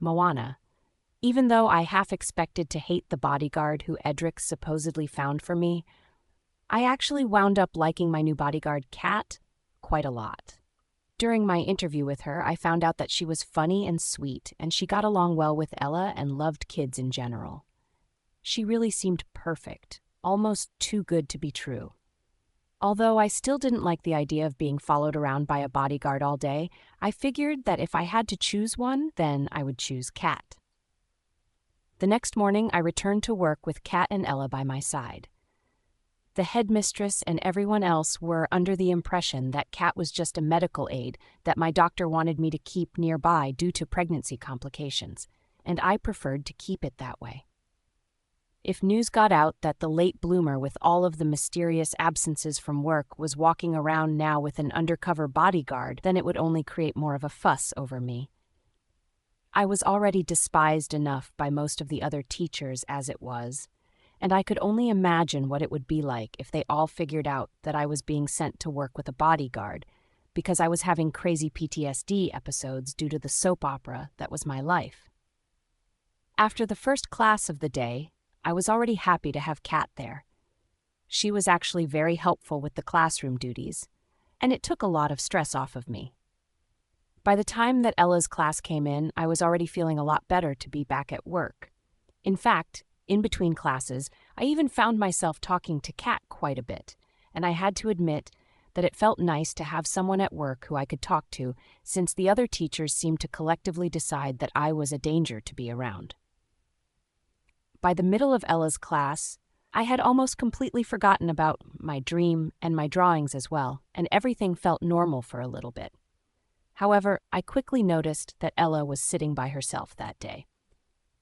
Moana. Even though I half expected to hate the bodyguard who Edric supposedly found for me, I actually wound up liking my new bodyguard, Kat, quite a lot. During my interview with her, I found out that she was funny and sweet, and she got along well with Ella and loved kids in general. She really seemed perfect, almost too good to be true. Although I still didn't like the idea of being followed around by a bodyguard all day, I figured that if I had to choose one, then I would choose Kat. The next morning, I returned to work with Kat and Ella by my side. The headmistress and everyone else were under the impression that Kat was just a medical aid that my doctor wanted me to keep nearby due to pregnancy complications, and I preferred to keep it that way. If news got out that the late bloomer with all of the mysterious absences from work was walking around now with an undercover bodyguard, then it would only create more of a fuss over me. I was already despised enough by most of the other teachers as it was, and I could only imagine what it would be like if they all figured out that I was being sent to work with a bodyguard because I was having crazy PTSD episodes due to the soap opera that was my life. After the first class of the day, I was already happy to have Kat there. She was actually very helpful with the classroom duties, and it took a lot of stress off of me. By the time that Ella's class came in, I was already feeling a lot better to be back at work. In fact, in between classes, I even found myself talking to Kat quite a bit, and I had to admit that it felt nice to have someone at work who I could talk to, since the other teachers seemed to collectively decide that I was a danger to be around. By the middle of Ella's class, I had almost completely forgotten about my dream and my drawings as well, and everything felt normal for a little bit. However, I quickly noticed that Ella was sitting by herself that day.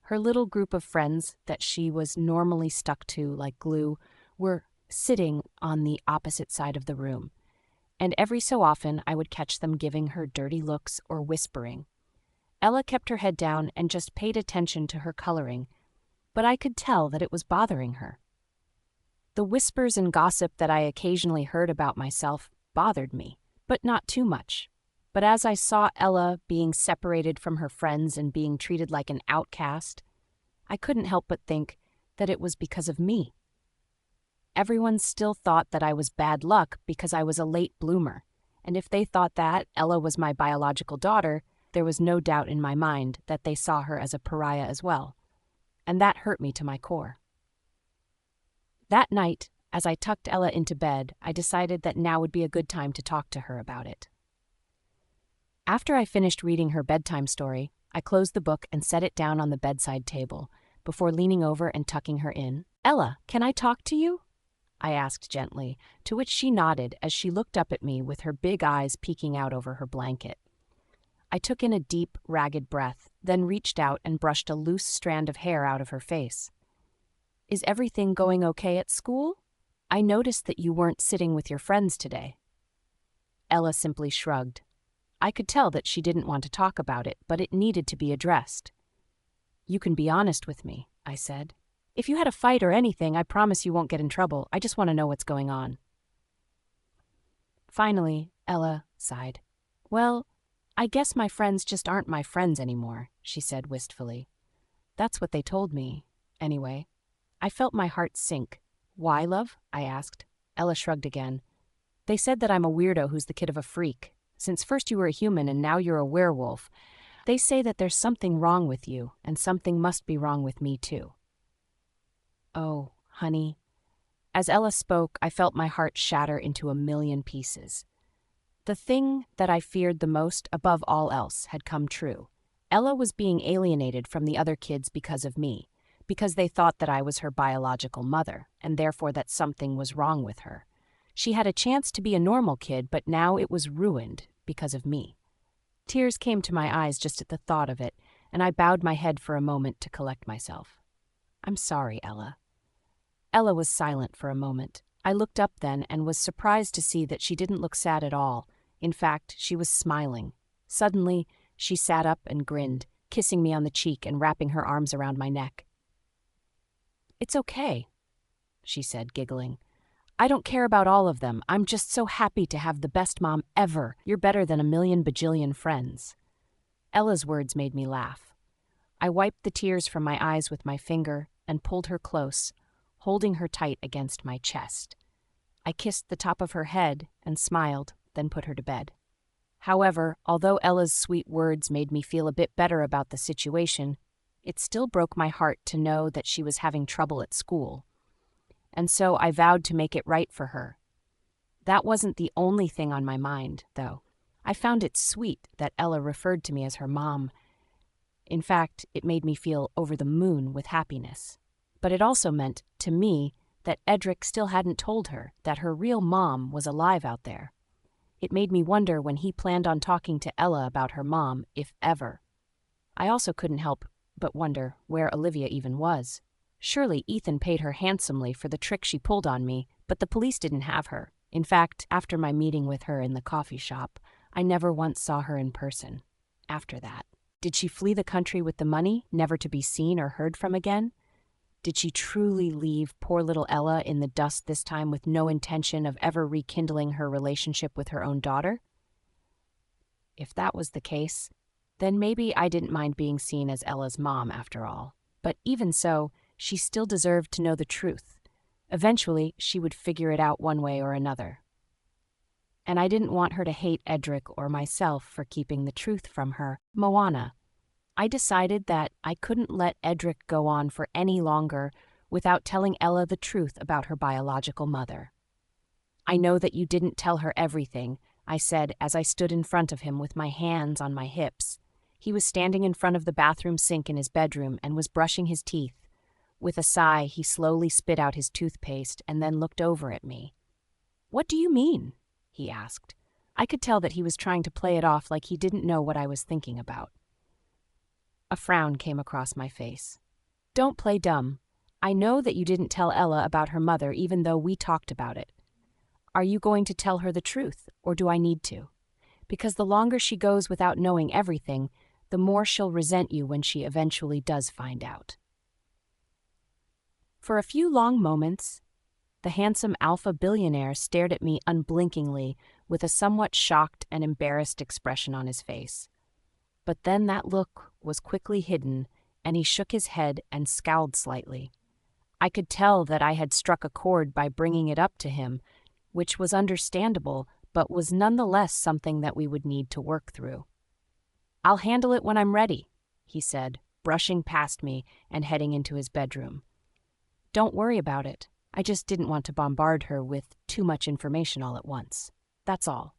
Her little group of friends that she was normally stuck to like glue were sitting on the opposite side of the room, and every so often I would catch them giving her dirty looks or whispering. Ella kept her head down and just paid attention to her coloring, but I could tell that it was bothering her. The whispers and gossip that I occasionally heard about myself bothered me, but not too much. But as I saw Ella being separated from her friends and being treated like an outcast, I couldn't help but think that it was because of me. Everyone still thought that I was bad luck because I was a late bloomer, and if they thought that Ella was my biological daughter, there was no doubt in my mind that they saw her as a pariah as well, and that hurt me to my core. That night, as I tucked Ella into bed, I decided that now would be a good time to talk to her about it. After I finished reading her bedtime story, I closed the book and set it down on the bedside table before leaning over and tucking her in. "Ella, can I talk to you?" I asked gently, to which she nodded as she looked up at me with her big eyes peeking out over her blanket. I took in a deep, ragged breath, then reached out and brushed a loose strand of hair out of her face. "Is everything going okay at school? I noticed that you weren't sitting with your friends today." Ella simply shrugged. I could tell that she didn't want to talk about it, but it needed to be addressed. "You can be honest with me," I said. "If you had a fight or anything, I promise you won't get in trouble. I just want to know what's going on." Finally, Ella sighed. "Well, I guess my friends just aren't my friends anymore," she said wistfully. "That's what they told me, anyway." I felt my heart sink. "Why, love?" I asked. Ella shrugged again. "They said that I'm a weirdo who's the kid of a freak. Since first you were a human and now you're a werewolf, they say that there's something wrong with you, and something must be wrong with me too." "Oh, honey." As Ella spoke, I felt my heart shatter into a million pieces. The thing that I feared the most above all else had come true. Ella was being alienated from the other kids because of me, because they thought that I was her biological mother, and therefore that something was wrong with her. She had a chance to be a normal kid, but now it was ruined because of me. Tears came to my eyes just at the thought of it, and I bowed my head for a moment to collect myself. "I'm sorry, Ella." Ella was silent for a moment. I looked up then and was surprised to see that she didn't look sad at all. In fact, she was smiling. Suddenly, she sat up and grinned, kissing me on the cheek and wrapping her arms around my neck. "It's okay," she said, giggling. "I don't care about all of them. I'm just so happy to have the best mom ever. You're better than a million bajillion friends." Ella's words made me laugh. I wiped the tears from my eyes with my finger and pulled her close, holding her tight against my chest. I kissed the top of her head and smiled, then put her to bed. However, although Ella's sweet words made me feel a bit better about the situation, it still broke my heart to know that she was having trouble at school. And so I vowed to make it right for her. That wasn't the only thing on my mind, though. I found it sweet that Ella referred to me as her mom. In fact, it made me feel over the moon with happiness. But it also meant, to me, that Edric still hadn't told her that her real mom was alive out there. It made me wonder when he planned on talking to Ella about her mom, if ever. I also couldn't help but wonder where Olivia even was. Surely Ethan paid her handsomely for the trick she pulled on me, but the police didn't have her. In fact, after my meeting with her in the coffee shop, I never once saw her in person. After that, did she flee the country with the money, never to be seen or heard from again? Did she truly leave poor little Ella in the dust this time with no intention of ever rekindling her relationship with her own daughter? If that was the case, then maybe I didn't mind being seen as Ella's mom after all. But even so, she still deserved to know the truth. Eventually, she would figure it out one way or another. And I didn't want her to hate Edric or myself for keeping the truth from her. Moana. I decided that I couldn't let Edric go on for any longer without telling Ella the truth about her biological mother. I know that you didn't tell her everything, I said as I stood in front of him with my hands on my hips. He was standing in front of the bathroom sink in his bedroom and was brushing his teeth. With a sigh, he slowly spit out his toothpaste and then looked over at me. "What do you mean?" he asked. I could tell that he was trying to play it off like he didn't know what I was thinking about. A frown came across my face. "Don't play dumb. I know that you didn't tell Ella about her mother even though we talked about it. Are you going to tell her the truth, or do I need to? Because the longer she goes without knowing everything, the more she'll resent you when she eventually does find out." For a few long moments, the handsome alpha billionaire stared at me unblinkingly with a somewhat shocked and embarrassed expression on his face. But then that look was quickly hidden, and he shook his head and scowled slightly. I could tell that I had struck a chord by bringing it up to him, which was understandable, but was nonetheless something that we would need to work through. "I'll handle it when I'm ready," he said, brushing past me and heading into his bedroom. "Don't worry about it. I just didn't want to bombard her with too much information all at once. That's all."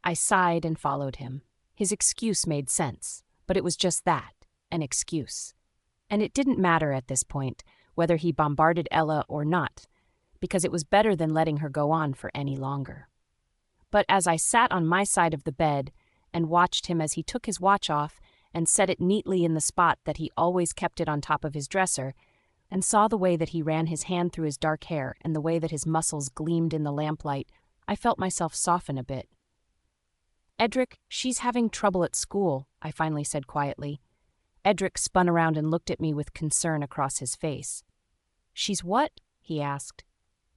I sighed and followed him. His excuse made sense, but it was just that, an excuse. And it didn't matter at this point whether he bombarded Ella or not, because it was better than letting her go on for any longer. But as I sat on my side of the bed and watched him as he took his watch off and set it neatly in the spot that he always kept it on top of his dresser, and saw the way that he ran his hand through his dark hair and the way that his muscles gleamed in the lamplight, I felt myself soften a bit. "Edric, she's having trouble at school," I finally said quietly. Edric spun around and looked at me with concern across his face. "She's what?" he asked.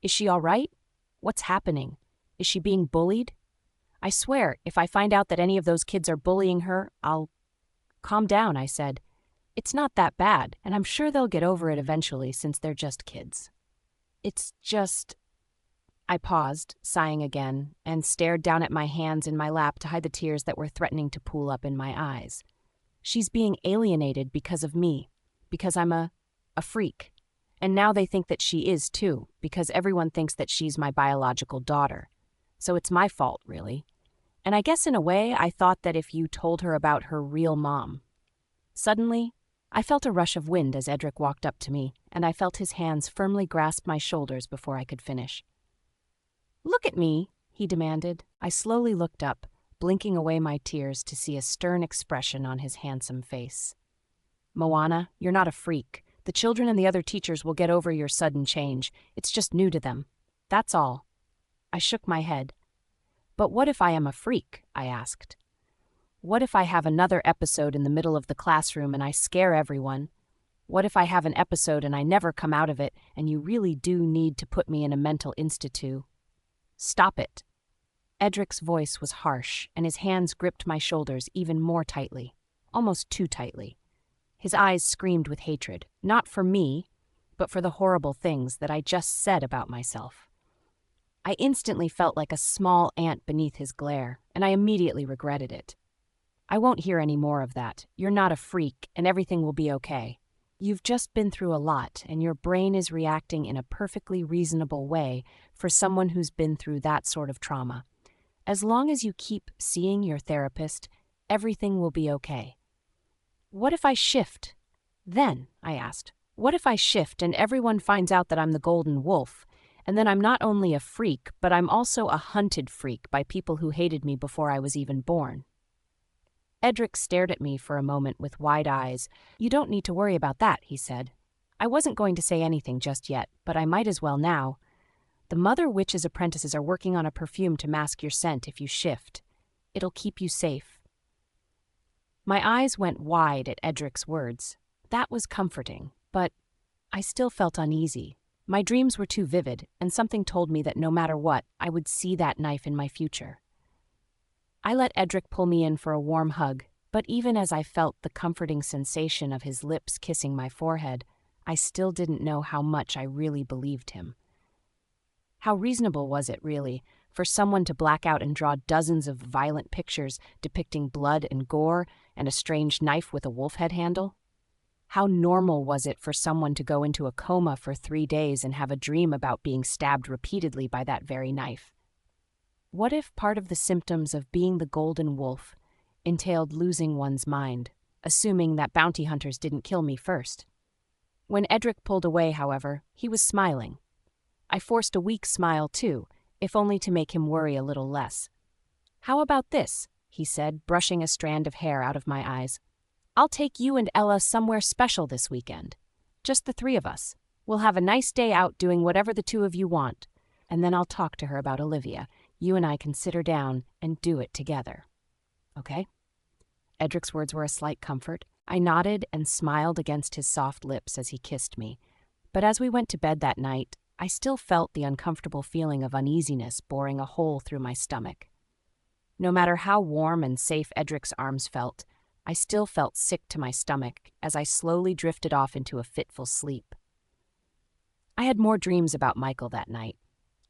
"Is she all right? What's happening? Is she being bullied? I swear, if I find out that any of those kids are bullying her, I'll—" "Calm down," I said. "It's not that bad, and I'm sure they'll get over it eventually since they're just kids. It's just—" I paused, sighing again, and stared down at my hands in my lap to hide the tears that were threatening to pool up in my eyes. "She's being alienated because of me, because I'm a freak. And now they think that she is too, because everyone thinks that she's my biological daughter. So it's my fault, really. And I guess in a way I thought that if you told her about her real mom." Suddenly, I felt a rush of wind as Edric walked up to me, and I felt his hands firmly grasp my shoulders before I could finish. "Look at me," he demanded. I slowly looked up, blinking away my tears to see a stern expression on his handsome face. "Moana, you're not a freak. The children and the other teachers will get over your sudden change. It's just new to them. That's all." I shook my head. "But what if I am a freak?" I asked. "What if I have another episode in the middle of the classroom and I scare everyone? What if I have an episode and I never come out of it and you really do need to put me in a mental institute?" "Stop it." Edric's voice was harsh, and his hands gripped my shoulders even more tightly, almost too tightly. His eyes screamed with hatred, not for me, but for the horrible things that I just said about myself. I instantly felt like a small ant beneath his glare, and I immediately regretted it. I won't hear any more of that. You're not a freak, and everything will be okay. You've just been through a lot, and your brain is reacting in a perfectly reasonable way for someone who's been through that sort of trauma. As long as you keep seeing your therapist, everything will be okay. What if I shift? Then, I asked, what if I shift and everyone finds out that I'm the golden wolf, and then I'm not only a freak, but I'm also a hunted freak by people who hated me before I was even born? Edric stared at me for a moment with wide eyes. You don't need to worry about that, he said. I wasn't going to say anything just yet, but I might as well now. The Mother Witch's apprentices are working on a perfume to mask your scent if you shift. It'll keep you safe. My eyes went wide at Edric's words. That was comforting, but I still felt uneasy. My dreams were too vivid, and something told me that no matter what, I would see that knife in my future. I let Edric pull me in for a warm hug, but even as I felt the comforting sensation of his lips kissing my forehead, I still didn't know how much I really believed him. How reasonable was it, really, for someone to black out and draw dozens of violent pictures depicting blood and gore and a strange knife with a wolf head handle? How normal was it for someone to go into a coma for 3 days and have a dream about being stabbed repeatedly by that very knife? What if part of the symptoms of being the golden wolf entailed losing one's mind, assuming that bounty hunters didn't kill me first? When Edric pulled away, however, he was smiling. I forced a weak smile, too, if only to make him worry a little less. How about this? He said, brushing a strand of hair out of my eyes. I'll take you and Ella somewhere special this weekend. Just the 3 of us. We'll have a nice day out doing whatever the 2 of you want. And then I'll talk to her about Olivia. You and I can sit her down and do it together. Okay? Edric's words were a slight comfort. I nodded and smiled against his soft lips as he kissed me. But as we went to bed that night, I still felt the uncomfortable feeling of uneasiness boring a hole through my stomach. No matter how warm and safe Edric's arms felt, I still felt sick to my stomach as I slowly drifted off into a fitful sleep. I had more dreams about Michael that night.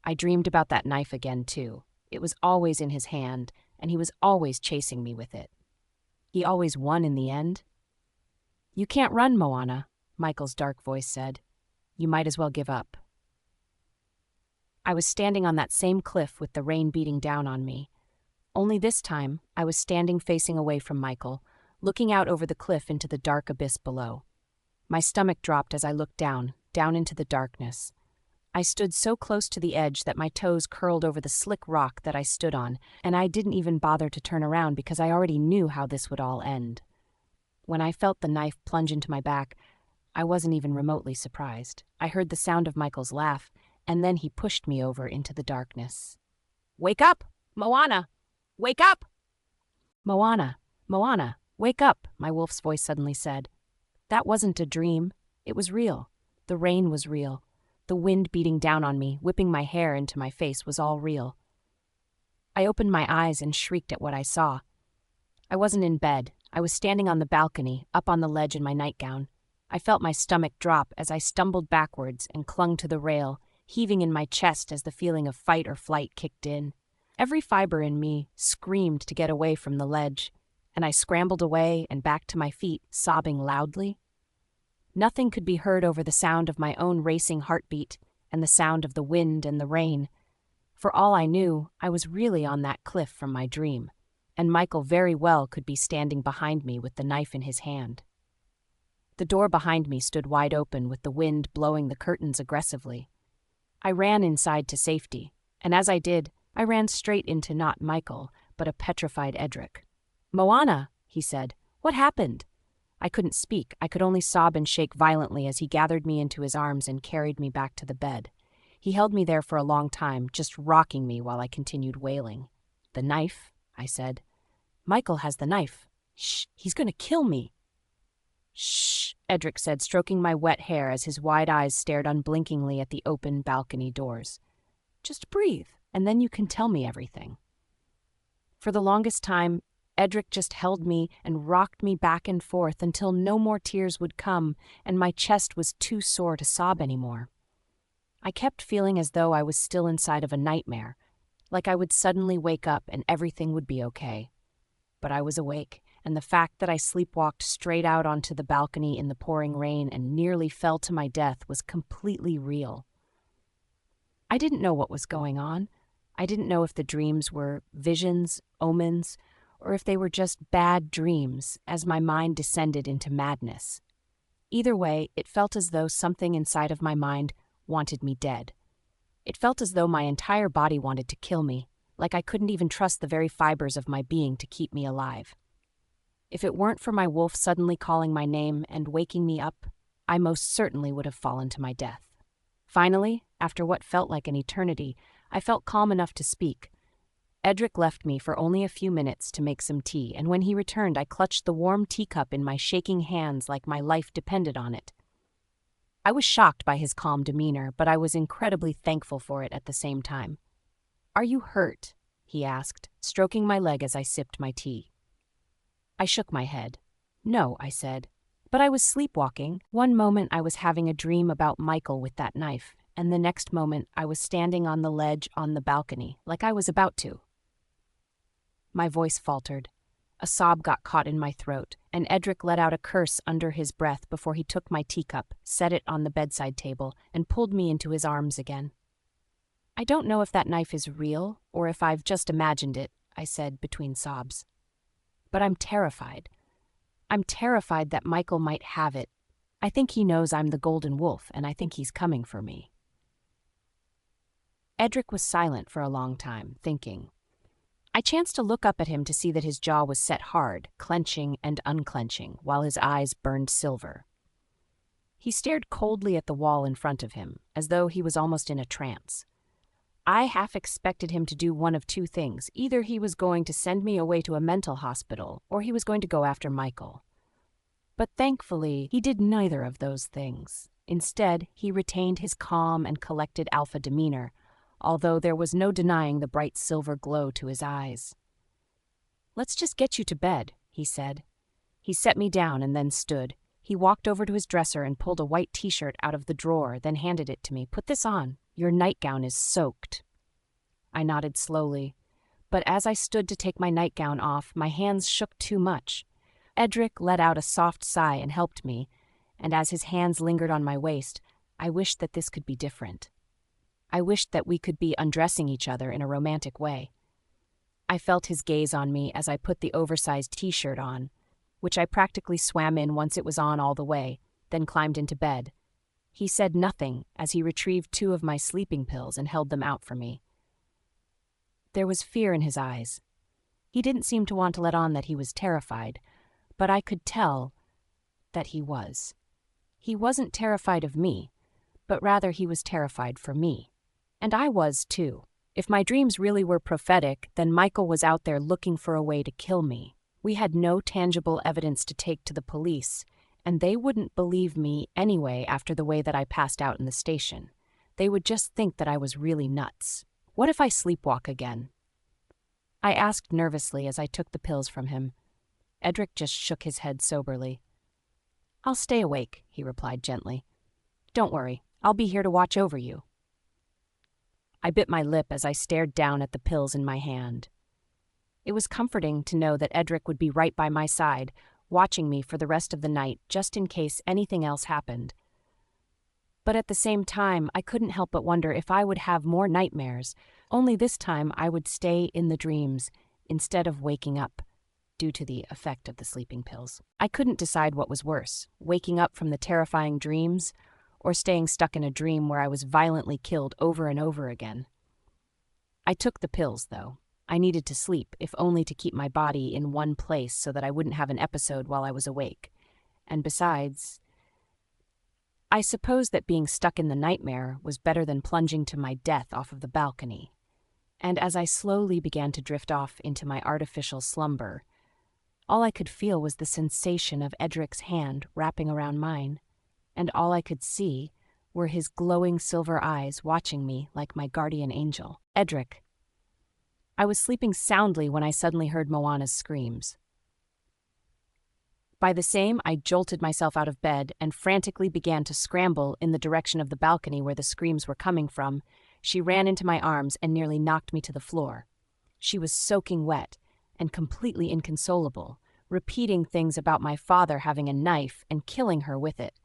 I dreamed about that knife again, too. It was always in his hand, and he was always chasing me with it. He always won in the end. You can't run, Moana, Michael's dark voice said. You might as well give up. I was standing on that same cliff with the rain beating down on me. Only this time, I was standing facing away from Michael, looking out over the cliff into the dark abyss below. My stomach dropped as I looked down into the darkness. I stood so close to the edge that my toes curled over the slick rock that I stood on, and I didn't even bother to turn around because I already knew how this would all end. When I felt the knife plunge into my back, I wasn't even remotely surprised. I heard the sound of Michael's laugh, and then he pushed me over into the darkness. Wake up, Moana! Wake up! Moana, Moana, wake up, my wolf's voice suddenly said. That wasn't a dream. It was real. The rain was real. The wind beating down on me, whipping my hair into my face, was all real. I opened my eyes and shrieked at what I saw. I wasn't in bed. I was standing on the balcony, up on the ledge in my nightgown. I felt my stomach drop as I stumbled backwards and clung to the rail, heaving in my chest as the feeling of fight or flight kicked in. Every fiber in me screamed to get away from the ledge, and I scrambled away and back to my feet, sobbing loudly. Nothing could be heard over the sound of my own racing heartbeat and the sound of the wind and the rain. For all I knew, I was really on that cliff from my dream, and Michael very well could be standing behind me with the knife in his hand. The door behind me stood wide open with the wind blowing the curtains aggressively. I ran inside to safety, and as I did, I ran straight into not Michael, but a petrified Edric. Moana, he said, what happened? I couldn't speak. I could only sob and shake violently as he gathered me into his arms and carried me back to the bed. He held me there for a long time, just rocking me while I continued wailing. The knife, I said. Michael has the knife. Shh, he's going to kill me. Shh, Edric said, stroking my wet hair as his wide eyes stared unblinkingly at the open balcony doors. Just breathe, and then you can tell me everything. For the longest time, Edric just held me and rocked me back and forth until no more tears would come and my chest was too sore to sob anymore. I kept feeling as though I was still inside of a nightmare, like I would suddenly wake up and everything would be okay. But I was awake, and the fact that I sleepwalked straight out onto the balcony in the pouring rain and nearly fell to my death was completely real. I didn't know what was going on. I didn't know if the dreams were visions, omens, or if they were just bad dreams as my mind descended into madness. Either way, it felt as though something inside of my mind wanted me dead. It felt as though my entire body wanted to kill me, like I couldn't even trust the very fibers of my being to keep me alive. If it weren't for my wolf suddenly calling my name and waking me up, I most certainly would have fallen to my death. Finally, after what felt like an eternity, I felt calm enough to speak. Edric left me for only a few minutes to make some tea, and when he returned, I clutched the warm teacup in my shaking hands like my life depended on it. I was shocked by his calm demeanor, but I was incredibly thankful for it at the same time. "Are you hurt?" he asked, stroking my leg as I sipped my tea. I shook my head. "No," I said. But I was sleepwalking. One moment I was having a dream about Michael with that knife, and the next moment I was standing on the ledge on the balcony, like I was about to. My voice faltered. A sob got caught in my throat, and Edric let out a curse under his breath before he took my teacup, set it on the bedside table, and pulled me into his arms again. "I don't know if that knife is real, or if I've just imagined it," I said between sobs. "But I'm terrified. I'm terrified that Michael might have it. I think he knows I'm the golden wolf, and I think he's coming for me." Edric was silent for a long time, thinking. I chanced to look up at him to see that his jaw was set hard, clenching and unclenching, while his eyes burned silver. He stared coldly at the wall in front of him, as though he was almost in a trance. I half expected him to do one of two things. Either he was going to send me away to a mental hospital, or he was going to go after Michael. But thankfully, he did neither of those things. Instead, he retained his calm and collected alpha demeanor, although there was no denying the bright silver glow to his eyes. "Let's just get you to bed," he said. He set me down and then stood. He walked over to his dresser and pulled a white t-shirt out of the drawer, then handed it to me. "Put this on. Your nightgown is soaked." I nodded slowly, but as I stood to take my nightgown off, my hands shook too much. Edric let out a soft sigh and helped me, and as his hands lingered on my waist, I wished that this could be different. I wished that we could be undressing each other in a romantic way. I felt his gaze on me as I put the oversized t-shirt on, which I practically swam in once it was on all the way, then climbed into bed. He said nothing as he retrieved 2 of my sleeping pills and held them out for me. There was fear in his eyes. He didn't seem to want to let on that he was terrified, but I could tell that he was. He wasn't terrified of me, but rather he was terrified for me. And I was, too. If my dreams really were prophetic, then Michael was out there looking for a way to kill me. We had no tangible evidence to take to the police, and they wouldn't believe me anyway after the way that I passed out in the station. They would just think that I was really nuts. What if I sleepwalk again? I asked nervously as I took the pills from him. Edric just shook his head soberly. "I'll stay awake," he replied gently. "Don't worry, I'll be here to watch over you." I bit my lip as I stared down at the pills in my hand. It was comforting to know that Edric would be right by my side, watching me for the rest of the night just in case anything else happened. But at the same time, I couldn't help but wonder if I would have more nightmares, only this time I would stay in the dreams instead of waking up, due to the effect of the sleeping pills. I couldn't decide what was worse, waking up from the terrifying dreams or staying stuck in a dream where I was violently killed over and over again. I took the pills, though. I needed to sleep, if only to keep my body in one place so that I wouldn't have an episode while I was awake. And besides, I suppose that being stuck in the nightmare was better than plunging to my death off of the balcony. And as I slowly began to drift off into my artificial slumber, all I could feel was the sensation of Edric's hand wrapping around mine, and all I could see were his glowing silver eyes watching me like my guardian angel. "Edric." I was sleeping soundly when I suddenly heard Moana's screams. By the same, I jolted myself out of bed and frantically began to scramble in the direction of the balcony where the screams were coming from. She ran into my arms and nearly knocked me to the floor. She was soaking wet and completely inconsolable, repeating things about my father having a knife and killing her with it.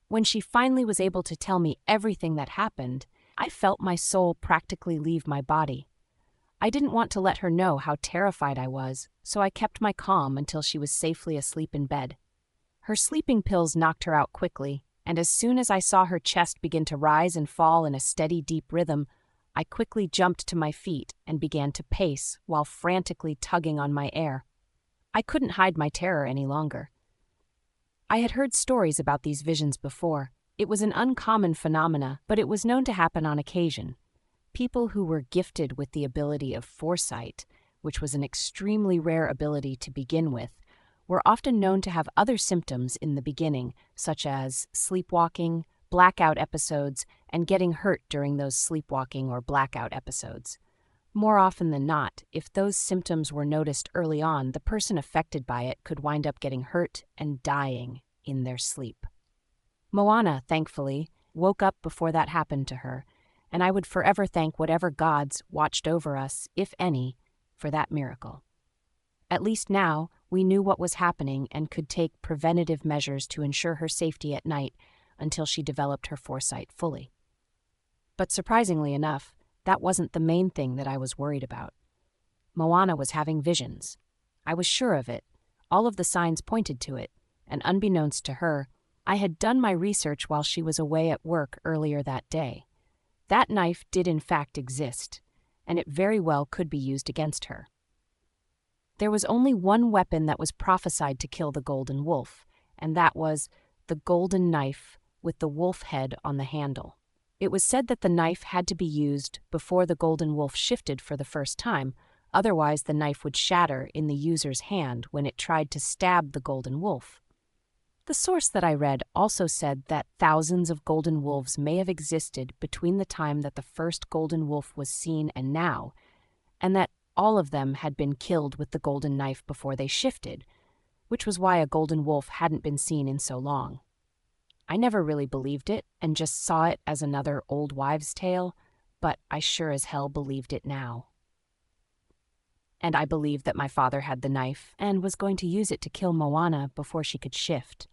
When she finally was able to tell me everything that happened, I felt my soul practically leave my body. I didn't want to let her know how terrified I was, so I kept my calm until she was safely asleep in bed. Her sleeping pills knocked her out quickly, and as soon as I saw her chest begin to rise and fall in a steady, deep rhythm, I quickly jumped to my feet and began to pace while frantically tugging on my air. I couldn't hide my terror any longer. I had heard stories about these visions before. It was an uncommon phenomena, but it was known to happen on occasion. People who were gifted with the ability of foresight, which was an extremely rare ability to begin with, were often known to have other symptoms in the beginning, such as sleepwalking, blackout episodes, and getting hurt during those sleepwalking or blackout episodes. More often than not, if those symptoms were noticed early on, the person affected by it could wind up getting hurt and dying in their sleep. Moana, thankfully, woke up before that happened to her, and I would forever thank whatever gods watched over us, if any, for that miracle. At least now, we knew what was happening and could take preventative measures to ensure her safety at night until she developed her foresight fully. But surprisingly enough, that wasn't the main thing that I was worried about. Moana was having visions. I was sure of it. All of the signs pointed to it, and unbeknownst to her, I had done my research while she was away at work earlier that day. That knife did in fact exist, and it very well could be used against her. There was only one weapon that was prophesied to kill the golden wolf, and that was the golden knife with the wolf head on the handle. It was said that the knife had to be used before the golden wolf shifted for the first time, otherwise the knife would shatter in the user's hand when it tried to stab the golden wolf. The source that I read also said that thousands of golden wolves may have existed between the time that the first golden wolf was seen and now, and that all of them had been killed with the golden knife before they shifted, which was why a golden wolf hadn't been seen in so long. I never really believed it and just saw it as another old wives' tale, but I sure as hell believed it now. And I believed that my father had the knife and was going to use it to kill Moana before she could shift.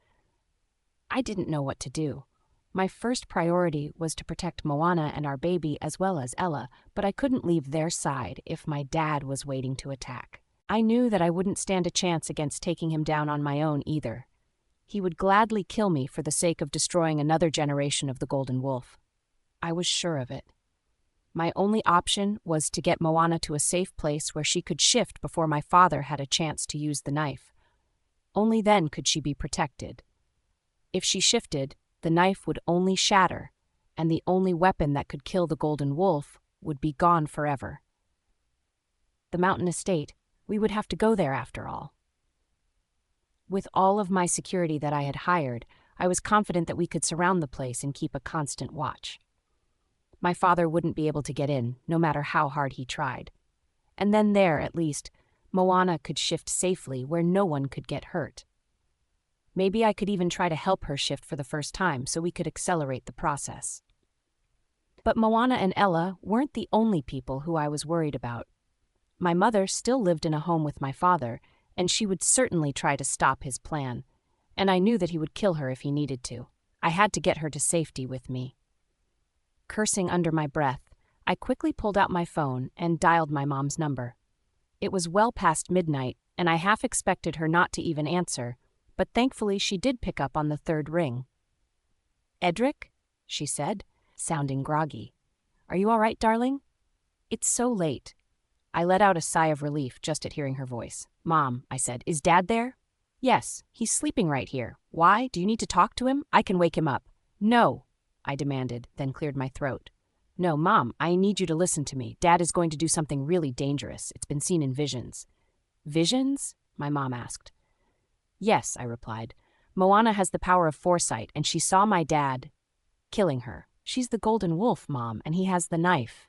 I didn't know what to do. My first priority was to protect Moana and our baby as well as Ella, but I couldn't leave their side if my dad was waiting to attack. I knew that I wouldn't stand a chance against taking him down on my own either. He would gladly kill me for the sake of destroying another generation of the golden wolf. I was sure of it. My only option was to get Moana to a safe place where she could shift before my father had a chance to use the knife. Only then could she be protected. If she shifted, the knife would only shatter, and the only weapon that could kill the golden wolf would be gone forever. The mountain estate, we would have to go there after all. With all of my security that I had hired, I was confident that we could surround the place and keep a constant watch. My father wouldn't be able to get in, no matter how hard he tried. And then there, at least, Moana could shift safely where no one could get hurt. Maybe I could even try to help her shift for the first time so we could accelerate the process. But Moana and Ella weren't the only people who I was worried about. My mother still lived in a home with my father, and she would certainly try to stop his plan, and I knew that he would kill her if he needed to. I had to get her to safety with me. Cursing under my breath, I quickly pulled out my phone and dialed my mom's number. It was well past midnight, and I half expected her not to even answer, but thankfully she did pick up on the third ring. "Edric?" she said, sounding groggy. "Are you all right, darling?" "It's so late." I let out a sigh of relief just at hearing her voice. "Mom," I said, "is Dad there?" "Yes, he's sleeping right here. Why? Do you need to talk to him? I can wake him up." "No," I demanded, then cleared my throat. "No, Mom, I need you to listen to me. Dad is going to do something really dangerous. It's been seen in visions." "Visions?" my mom asked. "Yes," I replied. "Moana has the power of foresight, and she saw my dad killing her. She's the golden wolf, Mom, and he has the knife."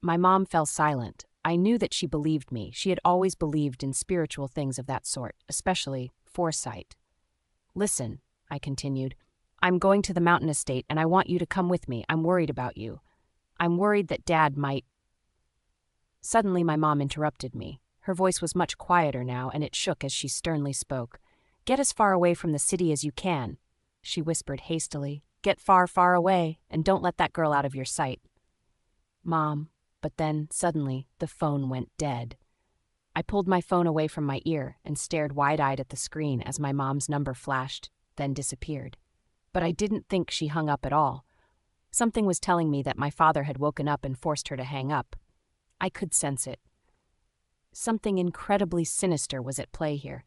My mom fell silent. I knew that she believed me. She had always believed in spiritual things of that sort, especially foresight. Listen, I continued. I'm going to the mountain estate and I want you to come with me. I'm worried about you. I'm worried that Dad might... Suddenly my mom interrupted me. Her voice was much quieter now and it shook as she sternly spoke. Get as far away from the city as you can, she whispered hastily. Get far, far away and don't let that girl out of your sight. Mom, but then, suddenly, the phone went dead. I pulled my phone away from my ear and stared wide-eyed at the screen as my mom's number flashed, then disappeared. But I didn't think she hung up at all. Something was telling me that my father had woken up and forced her to hang up. I could sense it. Something incredibly sinister was at play here.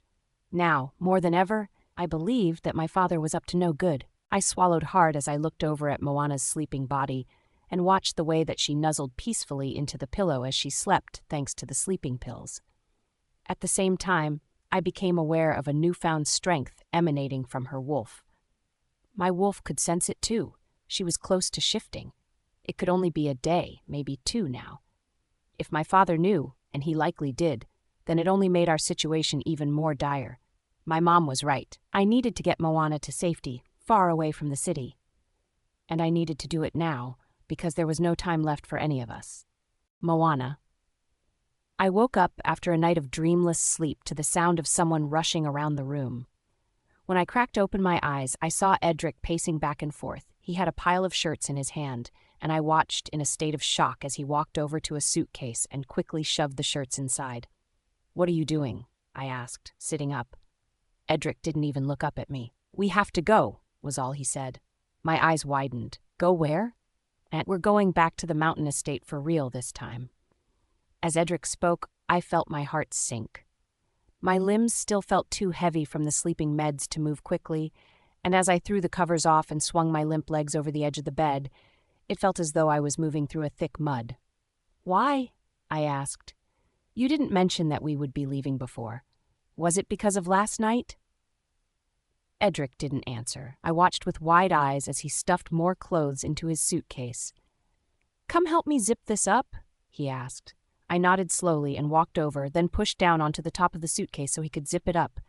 Now, more than ever, I believed that my father was up to no good. I swallowed hard as I looked over at Moana's sleeping body and watched the way that she nuzzled peacefully into the pillow as she slept thanks to the sleeping pills. At the same time, I became aware of a newfound strength emanating from her wolf. My wolf could sense it too. She was close to shifting. It could only be a day, maybe 2 now. If my father knew, and he likely did, then it only made our situation even more dire. My mom was right. I needed to get Moana to safety, far away from the city. And I needed to do it now, because there was no time left for any of us. Moana. I woke up after a night of dreamless sleep to the sound of someone rushing around the room. When I cracked open my eyes, I saw Edric pacing back and forth. He had a pile of shirts in his hand, and I watched in a state of shock as he walked over to a suitcase and quickly shoved the shirts inside. "What are you doing?" I asked, sitting up. Edric didn't even look up at me. "We have to go," was all he said. My eyes widened. "Go where?" "And we're going back to the mountain estate for real this time." As Edric spoke, I felt my heart sink. My limbs still felt too heavy from the sleeping meds to move quickly, and as I threw the covers off and swung my limp legs over the edge of the bed, it felt as though I was moving through a thick mud. "Why?" I asked. "You didn't mention that we would be leaving before. Was it because of last night?" Edric didn't answer. I watched with wide eyes as he stuffed more clothes into his suitcase. "Come help me zip this up?" he asked. I nodded slowly and walked over, then pushed down onto the top of the suitcase so he could zip it up.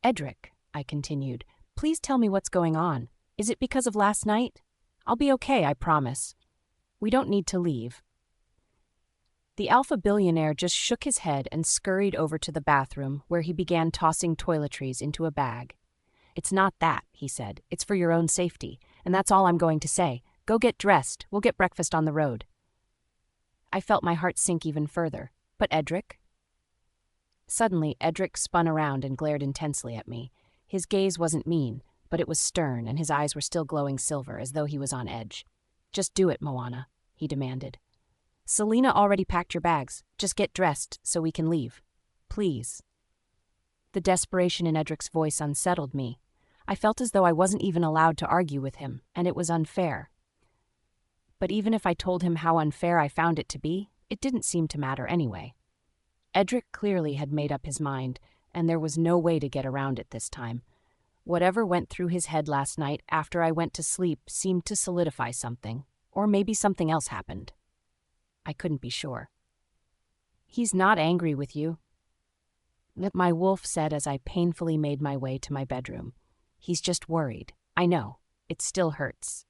"Edric," I continued, "please tell me what's going on. Is it because of last night? I'll be okay, I promise. We don't need to leave." The alpha billionaire just shook his head and scurried over to the bathroom, where he began tossing toiletries into a bag. "It's not that," he said. "It's for your own safety, and that's all I'm going to say. Go get dressed. We'll get breakfast on the road." I felt my heart sink even further. "But Edric?" Suddenly, Edric spun around and glared intensely at me. His gaze wasn't mean, but it was stern, and his eyes were still glowing silver, as though he was on edge. "Just do it, Moana," he demanded. "Selena already packed your bags. Just get dressed so we can leave. Please." The desperation in Edric's voice unsettled me. I felt as though I wasn't even allowed to argue with him, and it was unfair. But even if I told him how unfair I found it to be, it didn't seem to matter anyway. Edric clearly had made up his mind, and there was no way to get around it this time. Whatever went through his head last night after I went to sleep seemed to solidify something, or maybe something else happened. I couldn't be sure. "He's not angry with you," my wolf said as I painfully made my way to my bedroom. "He's just worried. I know. It still hurts."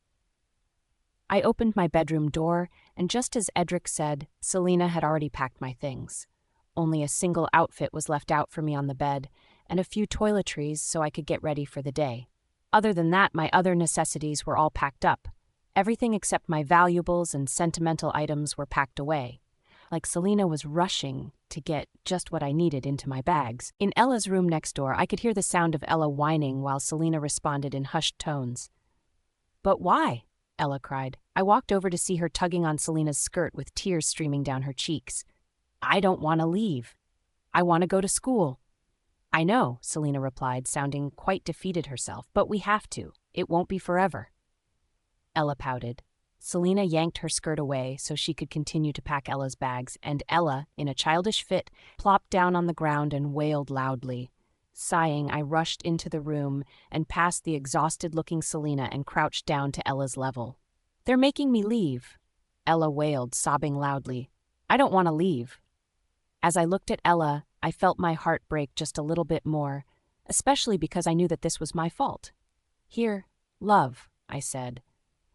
I opened my bedroom door, and just as Edric said, Selena had already packed my things. Only a single outfit was left out for me on the bed, and a few toiletries so I could get ready for the day. Other than that, my other necessities were all packed up. Everything except my valuables and sentimental items were packed away. Like Selena was rushing to get just what I needed into my bags. In Ella's room next door, I could hear the sound of Ella whining while Selena responded in hushed tones. "But why?" Ella cried. I walked over to see her tugging on Selena's skirt with tears streaming down her cheeks. "I don't want to leave. I want to go to school." "I know," Selena replied, sounding quite defeated herself, "but we have to. It won't be forever." Ella pouted. Selena yanked her skirt away so she could continue to pack Ella's bags, and Ella, in a childish fit, plopped down on the ground and wailed loudly. Sighing, I rushed into the room and past the exhausted-looking Selena and crouched down to Ella's level. "They're making me leave." Ella wailed, sobbing loudly. I don't want to leave. As I looked at Ella, I felt my heart break just a little bit more, especially because I knew that this was my fault. Here, love, I said.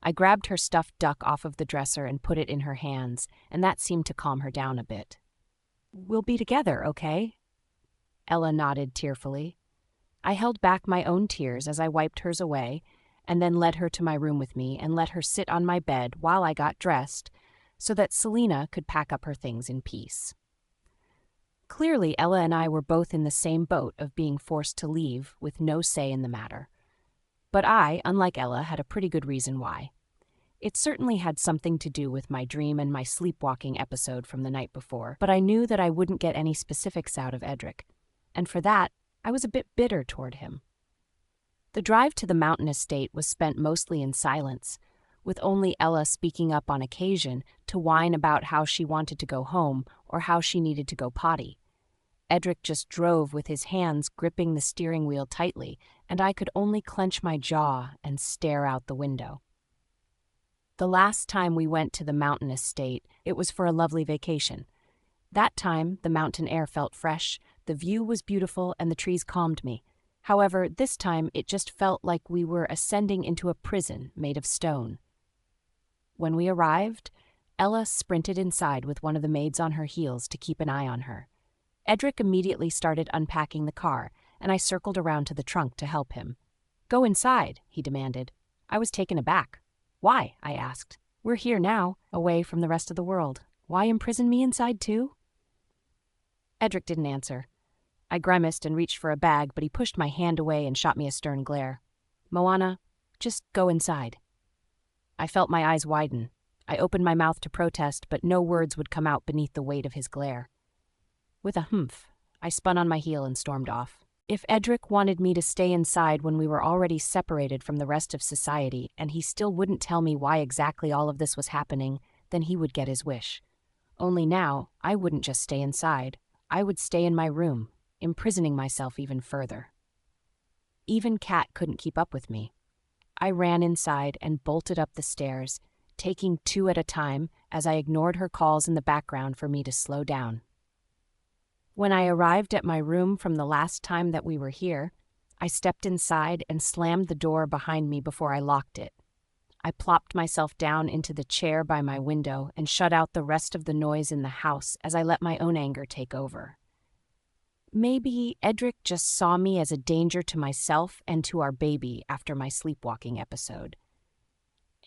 I grabbed her stuffed duck off of the dresser and put it in her hands, and that seemed to calm her down a bit. We'll be together, okay? Ella nodded tearfully. I held back my own tears as I wiped hers away, and then led her to my room with me and let her sit on my bed while I got dressed so that Selena could pack up her things in peace. Clearly, Ella and I were both in the same boat of being forced to leave with no say in the matter. But I, unlike Ella, had a pretty good reason why. It certainly had something to do with my dream and my sleepwalking episode from the night before, but I knew that I wouldn't get any specifics out of Edric, and for that, I was a bit bitter toward him. The drive to the mountain estate was spent mostly in silence, with only Ella speaking up on occasion to whine about how she wanted to go home or how she needed to go potty. Edric just drove with his hands gripping the steering wheel tightly, and I could only clench my jaw and stare out the window. The last time we went to the mountain estate, it was for a lovely vacation. That time, the mountain air felt fresh, the view was beautiful, and the trees calmed me. However, this time it just felt like we were ascending into a prison made of stone. When we arrived, Ella sprinted inside with one of the maids on her heels to keep an eye on her. Edric immediately started unpacking the car, and I circled around to the trunk to help him. Go inside, he demanded. I was taken aback. Why? I asked. We're here now, away from the rest of the world. Why imprison me inside too? Edric didn't answer. I grimaced and reached for a bag, but he pushed my hand away and shot me a stern glare. Moana, just go inside. I felt my eyes widen. I opened my mouth to protest, but no words would come out beneath the weight of his glare. With a humph, I spun on my heel and stormed off. If Edric wanted me to stay inside when we were already separated from the rest of society, and he still wouldn't tell me why exactly all of this was happening, then he would get his wish. Only now, I wouldn't just stay inside. I would stay in my room, imprisoning myself even further. Even Kat couldn't keep up with me. I ran inside and bolted up the stairs, taking 2 at a time as I ignored her calls in the background for me to slow down. When I arrived at my room from the last time that we were here, I stepped inside and slammed the door behind me before I locked it. I plopped myself down into the chair by my window and shut out the rest of the noise in the house as I let my own anger take over. Maybe Edric just saw me as a danger to myself and to our baby after my sleepwalking episode.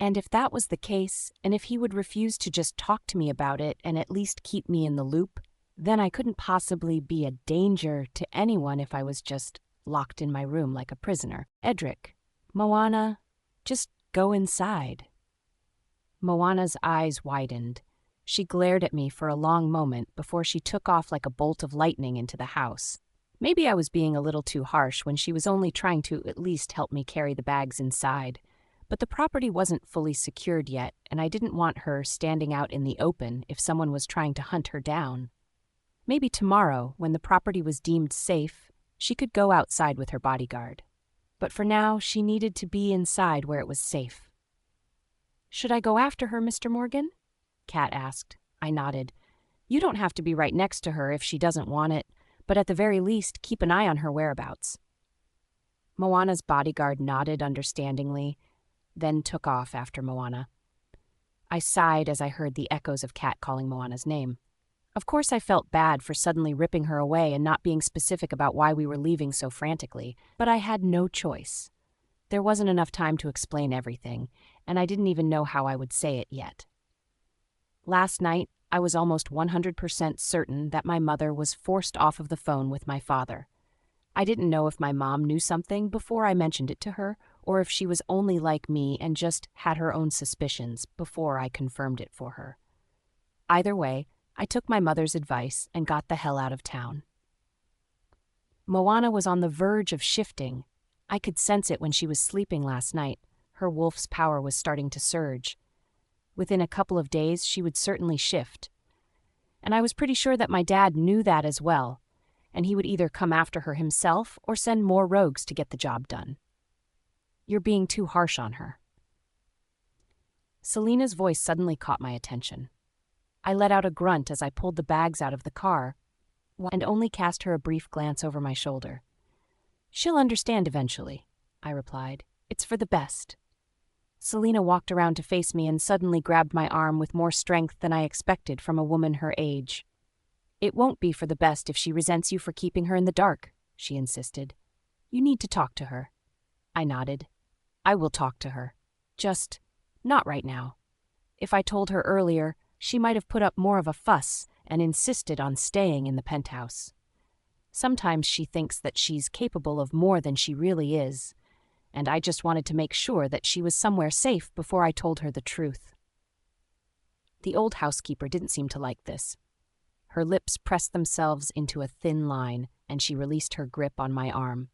And if that was the case, and if he would refuse to just talk to me about it and at least keep me in the loop, then I couldn't possibly be a danger to anyone if I was just locked in my room like a prisoner. Edric, Moana, just go inside. Moana's eyes widened. She glared at me for a long moment before she took off like a bolt of lightning into the house. Maybe I was being a little too harsh when she was only trying to at least help me carry the bags inside. But the property wasn't fully secured yet, and I didn't want her standing out in the open if someone was trying to hunt her down. Maybe tomorrow, when the property was deemed safe, she could go outside with her bodyguard. But for now, she needed to be inside where it was safe. Should I go after her, Mr. Morgan? Kat asked. I nodded. You don't have to be right next to her if she doesn't want it, but at the very least, keep an eye on her whereabouts. Moana's bodyguard nodded understandingly, then took off after Moana. I sighed as I heard the echoes of Kat calling Moana's name. Of course I felt bad for suddenly ripping her away and not being specific about why we were leaving so frantically, but I had no choice. There wasn't enough time to explain everything, and I didn't even know how I would say it yet. Last night, I was almost 100% certain that my mother was forced off of the phone with my father. I didn't know if my mom knew something before I mentioned it to her, or if she was only like me and just had her own suspicions before I confirmed it for her. Either way, I took my mother's advice and got the hell out of town. Moana was on the verge of shifting. I could sense it when she was sleeping last night. Her wolf's power was starting to surge. Within a couple of days, she would certainly shift. And I was pretty sure that my dad knew that as well, and he would either come after her himself or send more rogues to get the job done. You're being too harsh on her. Selena's voice suddenly caught my attention. I let out a grunt as I pulled the bags out of the car and only cast her a brief glance over my shoulder. "She'll understand eventually," I replied. "It's for the best." Selena walked around to face me and suddenly grabbed my arm with more strength than I expected from a woman her age. "It won't be for the best if she resents you for keeping her in the dark," she insisted. "You need to talk to her." I nodded. "I will talk to her. Just not right now. If I told her earlier, she might have put up more of a fuss and insisted on staying in the penthouse. Sometimes she thinks that she's capable of more than she really is, and I just wanted to make sure that she was somewhere safe before I told her the truth." The old housekeeper didn't seem to like this. Her lips pressed themselves into a thin line, and she released her grip on my arm.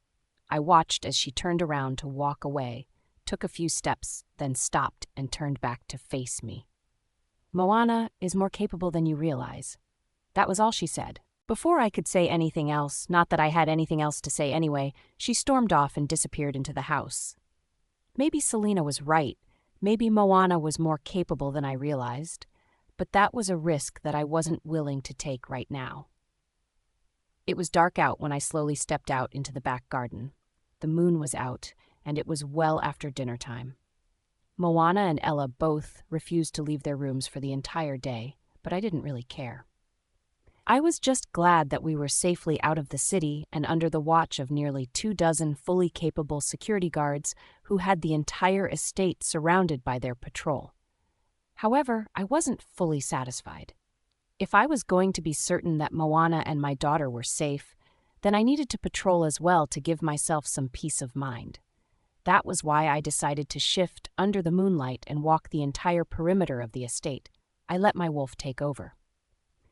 I watched as she turned around to walk away, took a few steps, then stopped and turned back to face me. "Moana is more capable than you realize." That was all she said. Before I could say anything else, not that I had anything else to say anyway, she stormed off and disappeared into the house. Maybe Selena was right. Maybe Moana was more capable than I realized. But that was a risk that I wasn't willing to take right now. It was dark out when I slowly stepped out into the back garden. The moon was out, and it was well after dinner time. Moana and Ella both refused to leave their rooms for the entire day, but I didn't really care. I was just glad that we were safely out of the city and under the watch of nearly 24 fully capable security guards who had the entire estate surrounded by their patrol. However, I wasn't fully satisfied. If I was going to be certain that Moana and my daughter were safe, then I needed to patrol as well to give myself some peace of mind. That was why I decided to shift under the moonlight and walk the entire perimeter of the estate. I let my wolf take over.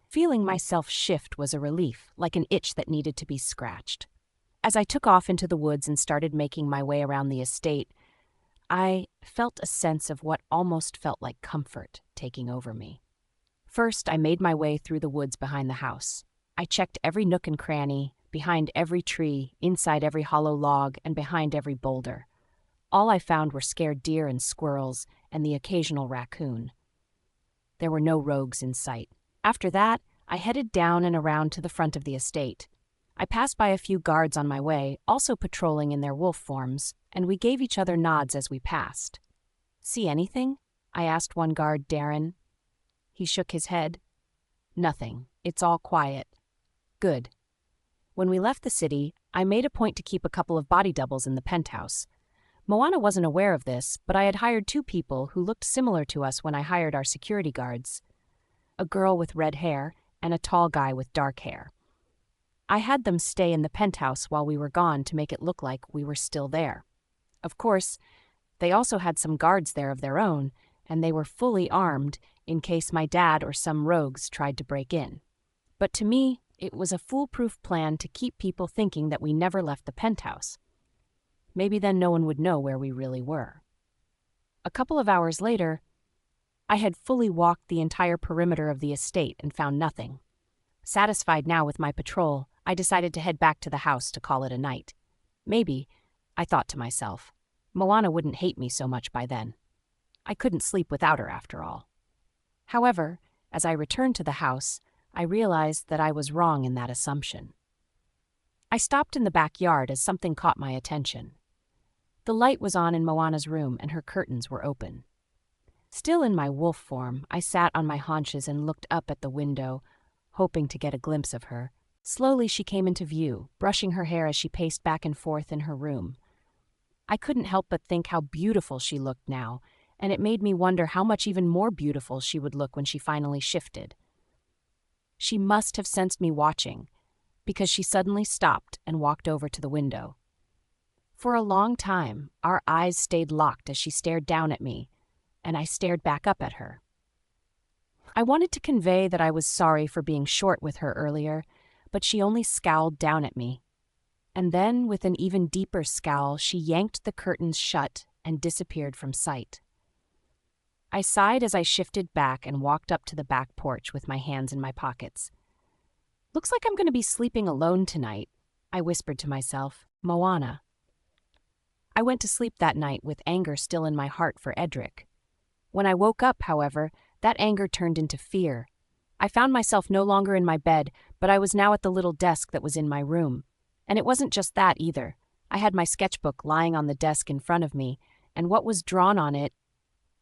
Feeling myself shift was a relief, like an itch that needed to be scratched. As I took off into the woods and started making my way around the estate, I felt a sense of what almost felt like comfort taking over me. First, I made my way through the woods behind the house. I checked every nook and cranny, behind every tree, inside every hollow log, and behind every boulder. All I found were scared deer and squirrels, and the occasional raccoon. There were no rogues in sight. After that, I headed down and around to the front of the estate. I passed by a few guards on my way, also patrolling in their wolf forms, and we gave each other nods as we passed. "See anything?" I asked one guard, Darren. He shook his head. "Nothing. It's all quiet." "Good." When we left the city, I made a point to keep a couple of body doubles in the penthouse. Moana wasn't aware of this, but I had hired 2 people who looked similar to us when I hired our security guards. A girl with red hair and a tall guy with dark hair. I had them stay in the penthouse while we were gone to make it look like we were still there. Of course, they also had some guards there of their own, and they were fully armed in case my dad or some rogues tried to break in. But to me, it was a foolproof plan to keep people thinking that we never left the penthouse. Maybe then no one would know where we really were. A couple of hours later, I had fully walked the entire perimeter of the estate and found nothing. Satisfied now with my patrol, I decided to head back to the house to call it a night. Maybe, I thought to myself, Moana wouldn't hate me so much by then. I couldn't sleep without her after all. However, as I returned to the house, I realized that I was wrong in that assumption. I stopped in the backyard as something caught my attention. The light was on in Moana's room and her curtains were open. Still in my wolf form, I sat on my haunches and looked up at the window, hoping to get a glimpse of her. Slowly she came into view, brushing her hair as she paced back and forth in her room. I couldn't help but think how beautiful she looked now, and it made me wonder how much even more beautiful she would look when she finally shifted. She must have sensed me watching, because she suddenly stopped and walked over to the window. For a long time, our eyes stayed locked as she stared down at me, and I stared back up at her. I wanted to convey that I was sorry for being short with her earlier, but she only scowled down at me. And then, with an even deeper scowl, she yanked the curtains shut and disappeared from sight. I sighed as I shifted back and walked up to the back porch with my hands in my pockets. "Looks like I'm going to be sleeping alone tonight," I whispered to myself. "Moana." I went to sleep that night with anger still in my heart for Edric. When I woke up, however, that anger turned into fear. I found myself no longer in my bed, but I was now at the little desk that was in my room. And it wasn't just that either. I had my sketchbook lying on the desk in front of me, and what was drawn on it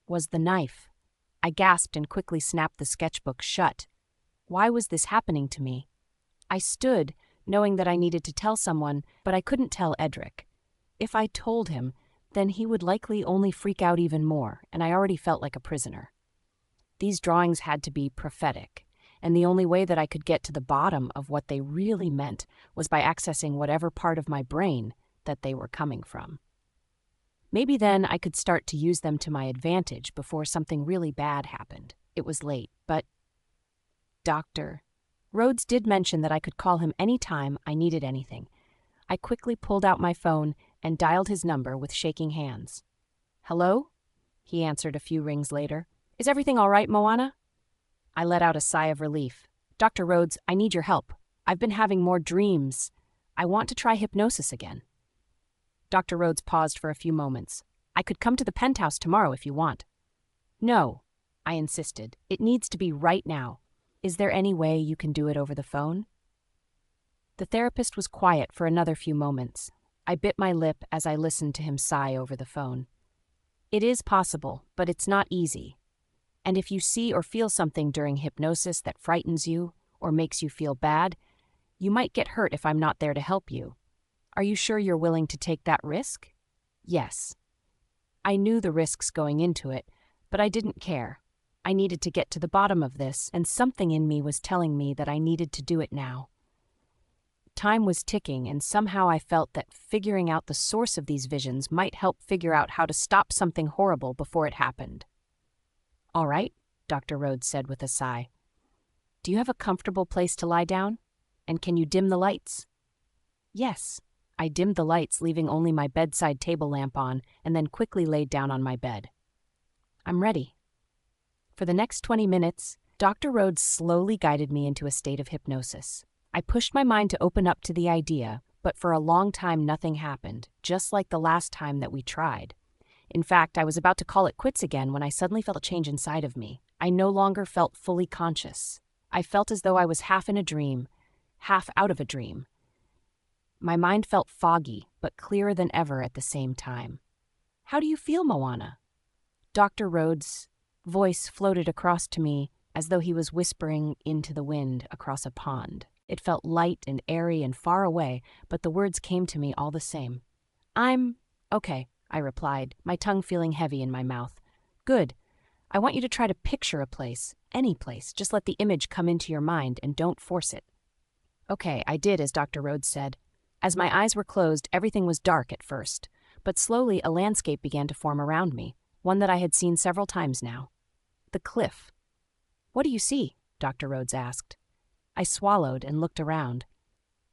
was the knife. I gasped and quickly snapped the sketchbook shut. Why was this happening to me? I stood, knowing that I needed to tell someone, but I couldn't tell Edric. If I told him, then he would likely only freak out even more, and I already felt like a prisoner. These drawings had to be prophetic, and the only way that I could get to the bottom of what they really meant was by accessing whatever part of my brain that they were coming from. Maybe then I could start to use them to my advantage before something really bad happened. It was late, but Dr. Rhodes did mention that I could call him any time I needed anything. I quickly pulled out my phone and dialed his number with shaking hands. "Hello?" he answered a few rings later. "Is everything all right, Moana?" I let out a sigh of relief. "Dr. Rhodes, I need your help. I've been having more dreams. I want to try hypnosis again." Dr. Rhodes paused for a few moments. "I could come to the penthouse tomorrow if you want." "No," I insisted. "It needs to be right now. Is there any way you can do it over the phone?" The therapist was quiet for another few moments. I bit my lip as I listened to him sigh over the phone. "It is possible, but it's not easy. And if you see or feel something during hypnosis that frightens you or makes you feel bad, you might get hurt if I'm not there to help you. Are you sure you're willing to take that risk?" "Yes." I knew the risks going into it, but I didn't care. I needed to get to the bottom of this, and something in me was telling me that I needed to do it now. Time was ticking, and somehow I felt that figuring out the source of these visions might help figure out how to stop something horrible before it happened. "All right," Dr. Rhodes said with a sigh. "Do you have a comfortable place to lie down? And can you dim the lights?" "Yes." I dimmed the lights, leaving only my bedside table lamp on, and then quickly laid down on my bed. "I'm ready." For the next 20 minutes, Dr. Rhodes slowly guided me into a state of hypnosis. I pushed my mind to open up to the idea, but for a long time nothing happened, just like the last time that we tried. In fact, I was about to call it quits again when I suddenly felt a change inside of me. I no longer felt fully conscious. I felt as though I was half in a dream, half out of a dream. My mind felt foggy, but clearer than ever at the same time. "How do you feel, Moana?" Dr. Rhodes' voice floated across to me as though he was whispering into the wind across a pond. It felt light and airy and far away, but the words came to me all the same. "I'm okay," I replied, my tongue feeling heavy in my mouth. "Good. I want you to try to picture a place, any place. Just let the image come into your mind and don't force it." Okay, I did as Dr. Rhodes said. As my eyes were closed, everything was dark at first, but slowly a landscape began to form around me, one that I had seen several times now. The cliff. "What do you see?" Dr. Rhodes asked. I swallowed and looked around.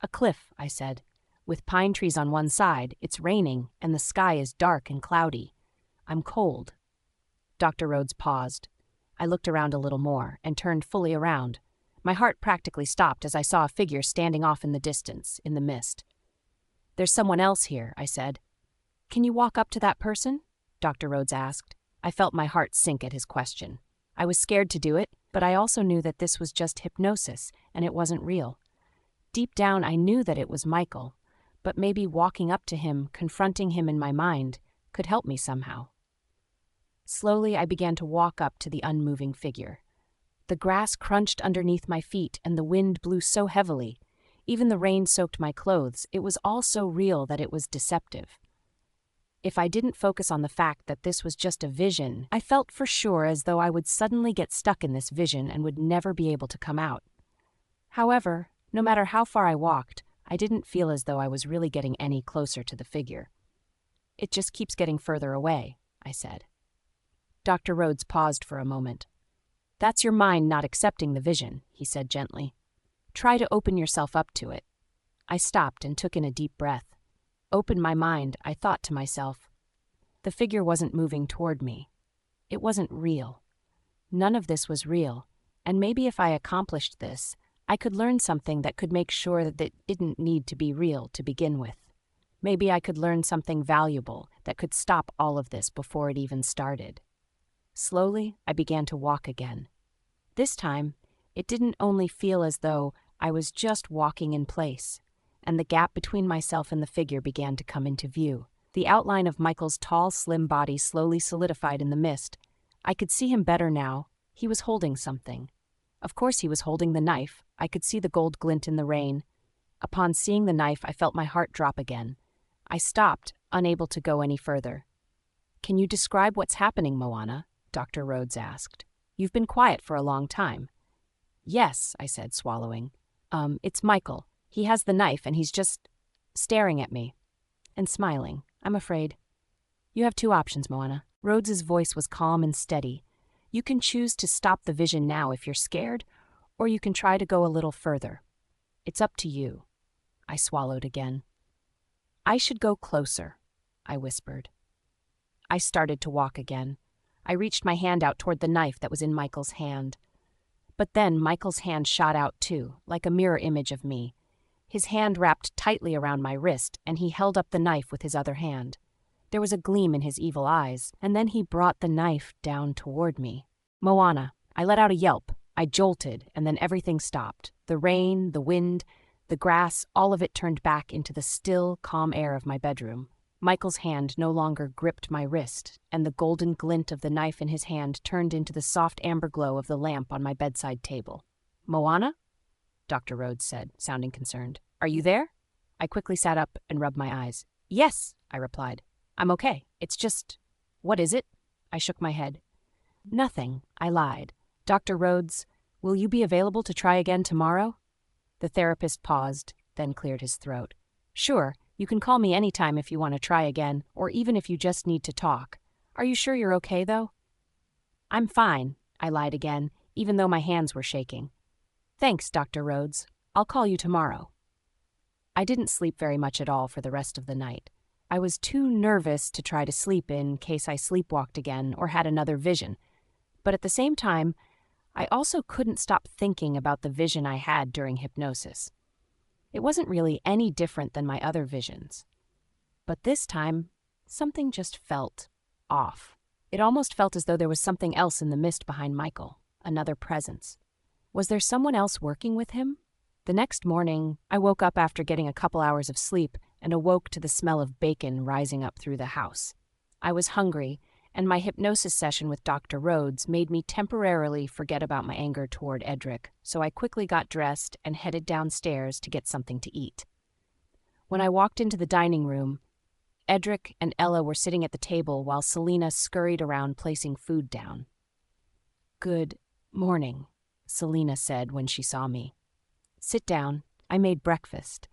"A cliff," I said. "With pine trees on one side, it's raining, and the sky is dark and cloudy. I'm cold." Dr. Rhodes paused. I looked around a little more and turned fully around. My heart practically stopped as I saw a figure standing off in the distance, in the mist. "There's someone else here," I said. "Can you walk up to that person?" Dr. Rhodes asked. I felt my heart sink at his question. I was scared to do it, but I also knew that this was just hypnosis, and it wasn't real. Deep down, I knew that it was Michael, but maybe walking up to him, confronting him in my mind, could help me somehow. Slowly, I began to walk up to the unmoving figure. The grass crunched underneath my feet, and the wind blew so heavily. Even the rain soaked my clothes. It was all so real that it was deceptive. If I didn't focus on the fact that this was just a vision, I felt for sure as though I would suddenly get stuck in this vision and would never be able to come out. However, no matter how far I walked, I didn't feel as though I was really getting any closer to the figure. "It just keeps getting further away," I said. Dr. Rhodes paused for a moment. "That's your mind not accepting the vision," he said gently. "Try to open yourself up to it." I stopped and took in a deep breath. Open my mind, I thought to myself. The figure wasn't moving toward me. It wasn't real. None of this was real, and maybe if I accomplished this, I could learn something that could make sure that it didn't need to be real to begin with. Maybe I could learn something valuable that could stop all of this before it even started. Slowly, I began to walk again. This time, it didn't only feel as though I was just walking in place, and the gap between myself and the figure began to come into view. The outline of Michael's tall, slim body slowly solidified in the mist. I could see him better now. He was holding something. Of course he was holding the knife. I could see the gold glint in the rain. Upon seeing the knife, I felt my heart drop again. I stopped, unable to go any further. "Can you describe what's happening, Moana?" Dr. Rhodes asked. "You've been quiet for a long time." "Yes," I said, swallowing. It's Michael. He has the knife and he's just staring at me and smiling, I'm afraid." "You have two options, Moana." Rhodes's voice was calm and steady. "You can choose to stop the vision now if you're scared, or you can try to go a little further. It's up to you." I swallowed again. "I should go closer," I whispered. I started to walk again. I reached my hand out toward the knife that was in Michael's hand. But then Michael's hand shot out too, like a mirror image of me. His hand wrapped tightly around my wrist, and he held up the knife with his other hand. There was a gleam in his evil eyes, and then he brought the knife down toward me. "Moana." I let out a yelp. I jolted, and then everything stopped. The rain, the wind, the grass, all of it turned back into the still, calm air of my bedroom. Michael's hand no longer gripped my wrist, and the golden glint of the knife in his hand turned into the soft amber glow of the lamp on my bedside table. "Moana?" Dr. Rhodes said, sounding concerned. "Are you there?" I quickly sat up and rubbed my eyes. "Yes," I replied. "I'm okay. It's just—" "What is it?" I shook my head. "Nothing," I lied. "Dr. Rhodes, will you be available to try again tomorrow?" The therapist paused, then cleared his throat. "Sure, you can call me anytime if you want to try again, or even if you just need to talk. Are you sure you're okay, though?" "I'm fine," I lied again, even though my hands were shaking. "Thanks, Dr. Rhodes. I'll call you tomorrow." I didn't sleep very much at all for the rest of the night. I was too nervous to try to sleep in case I sleepwalked again or had another vision. But at the same time, I also couldn't stop thinking about the vision I had during hypnosis. It wasn't really any different than my other visions. But this time, something just felt off. It almost felt as though there was something else in the mist behind Michael, another presence. Was there someone else working with him? The next morning, I woke up after getting a couple hours of sleep and awoke to the smell of bacon rising up through the house. I was hungry, and my hypnosis session with Dr. Rhodes made me temporarily forget about my anger toward Edric, so I quickly got dressed and headed downstairs to get something to eat. When I walked into the dining room, Edric and Ella were sitting at the table while Selena scurried around placing food down. "Good morning," Selena said when she saw me. "Sit down. I made breakfast."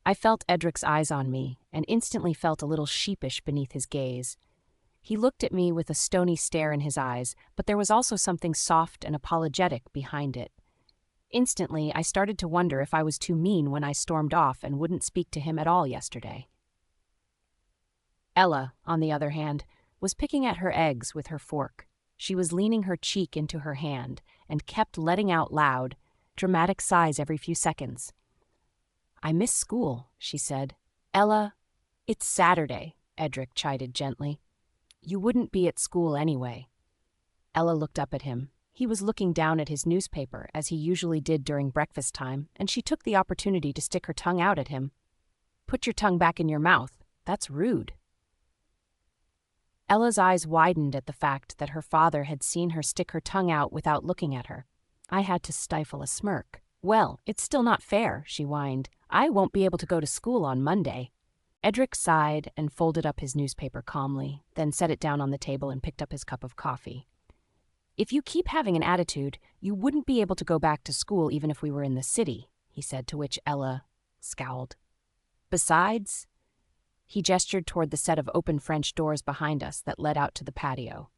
I felt Edric's eyes on me and instantly felt a little sheepish beneath his gaze. He looked at me with a stony stare in his eyes, but there was also something soft and apologetic behind it. Instantly, I started to wonder if I was too mean when I stormed off and wouldn't speak to him at all yesterday. Ella, on the other hand, was picking at her eggs with her fork. She was leaning her cheek into her hand and kept letting out loud, dramatic sighs every few seconds. "I miss school," she said. "Ella, it's Saturday," Edric chided gently. "You wouldn't be at school anyway." Ella looked up at him. He was looking down at his newspaper, as he usually did during breakfast time, and she took the opportunity to stick her tongue out at him. "Put your tongue back in your mouth. That's rude." Ella's eyes widened at the fact that her father had seen her stick her tongue out without looking at her. I had to stifle a smirk. "Well, it's still not fair," she whined. "I won't be able to go to school on Monday." Edric sighed and folded up his newspaper calmly, then set it down on the table and picked up his cup of coffee. "If you keep having an attitude, you wouldn't be able to go back to school even if we were in the city," he said, to which Ella scowled. "Besides," he gestured toward the set of open French doors behind us that led out to the patio.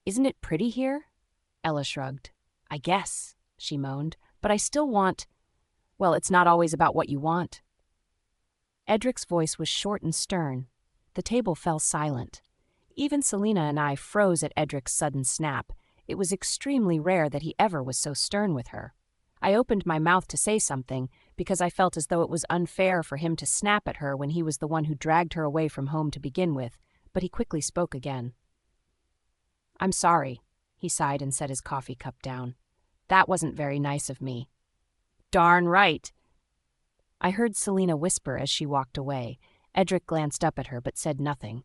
"Isn't it pretty here?" Ella shrugged. "I guess," she moaned, "but I still want— well, it's not always about what you want." Edric's voice was short and stern. The table fell silent. Even Selena and I froze at Edric's sudden snap. It was extremely rare that he ever was so stern with her. I opened my mouth to say something because I felt as though it was unfair for him to snap at her when he was the one who dragged her away from home to begin with, but he quickly spoke again. I'm sorry, he sighed and set his coffee cup down. That wasn't very nice of me. Darn right. I heard Selina whisper as she walked away. Edric glanced up at her but said nothing.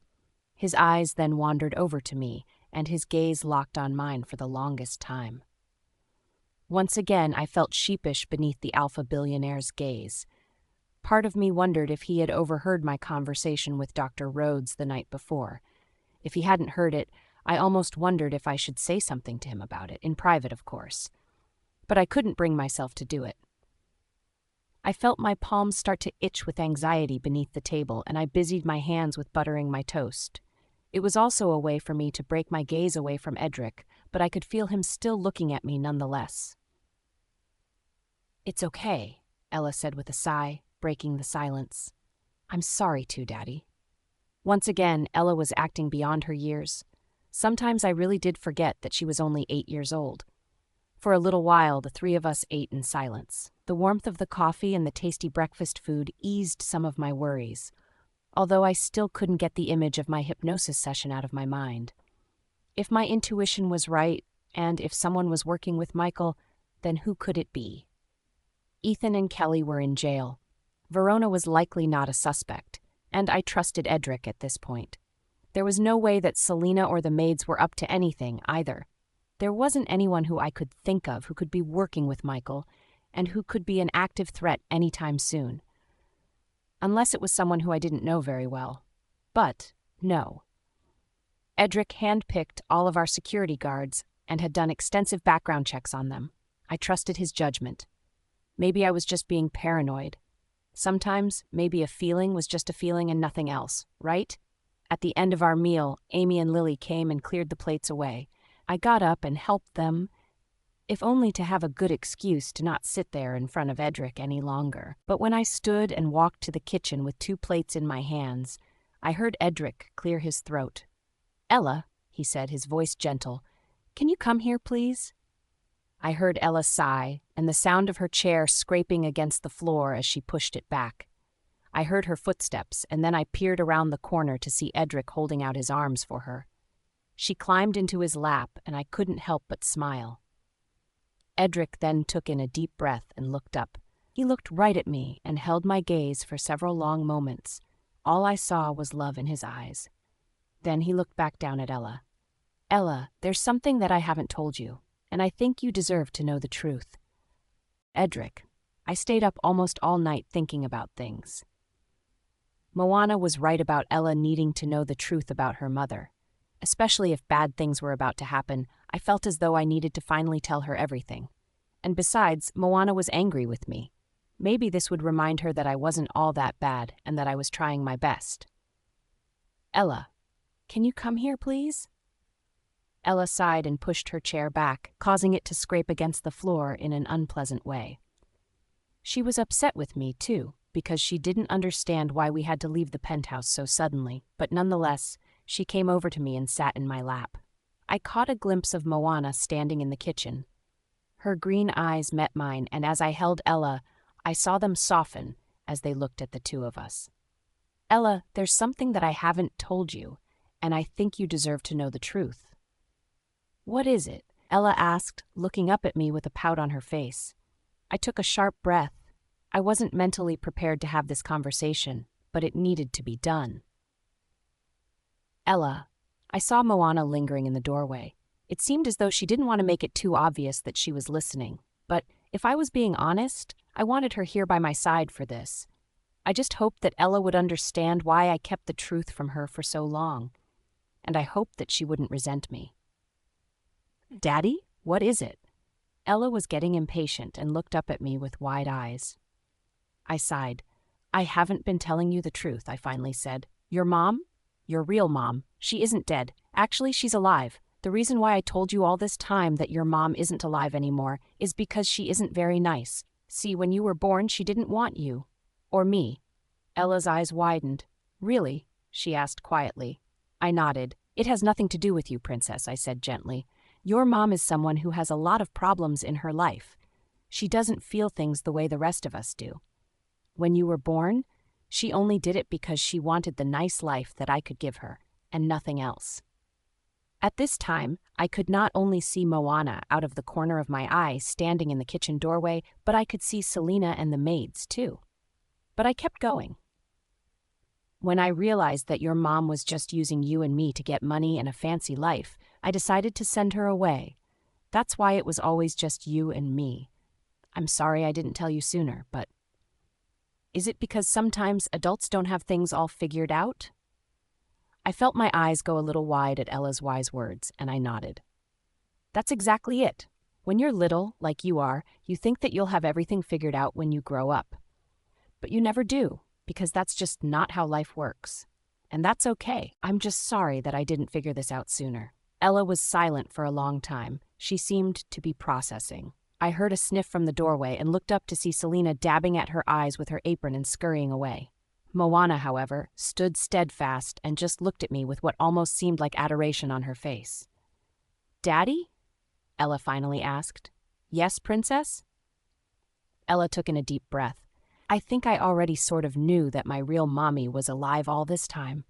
His eyes then wandered over to me, and his gaze locked on mine for the longest time. Once again, I felt sheepish beneath the alpha billionaire's gaze. Part of me wondered if he had overheard my conversation with Dr. Rhodes the night before. If he hadn't heard it, I almost wondered if I should say something to him about it, in private, of course. But I couldn't bring myself to do it. I felt my palms start to itch with anxiety beneath the table, and I busied my hands with buttering my toast. It was also a way for me to break my gaze away from Edric, but I could feel him still looking at me nonetheless. It's okay, Ella said with a sigh, breaking the silence. I'm sorry too, Daddy. Once again, Ella was acting beyond her years. Sometimes I really did forget that she was only 8 years old. For a little while, the three of us ate in silence. The warmth of the coffee and the tasty breakfast food eased some of my worries, although I still couldn't get the image of my hypnosis session out of my mind. If my intuition was right, and if someone was working with Michael, then who could it be? Ethan and Kelly were in jail. Verona was likely not a suspect, and I trusted Edric at this point. There was no way that Selina or the maids were up to anything, either. There wasn't anyone who I could think of who could be working with Michael, and who could be an active threat anytime soon. Unless it was someone who I didn't know very well. But, no. Edric handpicked all of our security guards and had done extensive background checks on them. I trusted his judgment. Maybe I was just being paranoid. Sometimes, maybe a feeling was just a feeling and nothing else, right? At the end of our meal, Amy and Lily came and cleared the plates away. I got up and helped them, if only to have a good excuse to not sit there in front of Edric any longer. But when I stood and walked to the kitchen with 2 plates in my hands, I heard Edric clear his throat. Ella, he said, his voice gentle, can you come here, please? I heard Ella sigh, and the sound of her chair scraping against the floor as she pushed it back. I heard her footsteps, and then I peered around the corner to see Edric holding out his arms for her. She climbed into his lap, and I couldn't help but smile. Edric then took in a deep breath and looked up. He looked right at me and held my gaze for several long moments. All I saw was love in his eyes. Then he looked back down at Ella. Ella, there's something that I haven't told you, and I think you deserve to know the truth. Edric, I stayed up almost all night thinking about things. Moana was right about Ella needing to know the truth about her mother. Especially if bad things were about to happen, I felt as though I needed to finally tell her everything. And besides, Moana was angry with me. Maybe this would remind her that I wasn't all that bad and that I was trying my best. Ella, can you come here, please? Ella sighed and pushed her chair back, causing it to scrape against the floor in an unpleasant way. She was upset with me, too, because she didn't understand why we had to leave the penthouse so suddenly, but nonetheless, she came over to me and sat in my lap. I caught a glimpse of Moana standing in the kitchen. Her green eyes met mine, and as I held Ella, I saw them soften as they looked at the two of us. Ella, there's something that I haven't told you, and I think you deserve to know the truth. What is it? Ella asked, looking up at me with a pout on her face. I took a sharp breath. I wasn't mentally prepared to have this conversation, but it needed to be done. Ella, I saw Moana lingering in the doorway. It seemed as though she didn't want to make it too obvious that she was listening, but if I was being honest, I wanted her here by my side for this. I just hoped that Ella would understand why I kept the truth from her for so long, and I hoped that she wouldn't resent me. Daddy, what is it? Ella was getting impatient and looked up at me with wide eyes. I sighed. I haven't been telling you the truth, I finally said. Your mom? Your real mom. She isn't dead. Actually, she's alive. The reason why I told you all this time that your mom isn't alive anymore is because she isn't very nice. See, when you were born, she didn't want you. Or me. Ella's eyes widened. Really? She asked quietly. I nodded. It has nothing to do with you, Princess, I said gently. Your mom is someone who has a lot of problems in her life. She doesn't feel things the way the rest of us do. When you were born, she only did it because she wanted the nice life that I could give her, and nothing else. At this time, I could not only see Moana out of the corner of my eye standing in the kitchen doorway, but I could see Selena and the maids, too. But I kept going. When I realized that your mom was just using you and me to get money and a fancy life, I decided to send her away. That's why it was always just you and me. I'm sorry I didn't tell you sooner, but... Is it because sometimes adults don't have things all figured out? I felt my eyes go a little wide at Ella's wise words, and I nodded. That's exactly it. When you're little, like you are, you think that you'll have everything figured out when you grow up. But you never do, because that's just not how life works. And that's okay. I'm just sorry that I didn't figure this out sooner. Ella was silent for a long time. She seemed to be processing. I heard a sniff from the doorway and looked up to see Selena dabbing at her eyes with her apron and scurrying away. Moana, however, stood steadfast and just looked at me with what almost seemed like adoration on her face. "Daddy?" Ella finally asked. "Yes, princess?" Ella took in a deep breath. I think I already sort of knew that my real mommy was alive all this time.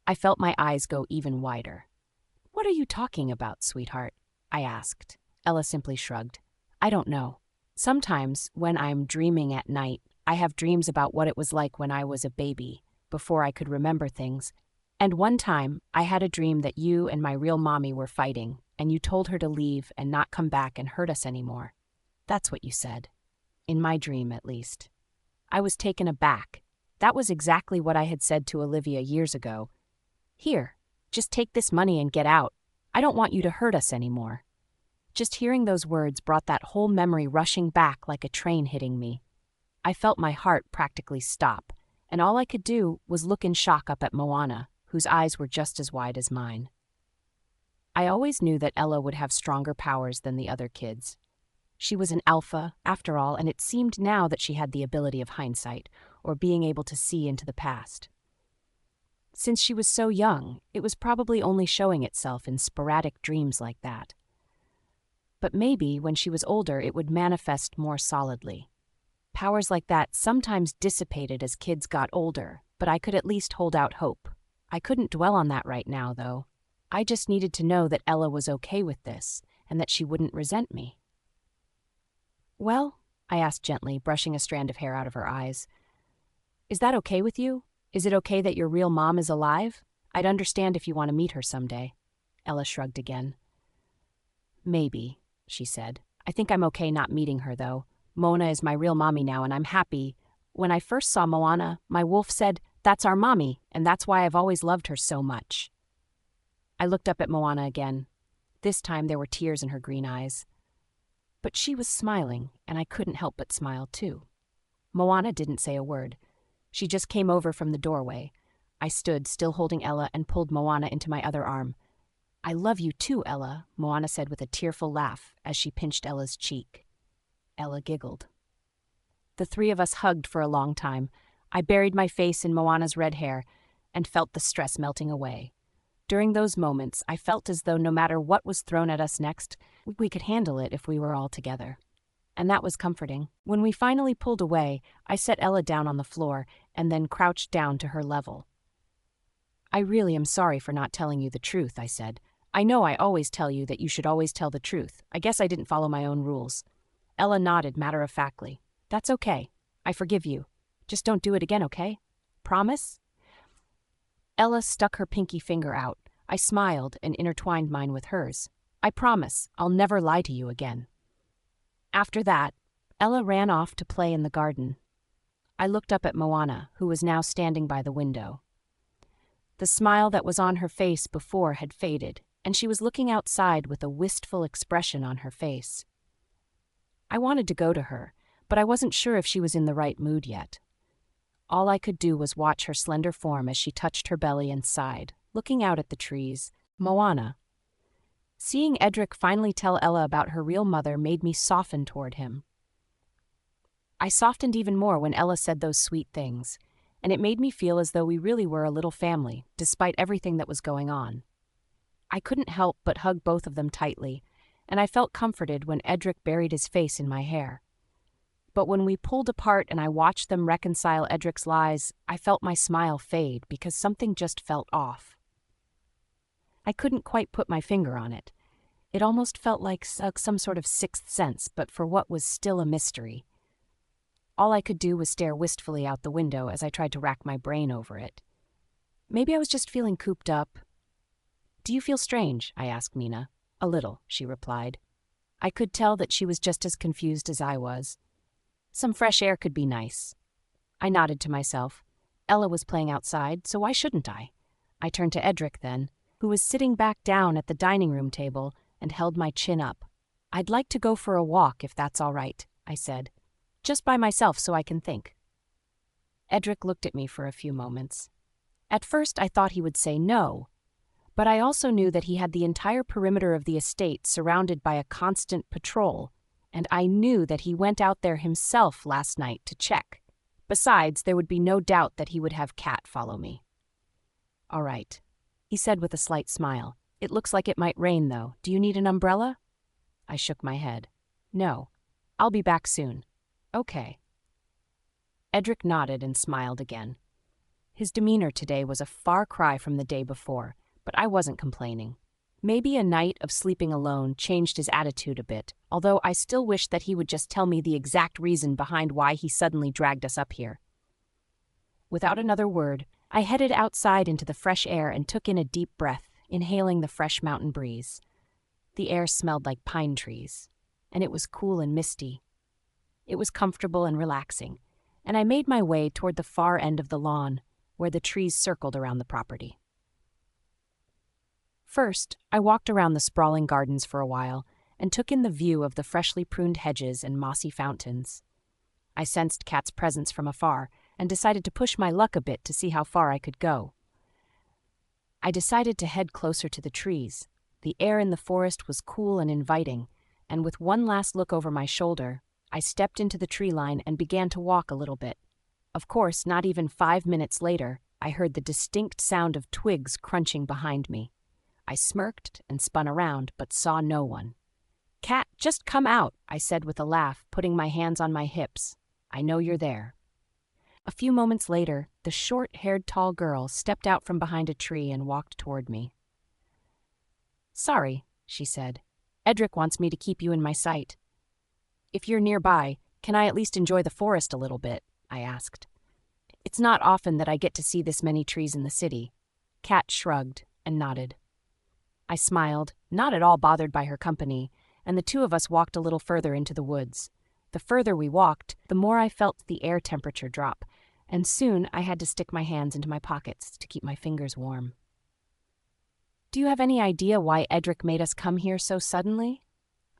I felt my eyes go even wider. "What are you talking about, sweetheart?" I asked. Ella simply shrugged. "I don't know. Sometimes, when I'm dreaming at night, I have dreams about what it was like when I was a baby, before I could remember things. And one time, I had a dream that you and my real mommy were fighting, and you told her to leave and not come back and hurt us anymore. That's what you said. In my dream, at least." I was taken aback. That was exactly what I had said to Olivia years ago. "Here, just take this money and get out. I don't want you to hurt us anymore." Just hearing those words brought that whole memory rushing back like a train hitting me. I felt my heart practically stop, and all I could do was look in shock up at Moana, whose eyes were just as wide as mine. I always knew that Ella would have stronger powers than the other kids. She was an alpha, after all, and it seemed now that she had the ability of hindsight, or being able to see into the past. Since she was so young, it was probably only showing itself in sporadic dreams like that. But maybe when she was older it would manifest more solidly. Powers like that sometimes dissipated as kids got older, but I could at least hold out hope. I couldn't dwell on that right now, though. I just needed to know that Ella was okay with this, and that she wouldn't resent me. "Well," I asked gently, brushing a strand of hair out of her eyes, "is that okay with you? Is it okay that your real mom is alive? I'd understand if you want to meet her someday." Ella shrugged again. "Maybe," she said. "I think I'm okay not meeting her, though. Mona is my real mommy now, and I'm happy. When I first saw Moana, my wolf said, 'That's our mommy,' and that's why I've always loved her so much." I looked up at Moana again. This time there were tears in her green eyes. But she was smiling, and I couldn't help but smile too. Moana didn't say a word. She just came over from the doorway. I stood, still holding Ella, and pulled Moana into my other arm. "I love you too, Ella," Moana said with a tearful laugh as she pinched Ella's cheek. Ella giggled. The three of us hugged for a long time. I buried my face in Moana's red hair and felt the stress melting away. During those moments, I felt as though no matter what was thrown at us next, we could handle it if we were all together. And that was comforting. When we finally pulled away, I set Ella down on the floor and then crouched down to her level. "I really am sorry for not telling you the truth," I said. "I know I always tell you that you should always tell the truth. I guess I didn't follow my own rules." Ella nodded matter-of-factly. "That's okay. I forgive you. Just don't do it again, okay? Promise?" Ella stuck her pinky finger out. I smiled and intertwined mine with hers. "I promise, I'll never lie to you again." After that, Ella ran off to play in the garden. I looked up at Moana, who was now standing by the window. The smile that was on her face before had faded, and she was looking outside with a wistful expression on her face. I wanted to go to her, but I wasn't sure if she was in the right mood yet. All I could do was watch her slender form as she touched her belly and sighed, looking out at the trees. Moana. Seeing Edric finally tell Ella about her real mother made me soften toward him. I softened even more when Ella said those sweet things, and it made me feel as though we really were a little family, despite everything that was going on. I couldn't help but hug both of them tightly, and I felt comforted when Edric buried his face in my hair. But when we pulled apart and I watched them reconcile Edric's lies, I felt my smile fade because something just felt off. I couldn't quite put my finger on it. It almost felt like some sort of sixth sense, but for what was still a mystery. All I could do was stare wistfully out the window as I tried to rack my brain over it. Maybe I was just feeling cooped up. "Do you feel strange?" I asked Mina. "A little," she replied. I could tell that she was just as confused as I was. Some fresh air could be nice. I nodded to myself. Ella was playing outside, so why shouldn't I? I turned to Edric then, who was sitting back down at the dining room table and held my chin up. "I'd like to go for a walk if that's all right," I said. "Just by myself so I can think." Edric looked at me for a few moments. At first I thought he would say no, but I also knew that he had the entire perimeter of the estate surrounded by a constant patrol, and I knew that he went out there himself last night to check. Besides, there would be no doubt that he would have Kat follow me. "All right," he said with a slight smile. "It looks like it might rain, though. Do you need an umbrella?" I shook my head. "No. I'll be back soon." "Okay." Edric nodded and smiled again. His demeanor today was a far cry from the day before, but I wasn't complaining. Maybe a night of sleeping alone changed his attitude a bit, although I still wished that he would just tell me the exact reason behind why he suddenly dragged us up here. Without another word, I headed outside into the fresh air and took in a deep breath, inhaling the fresh mountain breeze. The air smelled like pine trees, and it was cool and misty. It was comfortable and relaxing, and I made my way toward the far end of the lawn, where the trees circled around the property. First, I walked around the sprawling gardens for a while and took in the view of the freshly pruned hedges and mossy fountains. I sensed Kat's presence from afar and decided to push my luck a bit to see how far I could go. I decided to head closer to the trees. The air in the forest was cool and inviting, and with one last look over my shoulder, I stepped into the tree line and began to walk a little bit. Of course, not even 5 minutes later, I heard the distinct sound of twigs crunching behind me. I smirked and spun around, but saw no one. "Kat, just come out," I said with a laugh, putting my hands on my hips. "I know you're there." A few moments later, the short-haired tall girl stepped out from behind a tree and walked toward me. "Sorry," she said. "Edric wants me to keep you in my sight." "If you're nearby, can I at least enjoy the forest a little bit?" I asked. "It's not often that I get to see this many trees in the city." Kat shrugged and nodded. I smiled, not at all bothered by her company, and the two of us walked a little further into the woods. The further we walked, the more I felt the air temperature drop, and soon I had to stick my hands into my pockets to keep my fingers warm. "Do you have any idea why Edric made us come here so suddenly?"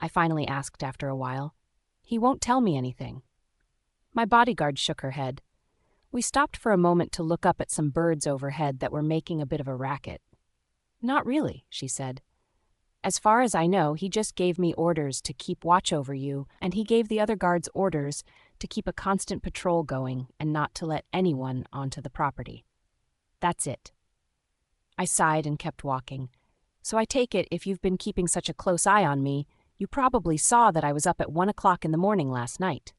I finally asked after a while. "He won't tell me anything." My bodyguard shook her head. We stopped for a moment to look up at some birds overhead that were making a bit of a racket. "Not really," she said. "As far as I know, he just gave me orders to keep watch over you, and he gave the other guards orders to keep a constant patrol going and not to let anyone onto the property. That's it." I sighed and kept walking. "So I take it if you've been keeping such a close eye on me, you probably saw that I was up at 1 o'clock in the morning last night."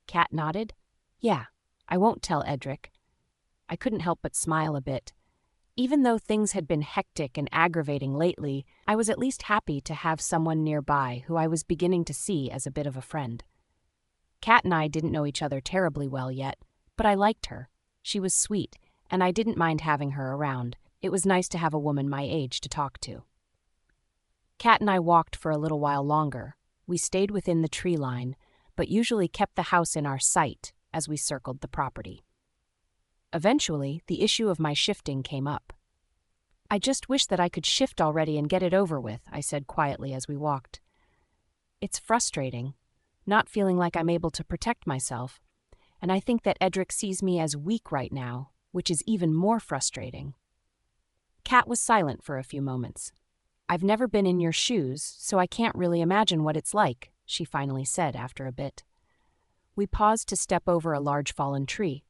Kat nodded. "Yeah, I won't tell Edric." I couldn't help but smile a bit. Even though things had been hectic and aggravating lately, I was at least happy to have someone nearby who I was beginning to see as a bit of a friend. Kat and I didn't know each other terribly well yet, but I liked her. She was sweet, and I didn't mind having her around. It was nice to have a woman my age to talk to. Kat and I walked for a little while longer. We stayed within the tree line, but usually kept the house in our sight as we circled the property. Eventually, the issue of my shifting came up. "I just wish that I could shift already and get it over with," I said quietly as we walked. "It's frustrating, not feeling like I'm able to protect myself, and I think that Edric sees me as weak right now, which is even more frustrating." Kat was silent for a few moments. "I've never been in your shoes, so I can't really imagine what it's like," she finally said after a bit. We paused to step over a large fallen tree.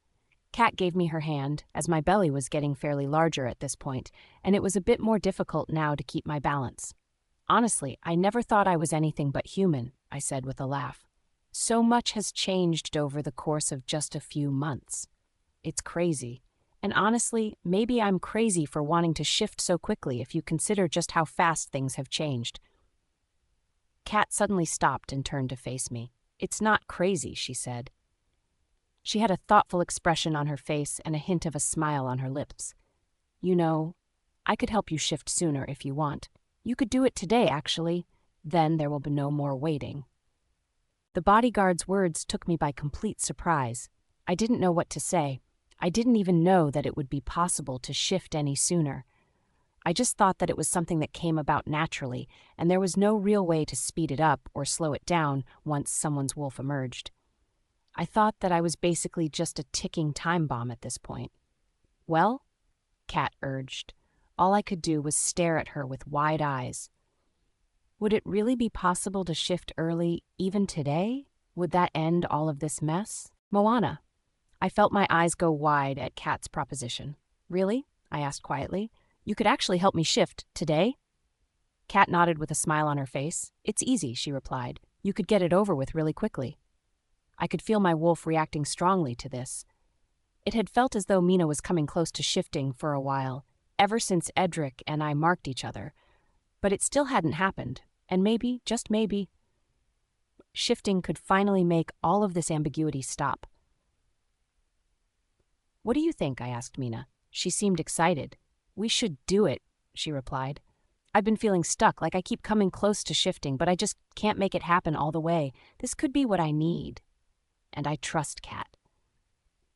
Kat gave me her hand, as my belly was getting fairly larger at this point, and it was a bit more difficult now to keep my balance. "Honestly, I never thought I was anything but human," I said with a laugh. "So much has changed over the course of just a few months. It's crazy, And honestly, maybe I'm crazy for wanting to shift so quickly if you consider just how fast things have changed. Kat suddenly stopped and turned to face me. It's not crazy, she said. She had a thoughtful expression on her face and a hint of a smile on her lips. You know, I could help you shift sooner if you want. You could do it today, actually. Then there will be no more waiting. The bodyguard's words took me by complete surprise. I didn't know what to say. I didn't even know that it would be possible to shift any sooner. I just thought that it was something that came about naturally, and there was no real way to speed it up or slow it down once someone's wolf emerged. I thought that I was basically just a ticking time bomb at this point. Well, Kat urged. All I could do was stare at her with wide eyes. Would it really be possible to shift early, even today? Would that end all of this mess? Moana. I felt my eyes go wide at Kat's proposition. Really? I asked quietly. You could actually help me shift today? Kat nodded with a smile on her face. It's easy, she replied. You could get it over with really quickly. I could feel my wolf reacting strongly to this. It had felt as though Mina was coming close to shifting for a while, ever since Edric and I marked each other. But it still hadn't happened, and maybe, just maybe, shifting could finally make all of this ambiguity stop. What do you think? I asked Mina. She seemed excited. We should do it, she replied. I've been feeling stuck, like I keep coming close to shifting, but I just can't make it happen all the way. This could be what I need. And I trust Kat.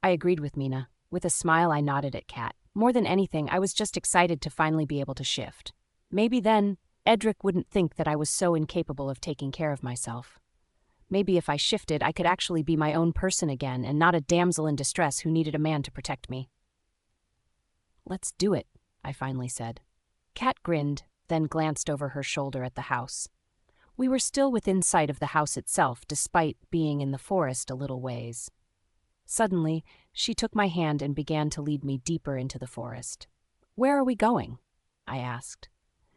I agreed with Mina. With a smile, I nodded at Kat. More than anything, I was just excited to finally be able to shift. Maybe then, Edric wouldn't think that I was so incapable of taking care of myself. Maybe if I shifted, I could actually be my own person again and not a damsel in distress who needed a man to protect me. Let's do it, I finally said. Kat grinned, then glanced over her shoulder at the house. We were still within sight of the house itself, despite being in the forest a little ways. Suddenly, she took my hand and began to lead me deeper into the forest. Where are we going? I asked.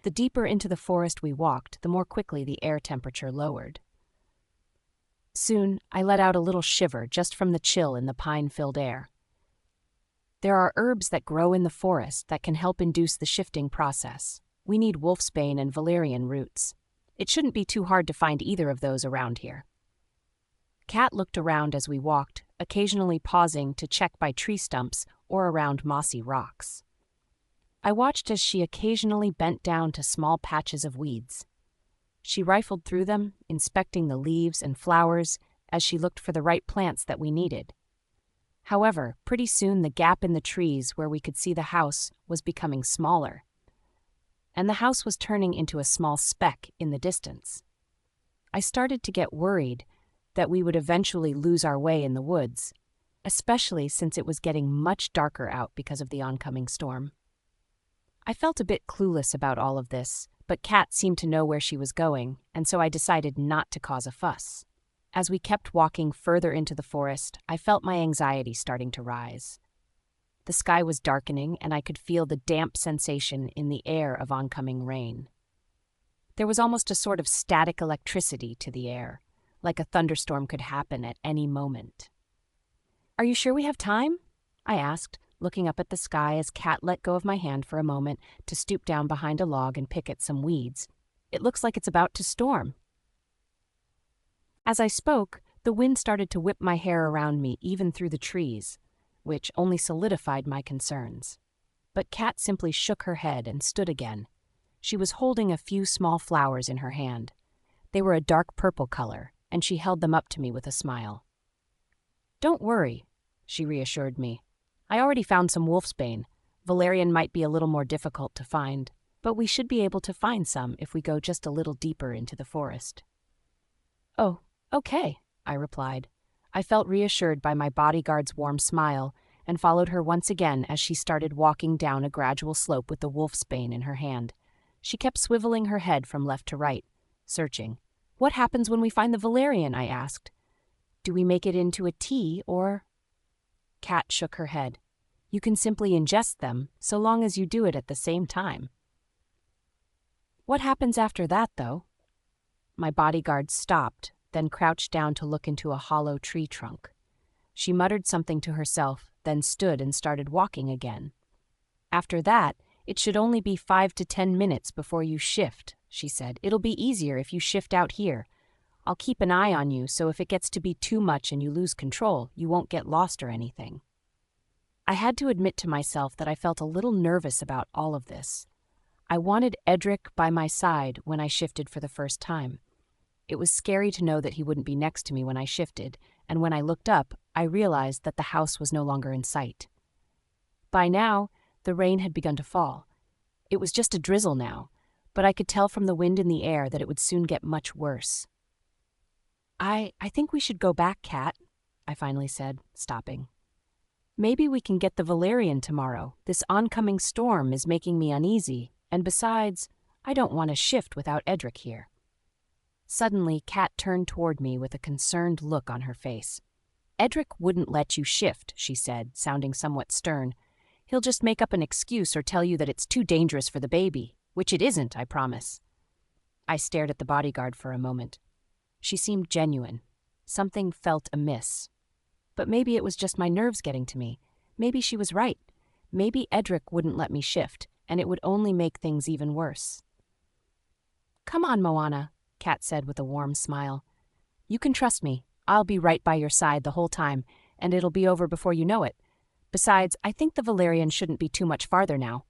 The deeper into the forest we walked, the more quickly the air temperature lowered. Soon, I let out a little shiver just from the chill in the pine-filled air. There are herbs that grow in the forest that can help induce the shifting process. We need wolfsbane and valerian roots. It shouldn't be too hard to find either of those around here. Kat looked around as we walked, occasionally pausing to check by tree stumps or around mossy rocks. I watched as she occasionally bent down to small patches of weeds. She rifled through them, inspecting the leaves and flowers as she looked for the right plants that we needed. However, pretty soon the gap in the trees where we could see the house was becoming smaller, and the house was turning into a small speck in the distance. I started to get worried that we would eventually lose our way in the woods, especially since it was getting much darker out because of the oncoming storm. I felt a bit clueless about all of this, but Kat seemed to know where she was going, and so I decided not to cause a fuss. As we kept walking further into the forest, I felt my anxiety starting to rise. The sky was darkening, and I could feel the damp sensation in the air of oncoming rain. There was almost a sort of static electricity to the air, like a thunderstorm could happen at any moment. "Are you sure we have time?" I asked, looking up at the sky as Kat let go of my hand for a moment to stoop down behind a log and pick at some weeds. "It looks like it's about to storm." As I spoke, the wind started to whip my hair around me even through the trees, which only solidified my concerns. But Kat simply shook her head and stood again. She was holding a few small flowers in her hand. They were a dark purple color, and she held them up to me with a smile. "Don't worry," she reassured me. "I already found some wolfsbane. Valerian might be a little more difficult to find, but we should be able to find some if we go just a little deeper into the forest." "Oh, okay," I replied. I felt reassured by my bodyguard's warm smile and followed her once again as she started walking down a gradual slope with the wolfsbane in her hand. She kept swiveling her head from left to right, searching. "What happens when we find the valerian?" I asked. "Do we make it into a tea or—" Kat shook her head. "You can simply ingest them, so long as you do it at the same time." "What happens after that, though?" My bodyguard stopped, then crouched down to look into a hollow tree trunk. She muttered something to herself, then stood and started walking again. After that, it should only be 5 to 10 minutes before you shift, she said. It'll be easier if you shift out here. I'll keep an eye on you, so if it gets to be too much and you lose control, you won't get lost or anything. I had to admit to myself that I felt a little nervous about all of this. I wanted Edric by my side when I shifted for the first time. It was scary to know that he wouldn't be next to me when I shifted, and when I looked up, I realized that the house was no longer in sight. By now, the rain had begun to fall. It was just a drizzle now, but I could tell from the wind in the air that it would soon get much worse. I think we should go back, Kat, I finally said, stopping. Maybe we can get the valerian tomorrow. This oncoming storm is making me uneasy, and besides, I don't want to shift without Edric here. Suddenly, Kat turned toward me with a concerned look on her face. Edric wouldn't let you shift, she said, sounding somewhat stern. He'll just make up an excuse or tell you that it's too dangerous for the baby, which it isn't, I promise. I stared at the bodyguard for a moment. She seemed genuine. Something felt amiss. But maybe it was just my nerves getting to me. Maybe she was right. Maybe Edric wouldn't let me shift, and it would only make things even worse. Come on, Moana, Kat said with a warm smile. You can trust me. I'll be right by your side the whole time, and it'll be over before you know it. Besides, I think the valerian shouldn't be too much farther now.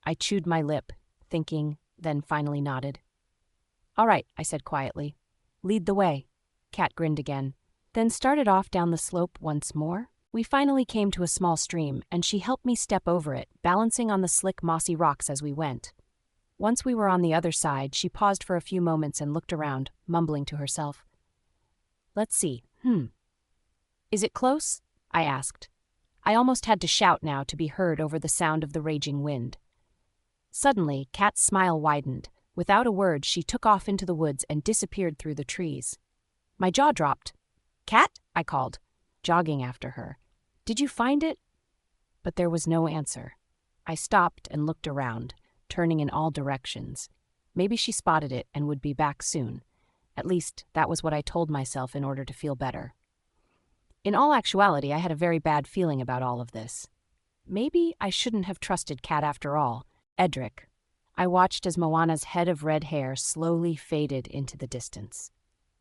I chewed my lip, thinking, then finally nodded. All right, I said quietly. Lead the way. Kat grinned again, then started off down the slope once more. We finally came to a small stream, and she helped me step over it, balancing on the slick, mossy rocks as we went. Once we were on the other side, she paused for a few moments and looked around, mumbling to herself. Let's see. Is it close? I asked. I almost had to shout now to be heard over the sound of the raging wind. Suddenly, Kat's smile widened. Without a word, she took off into the woods and disappeared through the trees. My jaw dropped. Kat? I called, jogging after her. Did you find it? But there was no answer. I stopped and looked around, turning in all directions. Maybe she spotted it and would be back soon. At least, that was what I told myself in order to feel better. In all actuality, I had a very bad feeling about all of this. Maybe I shouldn't have trusted Kat after all. Edric. I watched as Moana's head of red hair slowly faded into the distance.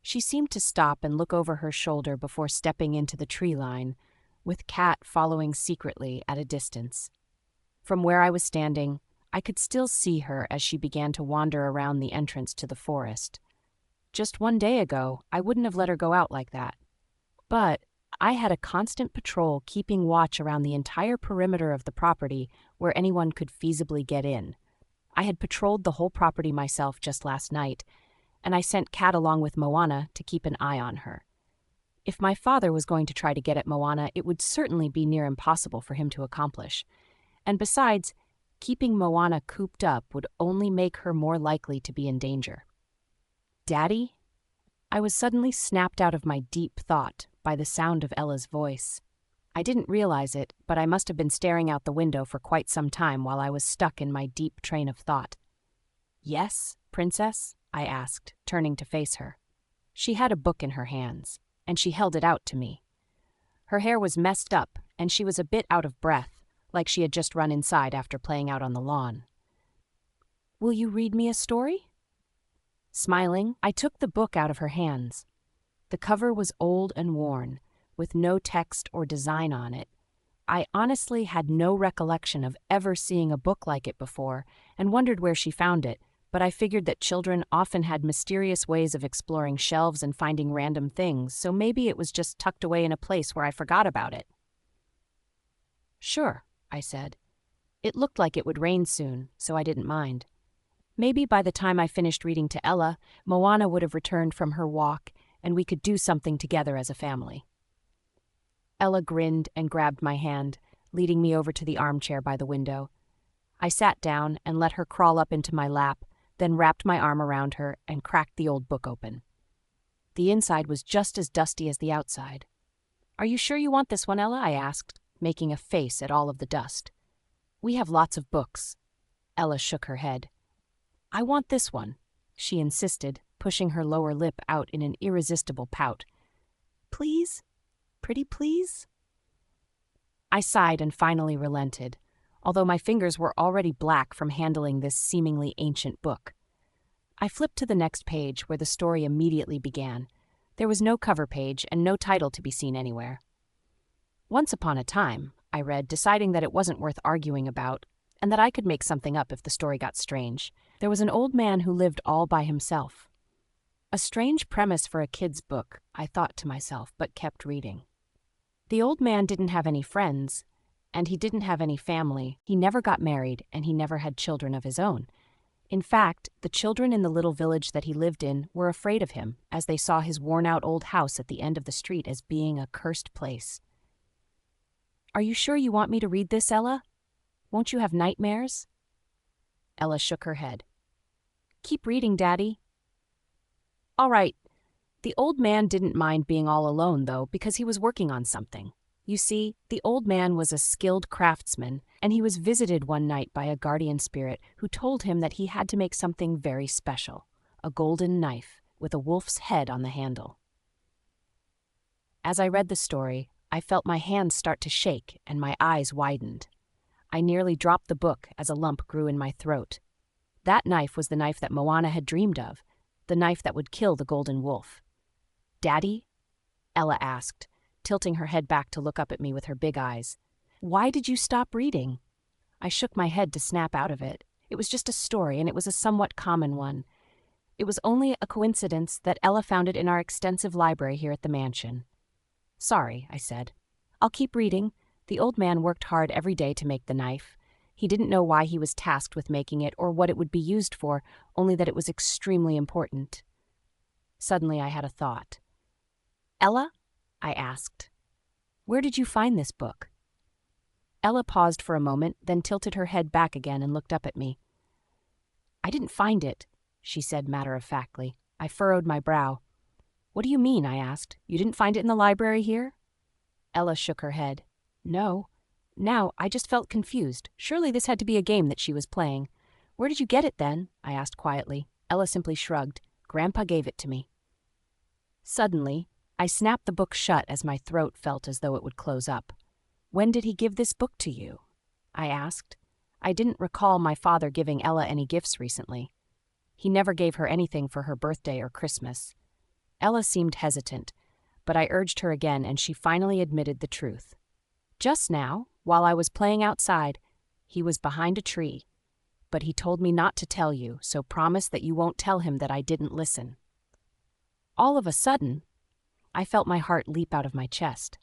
She seemed to stop and look over her shoulder before stepping into the tree line, with Kat following secretly at a distance. From where I was standing, I could still see her as she began to wander around the entrance to the forest. Just one day ago, I wouldn't have let her go out like that. But I had a constant patrol keeping watch around the entire perimeter of the property where anyone could feasibly get in. I had patrolled the whole property myself just last night, and I sent Kat along with Moana to keep an eye on her. If my father was going to try to get at Moana, it would certainly be near impossible for him to accomplish. And besides, keeping Moana cooped up would only make her more likely to be in danger. Daddy? I was suddenly snapped out of my deep thought by the sound of Ella's voice. I didn't realize it, but I must have been staring out the window for quite some time while I was stuck in my deep train of thought. Yes, Princess? I asked, turning to face her. She had a book in her hands, and she held it out to me. Her hair was messed up, and she was a bit out of breath, like she had just run inside after playing out on the lawn. Will you read me a story? Smiling, I took the book out of her hands. The cover was old and worn, with no text or design on it. I honestly had no recollection of ever seeing a book like it before and wondered where she found it, but I figured that children often had mysterious ways of exploring shelves and finding random things, so maybe it was just tucked away in a place where I forgot about it. Sure, I said. It looked like it would rain soon, so I didn't mind. Maybe by the time I finished reading to Ella, Moana would have returned from her walk, and we could do something together as a family. Ella grinned and grabbed my hand, leading me over to the armchair by the window. I sat down and let her crawl up into my lap, then wrapped my arm around her and cracked the old book open. The inside was just as dusty as the outside. Are you sure you want this one, Ella? I asked, making a face at all of the dust. We have lots of books. Ella shook her head. I want this one, she insisted, pushing her lower lip out in an irresistible pout. Please? Pretty please? I sighed and finally relented, although my fingers were already black from handling this seemingly ancient book. I flipped to the next page where the story immediately began. There was no cover page and no title to be seen anywhere. Once upon a time, I read, deciding that it wasn't worth arguing about, and that I could make something up if the story got strange. There was an old man who lived all by himself. A strange premise for a kid's book, I thought to myself, but kept reading. The old man didn't have any friends, and he didn't have any family. He never got married, and he never had children of his own. In fact, the children in the little village that he lived in were afraid of him, as they saw his worn-out old house at the end of the street as being a cursed place. "Are you sure you want me to read this, Ella? Won't you have nightmares?" Ella shook her head. "Keep reading, Daddy." All right. The old man didn't mind being all alone, though, because he was working on something. You see, the old man was a skilled craftsman, and he was visited one night by a guardian spirit who told him that he had to make something very special, a golden knife with a wolf's head on the handle. As I read the story, I felt my hands start to shake and my eyes widened. I nearly dropped the book as a lump grew in my throat. That knife was the knife that Moana had dreamed of, the knife that would kill the golden wolf. "Daddy?" Ella asked, tilting her head back to look up at me with her big eyes. "Why did you stop reading?" I shook my head to snap out of it. It was just a story, and it was a somewhat common one. It was only a coincidence that Ella found it in our extensive library here at the mansion. "Sorry," I said. "I'll keep reading." The old man worked hard every day to make the knife. He didn't know why he was tasked with making it or what it would be used for, only that it was extremely important. Suddenly I had a thought. "Ella?" I asked. "Where did you find this book?" Ella paused for a moment, then tilted her head back again and looked up at me. "I didn't find it," she said matter-of-factly. I furrowed my brow. "What do you mean?" I asked. "You didn't find it in the library here?" Ella shook her head. "No." Now, I just felt confused. Surely this had to be a game that she was playing. "Where did you get it, then?" I asked quietly. Ella simply shrugged. "Grandpa gave it to me." Suddenly, I snapped the book shut as my throat felt as though it would close up. "When did he give this book to you?" I asked. I didn't recall my father giving Ella any gifts recently. He never gave her anything for her birthday or Christmas. Ella seemed hesitant, but I urged her again and she finally admitted the truth. "Just now, while I was playing outside, he was behind a tree. But he told me not to tell you, so promise that you won't tell him that I didn't listen." All of a sudden, I felt my heart leap out of my chest.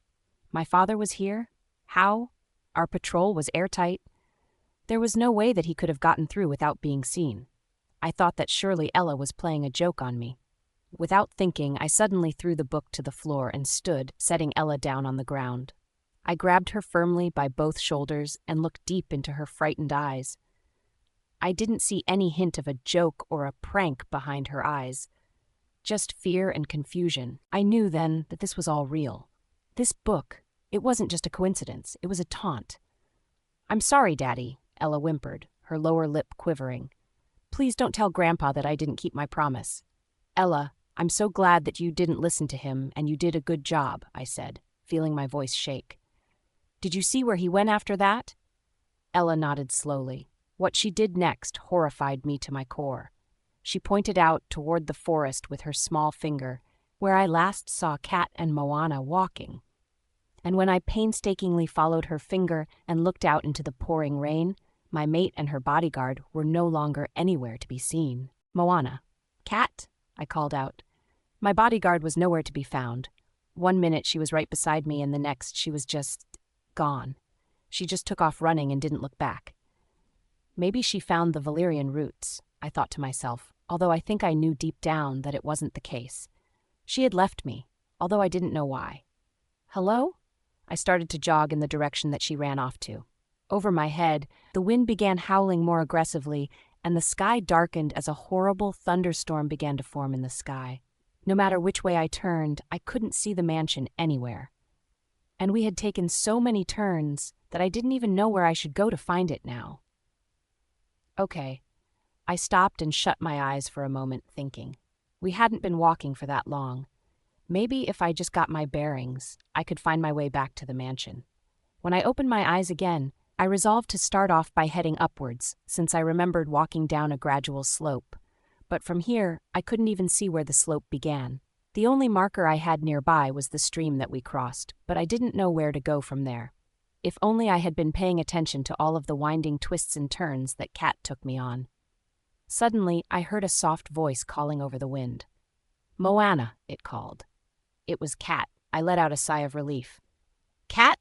My father was here? How? Our patrol was airtight. There was no way that he could have gotten through without being seen. I thought that surely Ella was playing a joke on me. Without thinking, I suddenly threw the book to the floor and stood, setting Ella down on the ground. I grabbed her firmly by both shoulders and looked deep into her frightened eyes. I didn't see any hint of a joke or a prank behind her eyes. Just fear and confusion. I knew then that this was all real. This book, it wasn't just a coincidence, it was a taunt. "I'm sorry, Daddy," Ella whimpered, her lower lip quivering. "Please don't tell Grandpa that I didn't keep my promise." "Ella, I'm so glad that you didn't listen to him and you did a good job," I said, feeling my voice shake. "Did you see where he went after that?" Ella nodded slowly. What she did next horrified me to my core. She pointed out toward the forest with her small finger, where I last saw Cat and Moana walking. And when I painstakingly followed her finger and looked out into the pouring rain, my mate and her bodyguard were no longer anywhere to be seen. "Moana. Cat?" I called out. My bodyguard was nowhere to be found. One minute she was right beside me and the next she was just gone. She just took off running and didn't look back. Maybe she found the Valyrian roots, I thought to myself, although I think I knew deep down that it wasn't the case. She had left me, although I didn't know why. "Hello?" I started to jog in the direction that she ran off to. Over my head, the wind began howling more aggressively, and the sky darkened as a horrible thunderstorm began to form in the sky. No matter which way I turned, I couldn't see the mansion anywhere. And we had taken so many turns that I didn't even know where I should go to find it now. Okay. I stopped and shut my eyes for a moment, thinking. We hadn't been walking for that long. Maybe if I just got my bearings, I could find my way back to the mansion. When I opened my eyes again, I resolved to start off by heading upwards, since I remembered walking down a gradual slope. But from here, I couldn't even see where the slope began. The only marker I had nearby was the stream that we crossed, but I didn't know where to go from there. If only I had been paying attention to all of the winding twists and turns that Cat took me on. Suddenly, I heard a soft voice calling over the wind. "Moana," it called. It was Cat. I let out a sigh of relief. "Cat?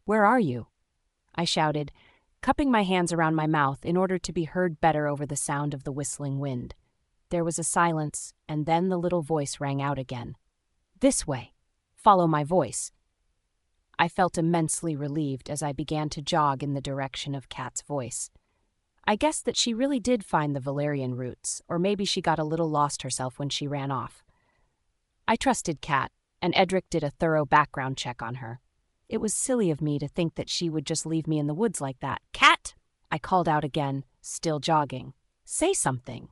Where are you?" I shouted, cupping my hands around my mouth in order to be heard better over the sound of the whistling wind. There was a silence, and then the little voice rang out again. "This way. Follow my voice." I felt immensely relieved as I began to jog in the direction of Cat's voice. I guessed that she really did find the Valerian roots, or maybe she got a little lost herself when she ran off. I trusted Cat, and Edric did a thorough background check on her. It was silly of me to think that she would just leave me in the woods like that. "Cat!" I called out again, still jogging. "Say something."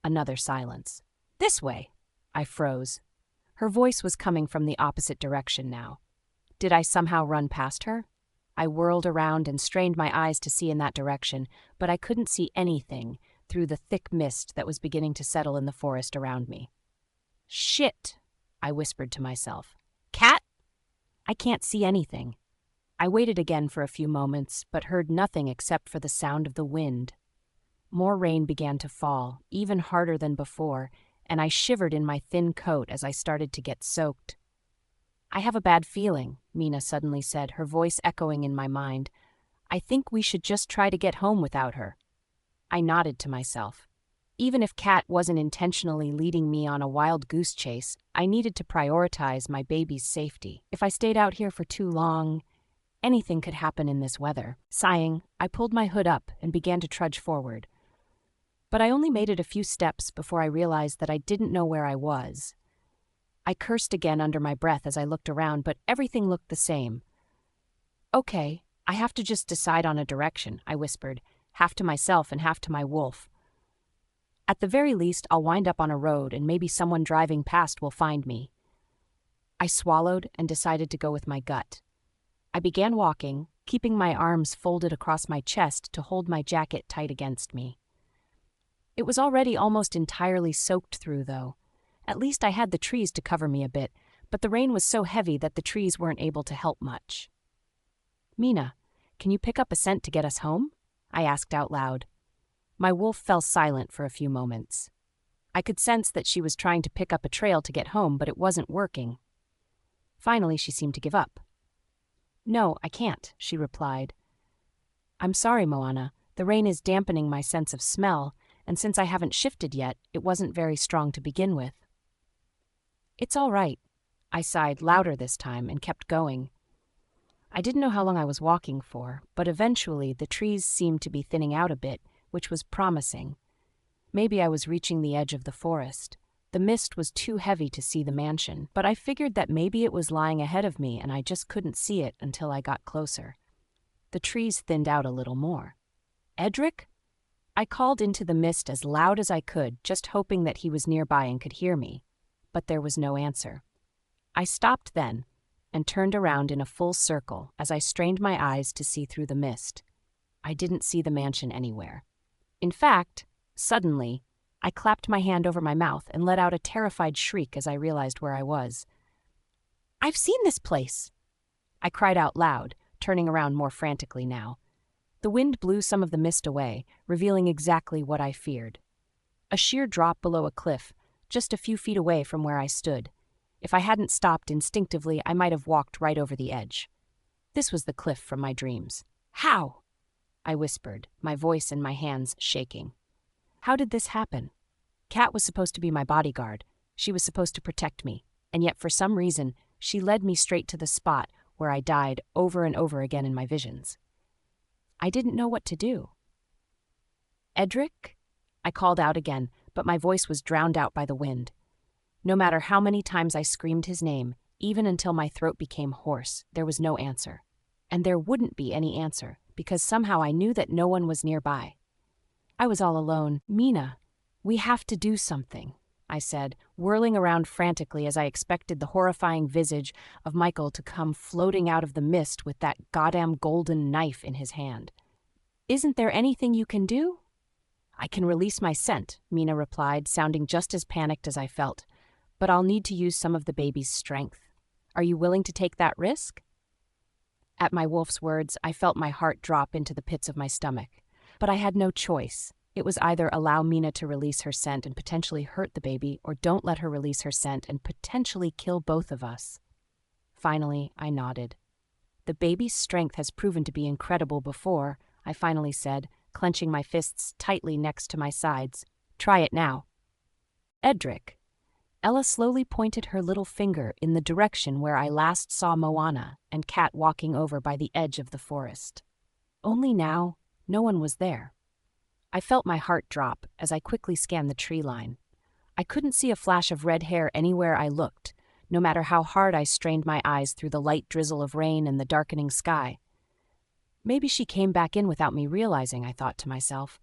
Another silence. "This way." I froze. Her voice was coming from the opposite direction now. Did I somehow run past her? I whirled around and strained my eyes to see in that direction, but I couldn't see anything through the thick mist that was beginning to settle in the forest around me. "Shit," I whispered to myself. "Cat? I can't see anything." I waited again for a few moments, but heard nothing except for the sound of the wind. More rain began to fall, even harder than before, and I shivered in my thin coat as I started to get soaked. "I have a bad feeling," Mina suddenly said, her voice echoing in my mind. "I think we should just try to get home without her." I nodded to myself. Even if Cat wasn't intentionally leading me on a wild goose chase, I needed to prioritize my baby's safety. If I stayed out here for too long, anything could happen in this weather. Sighing, I pulled my hood up and began to trudge forward. But I only made it a few steps before I realized that I didn't know where I was. I cursed again under my breath as I looked around, but everything looked the same. "Okay, I have to just decide on a direction," I whispered, half to myself and half to my wolf. "At the very least, I'll wind up on a road and maybe someone driving past will find me." I swallowed and decided to go with my gut. I began walking, keeping my arms folded across my chest to hold my jacket tight against me. It was already almost entirely soaked through, though. At least I had the trees to cover me a bit, but the rain was so heavy that the trees weren't able to help much. "Mina, can you pick up a scent to get us home?" I asked out loud. My wolf fell silent for a few moments. I could sense that she was trying to pick up a trail to get home, but it wasn't working. Finally, she seemed to give up. "No, I can't," she replied. "I'm sorry, Moana. The rain is dampening my sense of smell, and since I haven't shifted yet, it wasn't very strong to begin with." "It's all right." I sighed louder this time and kept going. I didn't know how long I was walking for, but eventually the trees seemed to be thinning out a bit, which was promising. Maybe I was reaching the edge of the forest. The mist was too heavy to see the mansion, but I figured that maybe it was lying ahead of me and I just couldn't see it until I got closer. The trees thinned out a little more. "Edric?" I called into the mist as loud as I could, just hoping that he was nearby and could hear me. But there was no answer. I stopped then and turned around in a full circle as I strained my eyes to see through the mist. I didn't see the mansion anywhere. In fact, suddenly, I clapped my hand over my mouth and let out a terrified shriek as I realized where I was. "I've seen this place!" I cried out loud, turning around more frantically now. The wind blew some of the mist away, revealing exactly what I feared. A sheer drop below a cliff, just a few feet away from where I stood. If I hadn't stopped instinctively, I might have walked right over the edge. This was the cliff from my dreams. "How?" I whispered, my voice and my hands shaking. How did this happen? Cat was supposed to be my bodyguard. She was supposed to protect me, and yet for some reason, she led me straight to the spot where I died over and over again in my visions. I didn't know what to do. "Edric?" I called out again, but my voice was drowned out by the wind. No matter how many times I screamed his name, even until my throat became hoarse, there was no answer. And there wouldn't be any answer, because somehow I knew that no one was nearby. I was all alone. "Mina, we have to do something." I said, whirling around frantically as I expected the horrifying visage of Michael to come floating out of the mist with that goddamn golden knife in his hand. Isn't there anything you can do? I can release my scent, Mina replied, sounding just as panicked as I felt. But I'll need to use some of the baby's strength. Are you willing to take that risk? At my wolf's words, I felt my heart drop into the pits of my stomach. But I had no choice. It was either allow Mina to release her scent and potentially hurt the baby, or don't let her release her scent and potentially kill both of us. Finally, I nodded. The baby's strength has proven to be incredible before, I finally said, clenching my fists tightly next to my sides. Try it now. Edric. Ella slowly pointed her little finger in the direction where I last saw Moana and Kat walking over by the edge of the forest. Only now, no one was there. I felt my heart drop as I quickly scanned the tree line. I couldn't see a flash of red hair anywhere I looked, no matter how hard I strained my eyes through the light drizzle of rain and the darkening sky. Maybe she came back in without me realizing, I thought to myself.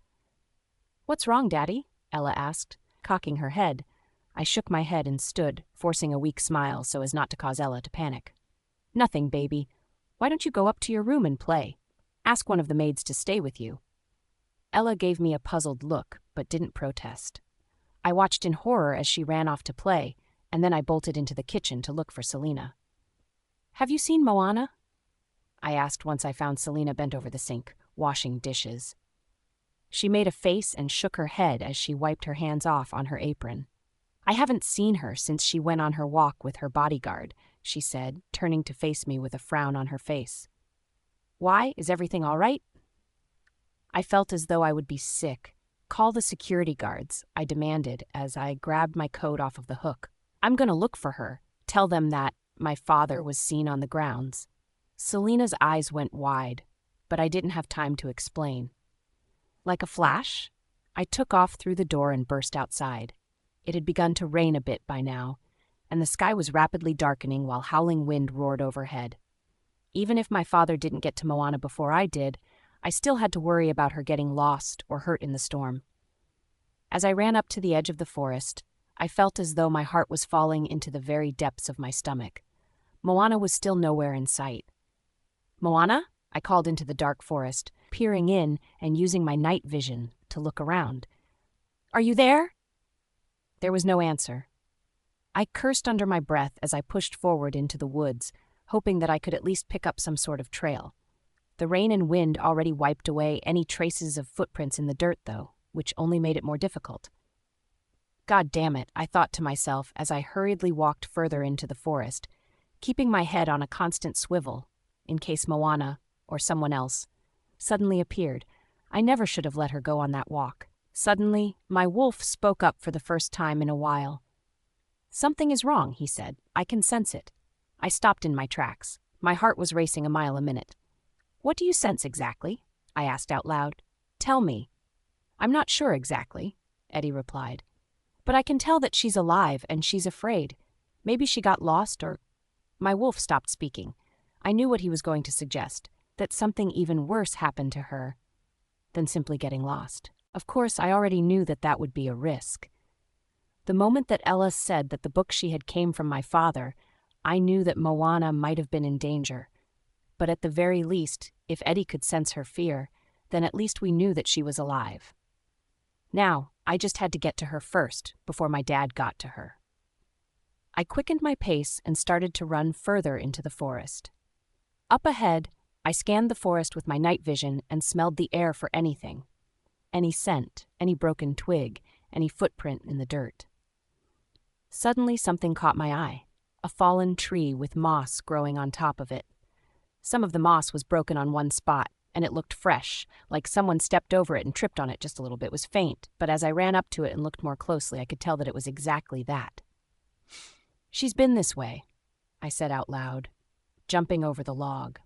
What's wrong, Daddy? Ella asked, cocking her head. I shook my head and stood, forcing a weak smile so as not to cause Ella to panic. Nothing, baby. Why don't you go up to your room and play? Ask one of the maids to stay with you. Ella gave me a puzzled look, but didn't protest. I watched in horror as she ran off to play, and then I bolted into the kitchen to look for Selena. Have you seen Moana? I asked once I found Selena bent over the sink, washing dishes. She made a face and shook her head as she wiped her hands off on her apron. I haven't seen her since she went on her walk with her bodyguard, she said, turning to face me with a frown on her face. Why? Is everything all right? I felt as though I would be sick. Call the security guards, I demanded as I grabbed my coat off of the hook. I'm going to look for her. Tell them that my father was seen on the grounds. Selena's eyes went wide, but I didn't have time to explain. Like a flash, I took off through the door and burst outside. It had begun to rain a bit by now, and the sky was rapidly darkening while howling wind roared overhead. Even if my father didn't get to Moana before I did, I still had to worry about her getting lost or hurt in the storm. As I ran up to the edge of the forest, I felt as though my heart was falling into the very depths of my stomach. Moana was still nowhere in sight. Moana? I called into the dark forest, peering in and using my night vision to look around. Are you there? There was no answer. I cursed under my breath as I pushed forward into the woods, hoping that I could at least pick up some sort of trail. The rain and wind already wiped away any traces of footprints in the dirt, though, which only made it more difficult. God damn it, I thought to myself as I hurriedly walked further into the forest, keeping my head on a constant swivel, in case Moana, or someone else, suddenly appeared. I never should have let her go on that walk. Suddenly, my wolf spoke up for the first time in a while. Something is wrong, he said. I can sense it. I stopped in my tracks. My heart was racing a mile a minute. What do you sense exactly? I asked out loud. Tell me. I'm not sure exactly, Eddie replied. But I can tell that she's alive and she's afraid. Maybe she got lost or... My wolf stopped speaking. I knew what he was going to suggest, that something even worse happened to her than simply getting lost. Of course, I already knew that that would be a risk. The moment that Ella said that the book she had came from my father, I knew that Moana might have been in danger. But at the very least, if Eddie could sense her fear, then at least we knew that she was alive. Now, I just had to get to her first, before my dad got to her. I quickened my pace and started to run further into the forest. Up ahead, I scanned the forest with my night vision and smelled the air for anything. Any scent, any broken twig, any footprint in the dirt. Suddenly something caught my eye, a fallen tree with moss growing on top of it. Some of the moss was broken on one spot, and it looked fresh, like someone stepped over it and tripped on it just a little bit. It was faint, but as I ran up to it and looked more closely, I could tell that it was exactly that. She's been this way, I said out loud, jumping over the log.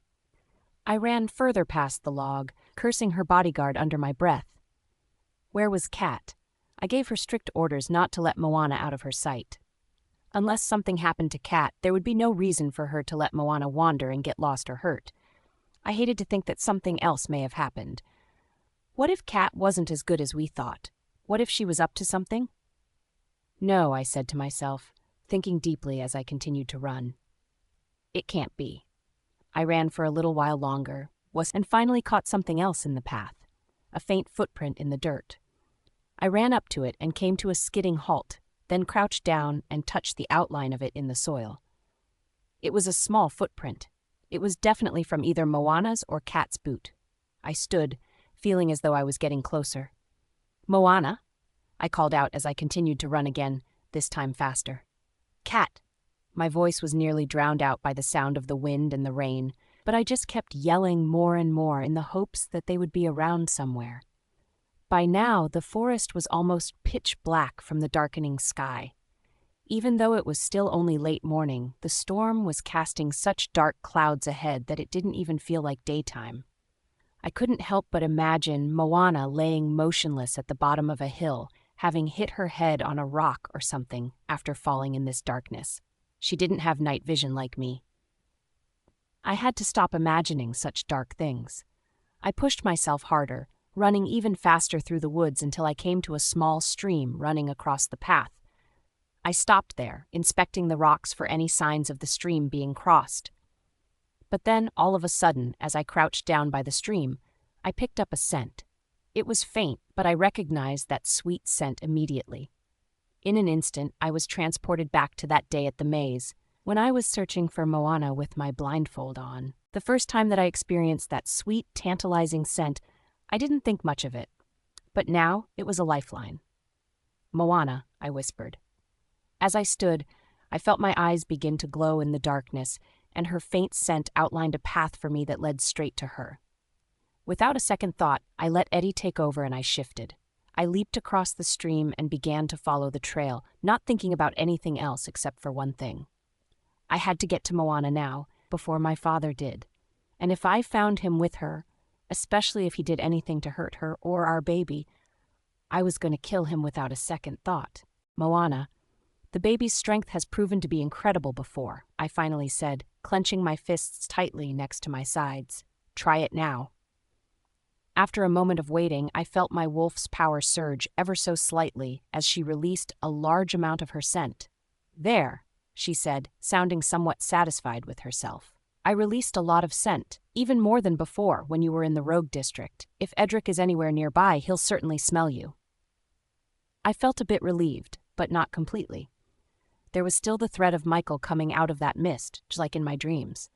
I ran further past the log, cursing her bodyguard under my breath. Where was Kat? I gave her strict orders not to let Moana out of her sight. Unless something happened to Kat, there would be no reason for her to let Moana wander and get lost or hurt. I hated to think that something else may have happened. What if Kat wasn't as good as we thought? What if she was up to something? No, I said to myself, thinking deeply as I continued to run. It can't be. I ran for a little while longer, and finally caught something else in the path, a faint footprint in the dirt. I ran up to it and came to a skidding halt, then crouched down and touched the outline of it in the soil. It was a small footprint. It was definitely from either Moana's or Kat's boot. I stood, feeling as though I was getting closer. "Moana?" I called out as I continued to run again, this time faster. "Kat!" My voice was nearly drowned out by the sound of the wind and the rain, but I just kept yelling more and more in the hopes that they would be around somewhere. By now, the forest was almost pitch black from the darkening sky. Even though it was still only late morning, the storm was casting such dark clouds ahead that it didn't even feel like daytime. I couldn't help but imagine Moana laying motionless at the bottom of a hill, having hit her head on a rock or something after falling in this darkness. She didn't have night vision like me. I had to stop imagining such dark things. I pushed myself harder, running even faster through the woods until I came to a small stream running across the path. I stopped there, inspecting the rocks for any signs of the stream being crossed. But then, all of a sudden, as I crouched down by the stream, I picked up a scent. It was faint, but I recognized that sweet scent immediately. In an instant, I was transported back to that day at the maze, when I was searching for Moana with my blindfold on. The first time that I experienced that sweet, tantalizing scent, I didn't think much of it. But now, it was a lifeline. "Moana," I whispered. As I stood, I felt my eyes begin to glow in the darkness, and her faint scent outlined a path for me that led straight to her. Without a second thought, I let Eddie take over and I shifted. I leaped across the stream and began to follow the trail, not thinking about anything else except for one thing. I had to get to Moana now, before my father did. And if I found him with her, especially if he did anything to hurt her or our baby, I was going to kill him without a second thought. "Moana, the baby's strength has proven to be incredible before," I finally said, clenching my fists tightly next to my sides. "Try it now." After a moment of waiting, I felt my wolf's power surge ever so slightly as she released a large amount of her scent. "There," she said, sounding somewhat satisfied with herself. "I released a lot of scent, even more than before when you were in the Rogue District. If Edric is anywhere nearby, he'll certainly smell you." I felt a bit relieved, but not completely. There was still the threat of Michael coming out of that mist, just like in my dreams.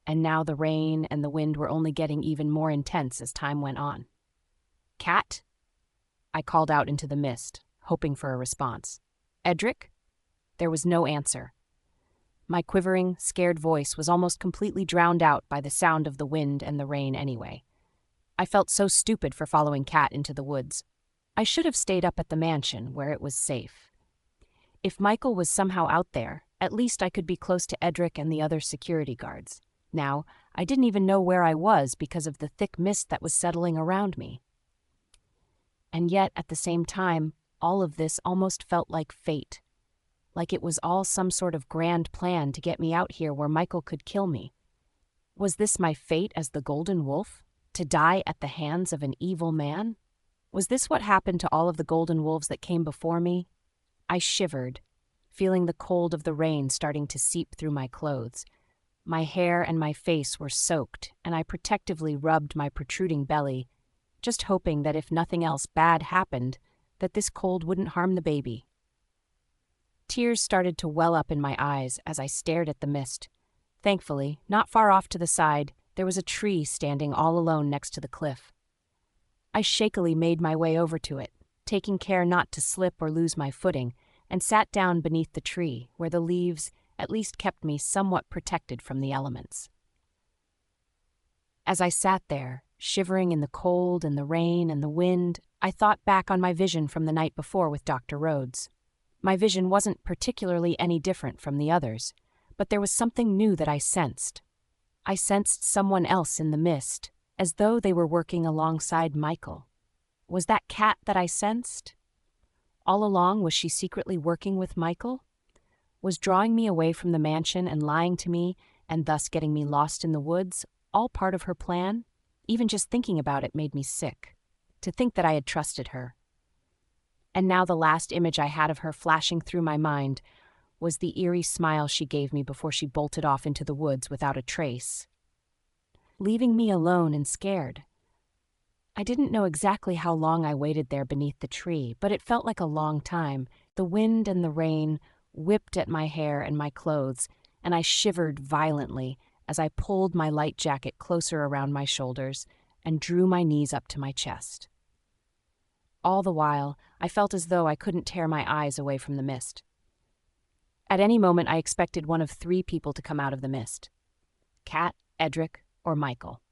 And now the rain and the wind were only getting even more intense as time went on. "Kat?" I called out into the mist, hoping for a response. "Edric?" There was no answer. My quivering, scared voice was almost completely drowned out by the sound of the wind and the rain anyway. I felt so stupid for following Kat into the woods. I should have stayed up at the mansion, where it was safe. If Michael was somehow out there, at least I could be close to Edric and the other security guards. Now, I didn't even know where I was because of the thick mist that was settling around me. And yet, at the same time, all of this almost felt like fate. Like it was all some sort of grand plan to get me out here where Michael could kill me. Was this my fate as the Golden Wolf? To die at the hands of an evil man? Was this what happened to all of the golden wolves that came before me? I shivered, feeling the cold of the rain starting to seep through my clothes. My hair and my face were soaked, and I protectively rubbed my protruding belly, just hoping that if nothing else bad happened, that this cold wouldn't harm the baby. Tears started to well up in my eyes as I stared at the mist. Thankfully, not far off to the side, there was a tree standing all alone next to the cliff. I shakily made my way over to it, taking care not to slip or lose my footing, and sat down beneath the tree, where the leaves at least kept me somewhat protected from the elements. As I sat there, shivering in the cold and the rain and the wind, I thought back on my vision from the night before with Dr. Rhodes. My vision wasn't particularly any different from the others, but there was something new that I sensed. I sensed someone else in the mist, as though they were working alongside Michael. Was that Kat that I sensed? All along, was she secretly working with Michael? Was drawing me away from the mansion and lying to me, and thus getting me lost in the woods, all part of her plan? Even just thinking about it made me sick. To think that I had trusted her. And now the last image I had of her flashing through my mind was the eerie smile she gave me before she bolted off into the woods without a trace, leaving me alone and scared. I didn't know exactly how long I waited there beneath the tree, but it felt like a long time. The wind and the rain whipped at my hair and my clothes, and I shivered violently as I pulled my light jacket closer around my shoulders and drew my knees up to my chest. All the while, I felt as though I couldn't tear my eyes away from the mist. At any moment, I expected one of three people to come out of the mist: Kat, Edric, or Michael.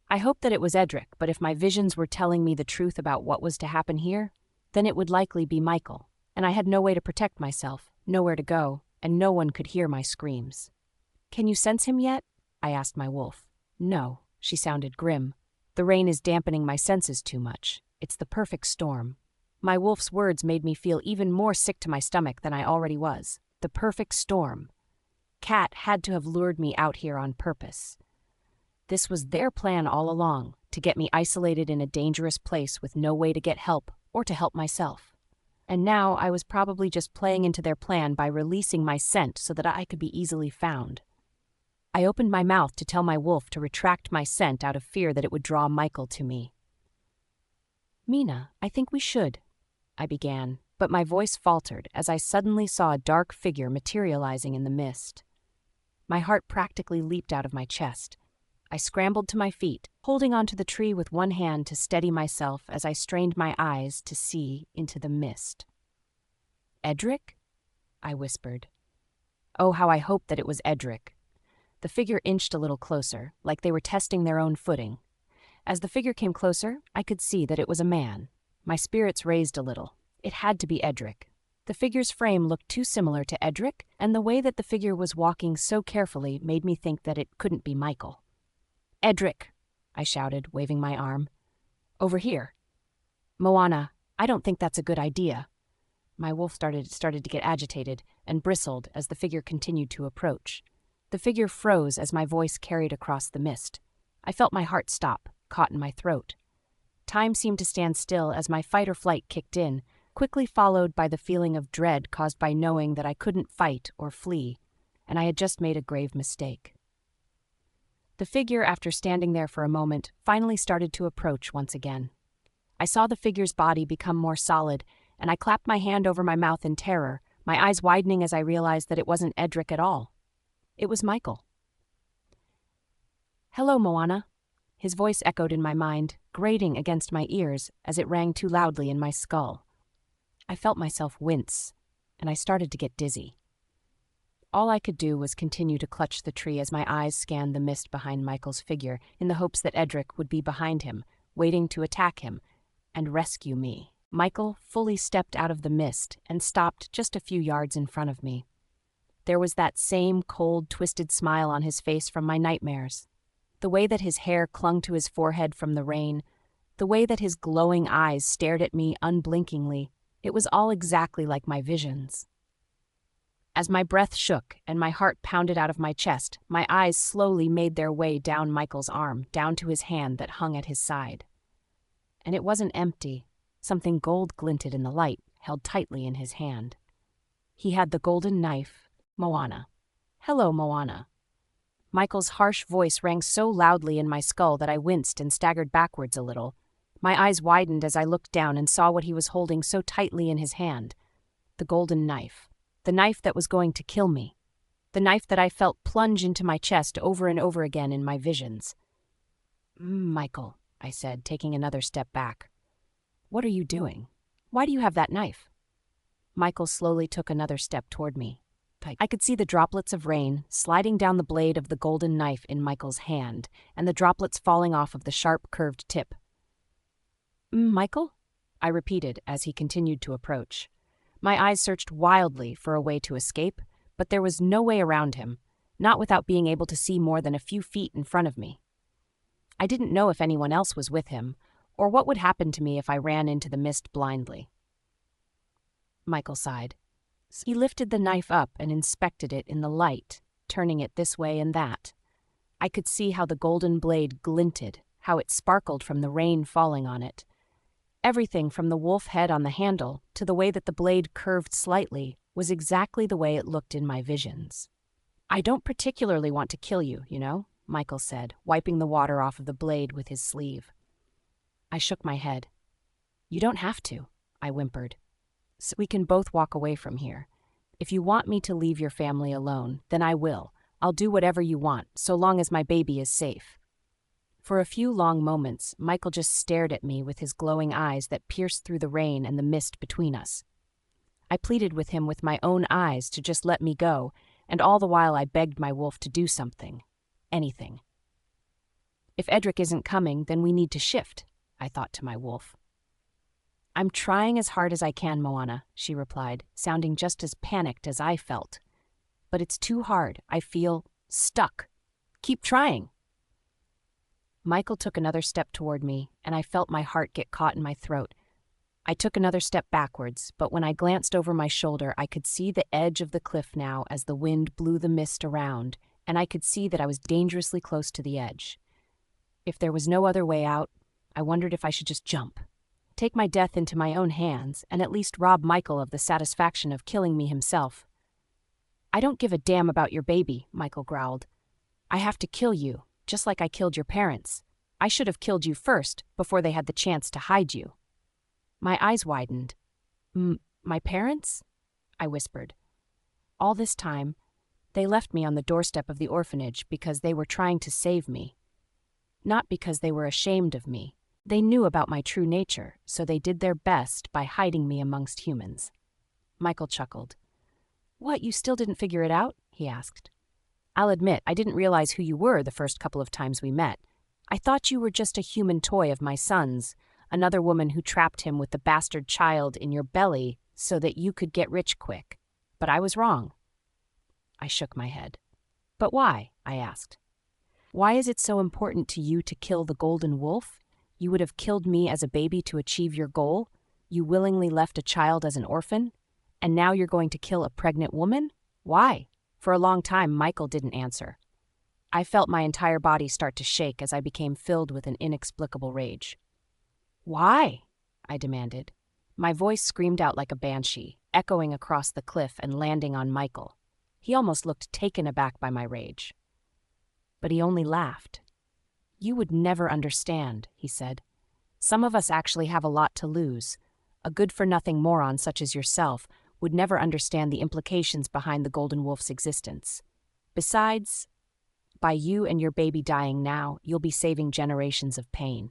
I hoped that it was Edric, but if my visions were telling me the truth about what was to happen here, then it would likely be Michael, and I had no way to protect myself, nowhere to go, and no one could hear my screams. "Can you sense him yet?" I asked my wolf. "No," she sounded grim. "The rain is dampening my senses too much. It's the perfect storm." My wolf's words made me feel even more sick to my stomach than I already was. The perfect storm. Kat had to have lured me out here on purpose. This was their plan all along, to get me isolated in a dangerous place with no way to get help or to help myself. And now I was probably just playing into their plan by releasing my scent so that I could be easily found. I opened my mouth to tell my wolf to retract my scent out of fear that it would draw Michael to me. "Mina, I think we should," I began, but my voice faltered as I suddenly saw a dark figure materializing in the mist. My heart practically leaped out of my chest. I scrambled to my feet, holding onto the tree with one hand to steady myself as I strained my eyes to see into the mist. "Edric?" I whispered. Oh, how I hoped that it was Edric. The figure inched a little closer, like they were testing their own footing. As the figure came closer, I could see that it was a man. My spirits raised a little. It had to be Edric. The figure's frame looked too similar to Edric, and the way that the figure was walking so carefully made me think that it couldn't be Michael. "Edric," I shouted, waving my arm. "Over here." "Moana, I don't think that's a good idea." My wolf started to get agitated and bristled as the figure continued to approach. The figure froze as my voice carried across the mist. I felt my heart stop, caught in my throat. Time seemed to stand still as my fight or flight kicked in, quickly followed by the feeling of dread caused by knowing that I couldn't fight or flee, and I had just made a grave mistake. The figure, after standing there for a moment, finally started to approach once again. I saw the figure's body become more solid, and I clapped my hand over my mouth in terror, my eyes widening as I realized that it wasn't Edric at all. It was Michael. "Hello, Moana." His voice echoed in my mind, grating against my ears as it rang too loudly in my skull. I felt myself wince, and I started to get dizzy. All I could do was continue to clutch the tree as my eyes scanned the mist behind Michael's figure in the hopes that Edric would be behind him, waiting to attack him and rescue me. Michael fully stepped out of the mist and stopped just a few yards in front of me. There was that same cold, twisted smile on his face from my nightmares. The way that his hair clung to his forehead from the rain, the way that his glowing eyes stared at me unblinkingly, it was all exactly like my visions. As my breath shook and my heart pounded out of my chest, my eyes slowly made their way down Michael's arm, down to his hand that hung at his side. And it wasn't empty. Something gold glinted in the light, held tightly in his hand. He had the golden knife, Moana. "Hello, Moana." Michael's harsh voice rang so loudly in my skull that I winced and staggered backwards a little. My eyes widened as I looked down and saw what he was holding so tightly in his hand. The golden knife. The knife that was going to kill me. The knife that I felt plunge into my chest over and over again in my visions. "Michael," I said, taking another step back. "What are you doing? Why do you have that knife?" Michael slowly took another step toward me. I could see the droplets of rain sliding down the blade of the golden knife in Michael's hand, and the droplets falling off of the sharp, curved tip. "Michael?" I repeated as he continued to approach. My eyes searched wildly for a way to escape, but there was no way around him, not without being able to see more than a few feet in front of me. I didn't know if anyone else was with him, or what would happen to me if I ran into the mist blindly. Michael sighed. He lifted the knife up and inspected it in the light, turning it this way and that. I could see how the golden blade glinted, how it sparkled from the rain falling on it. Everything from the wolf head on the handle to the way that the blade curved slightly was exactly the way it looked in my visions. "I don't particularly want to kill you, you know," Michael said, wiping the water off of the blade with his sleeve. I shook my head. "You don't have to," I whimpered. "So we can both walk away from here. If you want me to leave your family alone, then I will. I'll do whatever you want, so long as my baby is safe." For a few long moments, Michael just stared at me with his glowing eyes that pierced through the rain and the mist between us. I pleaded with him with my own eyes to just let me go, and all the while I begged my wolf to do something. Anything. "If Edric isn't coming, then we need to shift," I thought to my wolf. "I'm trying as hard as I can, Moana," she replied, sounding just as panicked as I felt. "But it's too hard. I feel stuck. Keep trying." Michael took another step toward me, and I felt my heart get caught in my throat. I took another step backwards, but when I glanced over my shoulder, I could see the edge of the cliff now as the wind blew the mist around, and I could see that I was dangerously close to the edge. If there was no other way out, I wondered if I should just jump. Take my death into my own hands, and at least rob Michael of the satisfaction of killing me himself. "I don't give a damn about your baby," Michael growled. "I have to kill you, just like I killed your parents. I should have killed you first, before they had the chance to hide you." My eyes widened. My parents?" I whispered. All this time, they left me on the doorstep of the orphanage because they were trying to save me. Not because they were ashamed of me. They knew about my true nature, so they did their best by hiding me amongst humans. Michael chuckled. "What, you still didn't figure it out?" he asked. "I'll admit, I didn't realize who you were the first couple of times we met. I thought you were just a human toy of my son's, another woman who trapped him with the bastard child in your belly so that you could get rich quick. But I was wrong." I shook my head. "But why?" I asked. "Why is it so important to you to kill the golden wolf? You would have killed me as a baby to achieve your goal. You willingly left a child as an orphan. And now you're going to kill a pregnant woman? Why?" For a long time, Michael didn't answer. I felt my entire body start to shake as I became filled with an inexplicable rage. "Why?" I demanded. My voice screamed out like a banshee, echoing across the cliff and landing on Michael. He almost looked taken aback by my rage. But he only laughed. "You would never understand," he said. "Some of us actually have a lot to lose. A good-for-nothing moron such as yourself would never understand the implications behind the golden wolf's existence. Besides, by you and your baby dying now, you'll be saving generations of pain.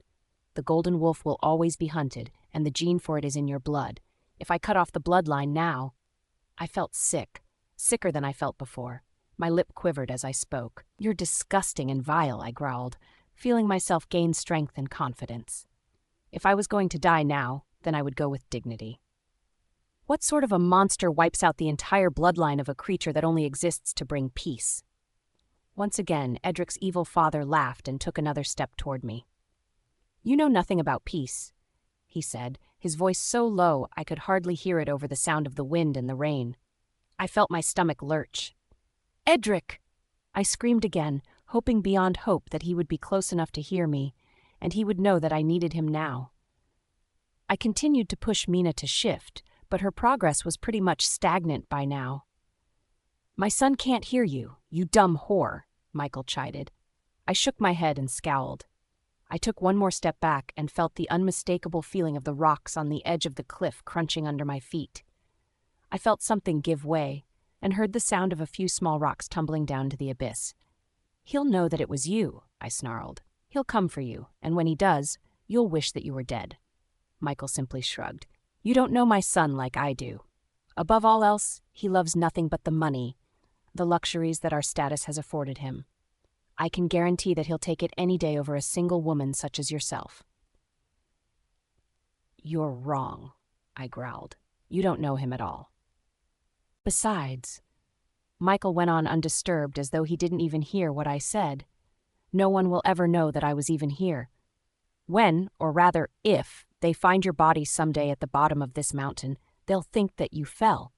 The golden wolf will always be hunted, and the gene for it is in your blood. If I cut off the bloodline now..." I felt sick, sicker than I felt before. My lip quivered as I spoke. "You're disgusting and vile," I growled, feeling myself gain strength and confidence. If I was going to die now, then I would go with dignity. What sort of a monster wipes out the entire bloodline of a creature that only exists to bring peace? Once again, Edric's evil father laughed and took another step toward me. "You know nothing about peace," he said, his voice so low I could hardly hear it over the sound of the wind and the rain. I felt my stomach lurch. "Edric!" I screamed again, hoping beyond hope that he would be close enough to hear me, and he would know that I needed him now. I continued to push Mina to shift, but her progress was pretty much stagnant by now. "My son can't hear you, you dumb whore," Michael chided. I shook my head and scowled. I took one more step back and felt the unmistakable feeling of the rocks on the edge of the cliff crunching under my feet. I felt something give way, and heard the sound of a few small rocks tumbling down to the abyss. "He'll know that it was you," I snarled. "He'll come for you, and when he does, you'll wish that you were dead." Michael simply shrugged. "You don't know my son like I do. Above all else, he loves nothing but the money, the luxuries that our status has afforded him. I can guarantee that he'll take it any day over a single woman such as yourself." "You're wrong," I growled. "You don't know him at all." "Besides," Michael went on undisturbed as though he didn't even hear what I said, "no one will ever know that I was even here. When, or rather if, they find your body someday at the bottom of this mountain, they'll think that you fell.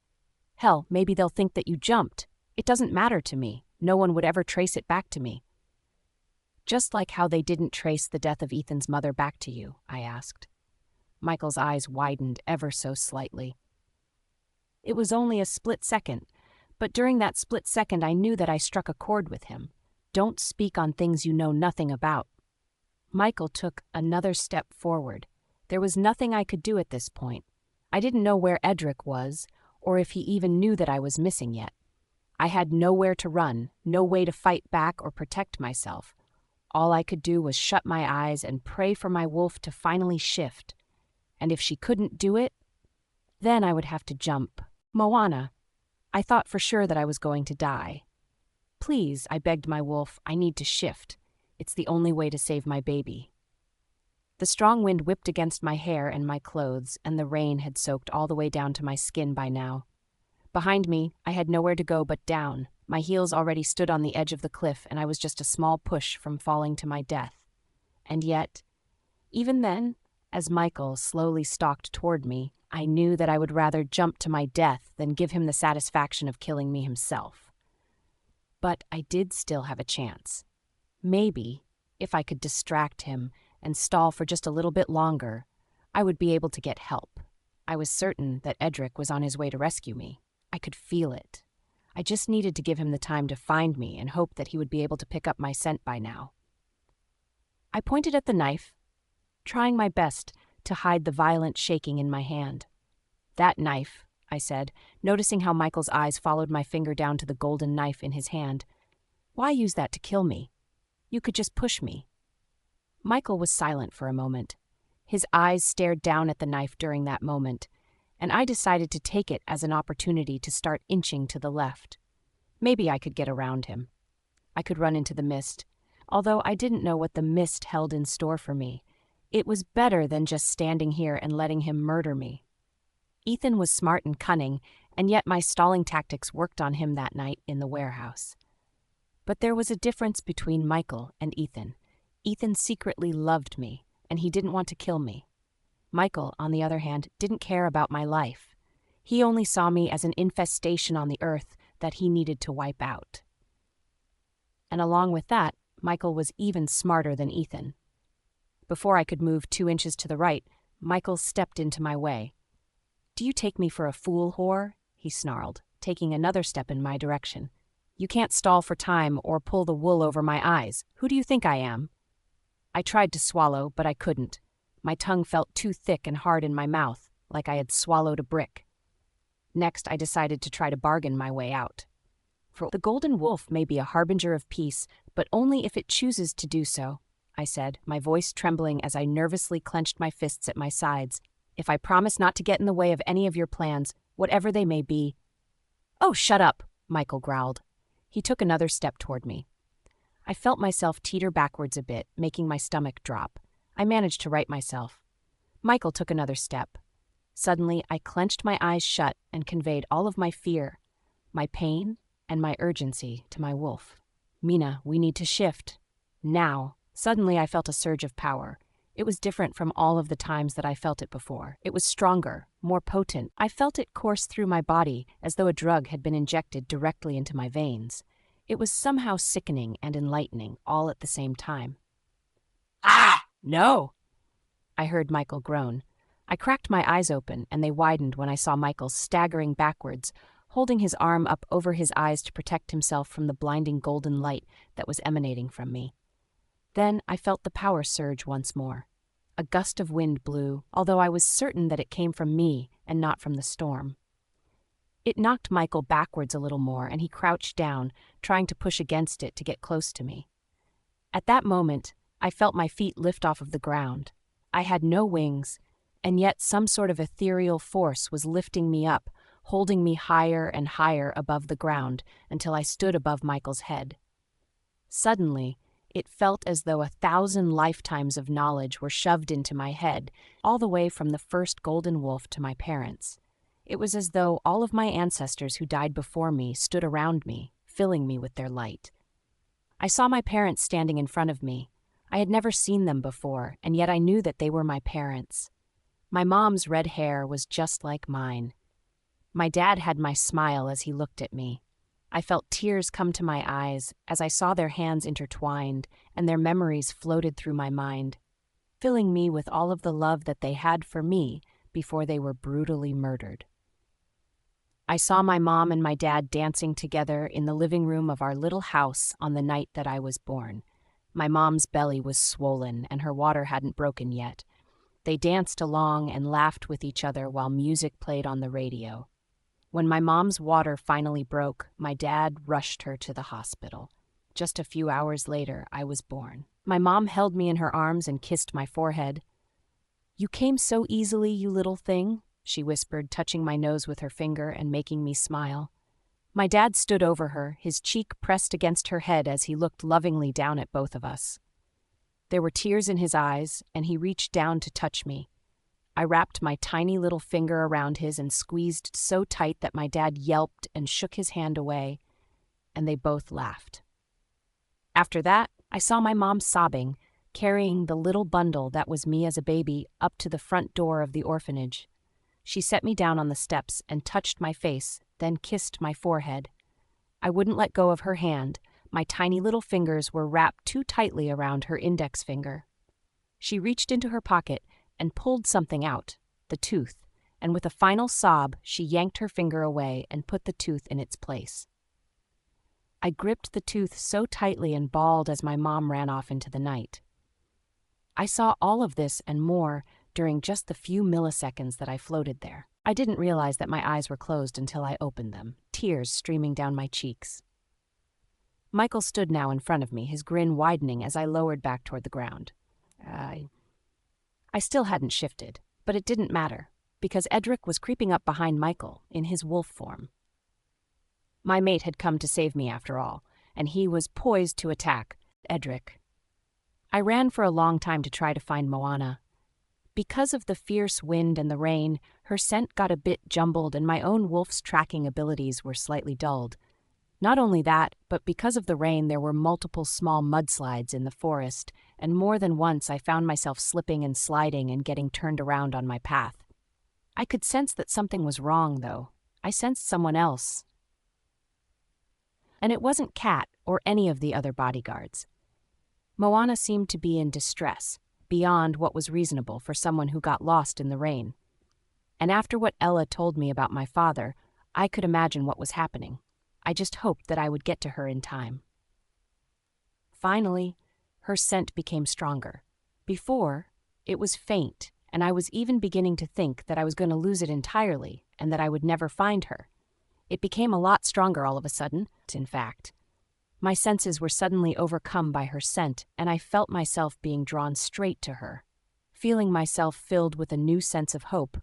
Hell, maybe they'll think that you jumped. It doesn't matter to me. No one would ever trace it back to me." "Just like how they didn't trace the death of Ethan's mother back to you?" I asked. Michael's eyes widened ever so slightly. It was only a split second, but during that split second I knew that I struck a chord with him. Don't speak on things you know nothing about. Michael took another step forward. There was nothing I could do at this point. I didn't know where Edric was, or if he even knew that I was missing yet. I had nowhere to run, no way to fight back or protect myself. All I could do was shut my eyes and pray for my wolf to finally shift. And if she couldn't do it, then I would have to jump. Moana. I thought for sure that I was going to die. Please, I begged my wolf, I need to shift. It's the only way to save my baby. The strong wind whipped against my hair and my clothes, and the rain had soaked all the way down to my skin by now. Behind me, I had nowhere to go but down. My heels already stood on the edge of the cliff, and I was just a small push from falling to my death. And yet, even then, as Michael slowly stalked toward me, I knew that I would rather jump to my death than give him the satisfaction of killing me himself. But I did still have a chance. Maybe, if I could distract him and stall for just a little bit longer, I would be able to get help. I was certain that Edric was on his way to rescue me. I could feel it. I just needed to give him the time to find me and hope that he would be able to pick up my scent by now. I pointed at the knife, trying my best to hide the violent shaking in my hand. "That knife," I said, noticing how Michael's eyes followed my finger down to the golden knife in his hand. "Why use that to kill me? You could just push me." Michael was silent for a moment. His eyes stared down at the knife during that moment, and I decided to take it as an opportunity to start inching to the left. Maybe I could get around him. I could run into the mist, although I didn't know what the mist held in store for me. It was better than just standing here and letting him murder me. Ethan was smart and cunning, and yet my stalling tactics worked on him that night in the warehouse. But there was a difference between Michael and Ethan. Ethan secretly loved me, and he didn't want to kill me. Michael, on the other hand, didn't care about my life. He only saw me as an infestation on the earth that he needed to wipe out. And along with that, Michael was even smarter than Ethan. Before I could move 2 inches to the right, Michael stepped into my way. "Do you take me for a fool, whore?" he snarled, taking another step in my direction. "You can't stall for time or pull the wool over my eyes. Who do you think I am?" I tried to swallow, but I couldn't. My tongue felt too thick and hard in my mouth, like I had swallowed a brick. Next, I decided to try to bargain my way out. "For the golden wolf may be a harbinger of peace, but only if it chooses to do so," I said, my voice trembling as I nervously clenched my fists at my sides. "If I promise not to get in the way of any of your plans, whatever they may be—" "Oh, shut up," Michael growled. He took another step toward me. I felt myself teeter backwards a bit, making my stomach drop. I managed to right myself. Michael took another step. Suddenly, I clenched my eyes shut and conveyed all of my fear, my pain, and my urgency to my wolf. "Mina, we need to shift. Now." Suddenly, I felt a surge of power. It was different from all of the times that I felt it before. It was stronger, more potent. I felt it course through my body as though a drug had been injected directly into my veins. It was somehow sickening and enlightening, all at the same time. "Ah! No!" I heard Michael groan. I cracked my eyes open, and they widened when I saw Michael staggering backwards, holding his arm up over his eyes to protect himself from the blinding golden light that was emanating from me. Then I felt the power surge once more. A gust of wind blew, although I was certain that it came from me and not from the storm. It knocked Michael backwards a little more, and he crouched down, trying to push against it to get close to me. At that moment, I felt my feet lift off of the ground. I had no wings, and yet some sort of ethereal force was lifting me up, holding me higher and higher above the ground until I stood above Michael's head. Suddenly, it felt as though 1,000 lifetimes of knowledge were shoved into my head, all the way from the first golden wolf to my parents. It was as though all of my ancestors who died before me stood around me, filling me with their light. I saw my parents standing in front of me. I had never seen them before, and yet I knew that they were my parents. My mom's red hair was just like mine. My dad had my smile as he looked at me. I felt tears come to my eyes as I saw their hands intertwined, and their memories floated through my mind. filling me with all of the love that they had for me before they were brutally murdered. I saw my mom and my dad dancing together in the living room of our little house on the night that I was born. My mom's belly was swollen and her water hadn't broken yet. They danced along and laughed with each other while music played on the radio. When my mom's water finally broke, my dad rushed her to the hospital. Just a few hours later, I was born. My mom held me in her arms and kissed my forehead. "You came so easily, you little thing," she whispered, touching my nose with her finger and making me smile. My dad stood over her, his cheek pressed against her head as he looked lovingly down at both of us. There were tears in his eyes, and he reached down to touch me. I wrapped my tiny little finger around his and squeezed so tight that my dad yelped and shook his hand away, and they both laughed. After that, I saw my mom sobbing, carrying the little bundle that was me as a baby up to the front door of the orphanage. She set me down on the steps and touched my face, then kissed my forehead. I wouldn't let go of her hand. My tiny little fingers were wrapped too tightly around her index finger. She reached into her pocket and pulled something out, the tooth, and with a final sob, she yanked her finger away and put the tooth in its place. I gripped the tooth so tightly and bawled as my mom ran off into the night. I saw all of this and more during just the few milliseconds that I floated there. I didn't realize that my eyes were closed until I opened them, tears streaming down my cheeks. Michael stood now in front of me, his grin widening as I lowered back toward the ground. I still hadn't shifted, but it didn't matter, because Edric was creeping up behind Michael in his wolf form. My mate had come to save me after all, and he was poised to attack Edric. I ran for a long time to try to find Moana. Because of the fierce wind and the rain, her scent got a bit jumbled and my own wolf's tracking abilities were slightly dulled. Not only that, but because of the rain there were multiple small mudslides in the forest, and more than once I found myself slipping and sliding and getting turned around on my path. I could sense that something was wrong, though. I sensed someone else. And it wasn't Cat or any of the other bodyguards. Moana seemed to be in distress, beyond what was reasonable for someone who got lost in the rain. And after what Ella told me about my father, I could imagine what was happening. I just hoped that I would get to her in time. Finally, her scent became stronger. Before, it was faint, and I was even beginning to think that I was going to lose it entirely and that I would never find her. It became a lot stronger all of a sudden, in fact. My senses were suddenly overcome by her scent, and I felt myself being drawn straight to her. Feeling myself filled with a new sense of hope,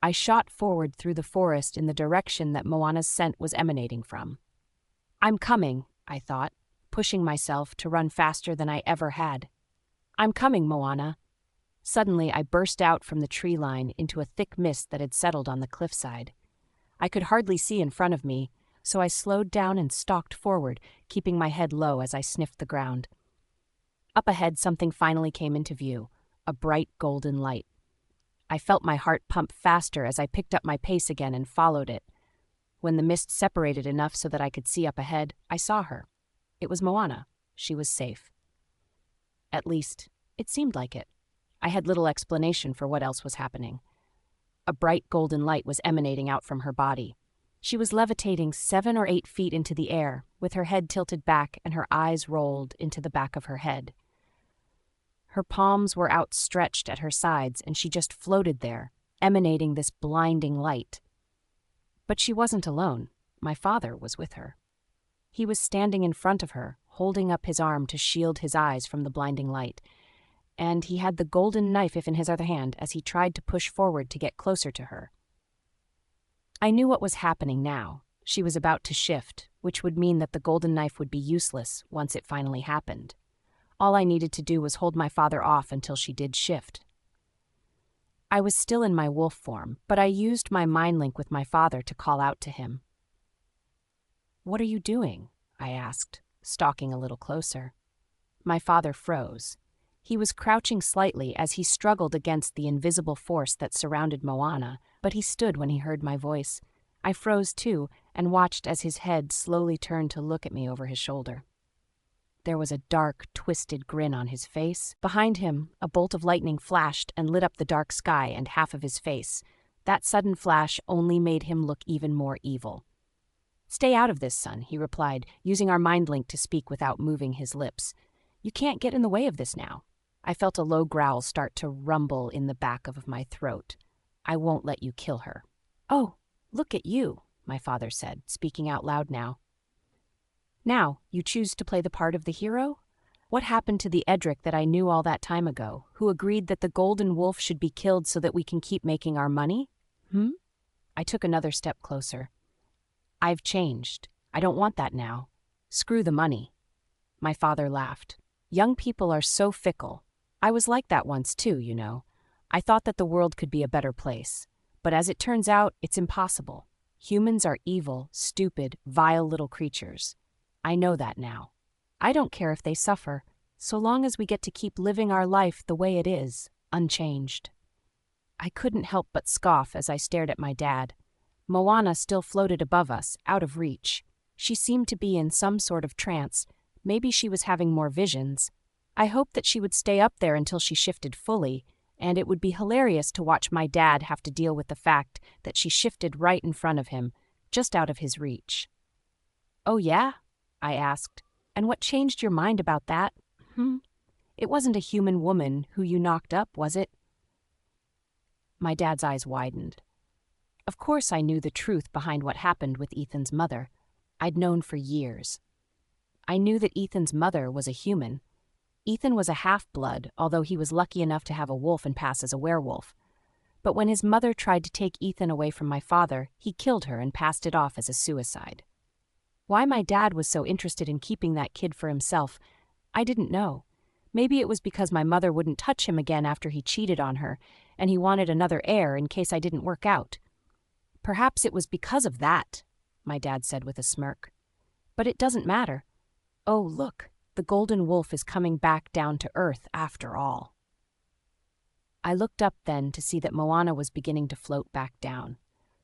I shot forward through the forest in the direction that Moana's scent was emanating from. "I'm coming," I thought, pushing myself to run faster than I ever had. "I'm coming, Moana." Suddenly, I burst out from the tree line into a thick mist that had settled on the cliffside. I could hardly see in front of me, so I slowed down and stalked forward, keeping my head low as I sniffed the ground. Up ahead, something finally came into view, a bright golden light. I felt my heart pump faster as I picked up my pace again and followed it. When the mist separated enough so that I could see up ahead, I saw her. It was Moana. She was safe. At least, it seemed like it. I had little explanation for what else was happening. A bright golden light was emanating out from her body. She was levitating 7 or 8 feet into the air, with her head tilted back and her eyes rolled into the back of her head. Her palms were outstretched at her sides, and she just floated there, emanating this blinding light. But she wasn't alone. My father was with her. He was standing in front of her, holding up his arm to shield his eyes from the blinding light, and he had the golden knife in his other hand as he tried to push forward to get closer to her. I knew what was happening now. She was about to shift, which would mean that the golden knife would be useless once it finally happened. All I needed to do was hold my father off until she did shift. I was still in my wolf form, but I used my mind link with my father to call out to him. "What are you doing?" I asked, stalking a little closer. My father froze. He was crouching slightly as he struggled against the invisible force that surrounded Moana, but he stood when he heard my voice. I froze too and watched as his head slowly turned to look at me over his shoulder. There was a dark, twisted grin on his face. Behind him, a bolt of lightning flashed and lit up the dark sky and half of his face. That sudden flash only made him look even more evil. "Stay out of this, son," he replied, using our mind link to speak without moving his lips. "You can't get in the way of this now." I felt a low growl start to rumble in the back of my throat. "I won't let you kill her." "Oh, look at you," my father said, speaking out loud now. "Now, you choose to play the part of the hero? What happened to the Edric that I knew all that time ago, who agreed that the golden wolf should be killed so that we can keep making our money? I took another step closer. "I've changed. I don't want that now. Screw the money." My father laughed. "Young people are so fickle. I was like that once too, you know. I thought that the world could be a better place. But as it turns out, it's impossible. Humans are evil, stupid, vile little creatures. I know that now. I don't care if they suffer, so long as we get to keep living our life the way it is, unchanged." I couldn't help but scoff as I stared at my dad. Moana still floated above us, out of reach. She seemed to be in some sort of trance. Maybe she was having more visions. I hoped that she would stay up there until she shifted fully, and it would be hilarious to watch my dad have to deal with the fact that she shifted right in front of him, just out of his reach. "Oh yeah?" I asked. "And what changed your mind about that? It wasn't a human woman who you knocked up, was it?" My dad's eyes widened. Of course I knew the truth behind what happened with Ethan's mother. I'd known for years. I knew that Ethan's mother was a human. Ethan was a half-blood, although he was lucky enough to have a wolf and pass as a werewolf. But when his mother tried to take Ethan away from my father, he killed her and passed it off as a suicide. Why my dad was so interested in keeping that kid for himself, I didn't know. Maybe it was because my mother wouldn't touch him again after he cheated on her, and he wanted another heir in case I didn't work out. "Perhaps it was because of that," my dad said with a smirk. "But it doesn't matter. Oh, look, the golden wolf is coming back down to earth after all." I looked up then to see that Moana was beginning to float back down.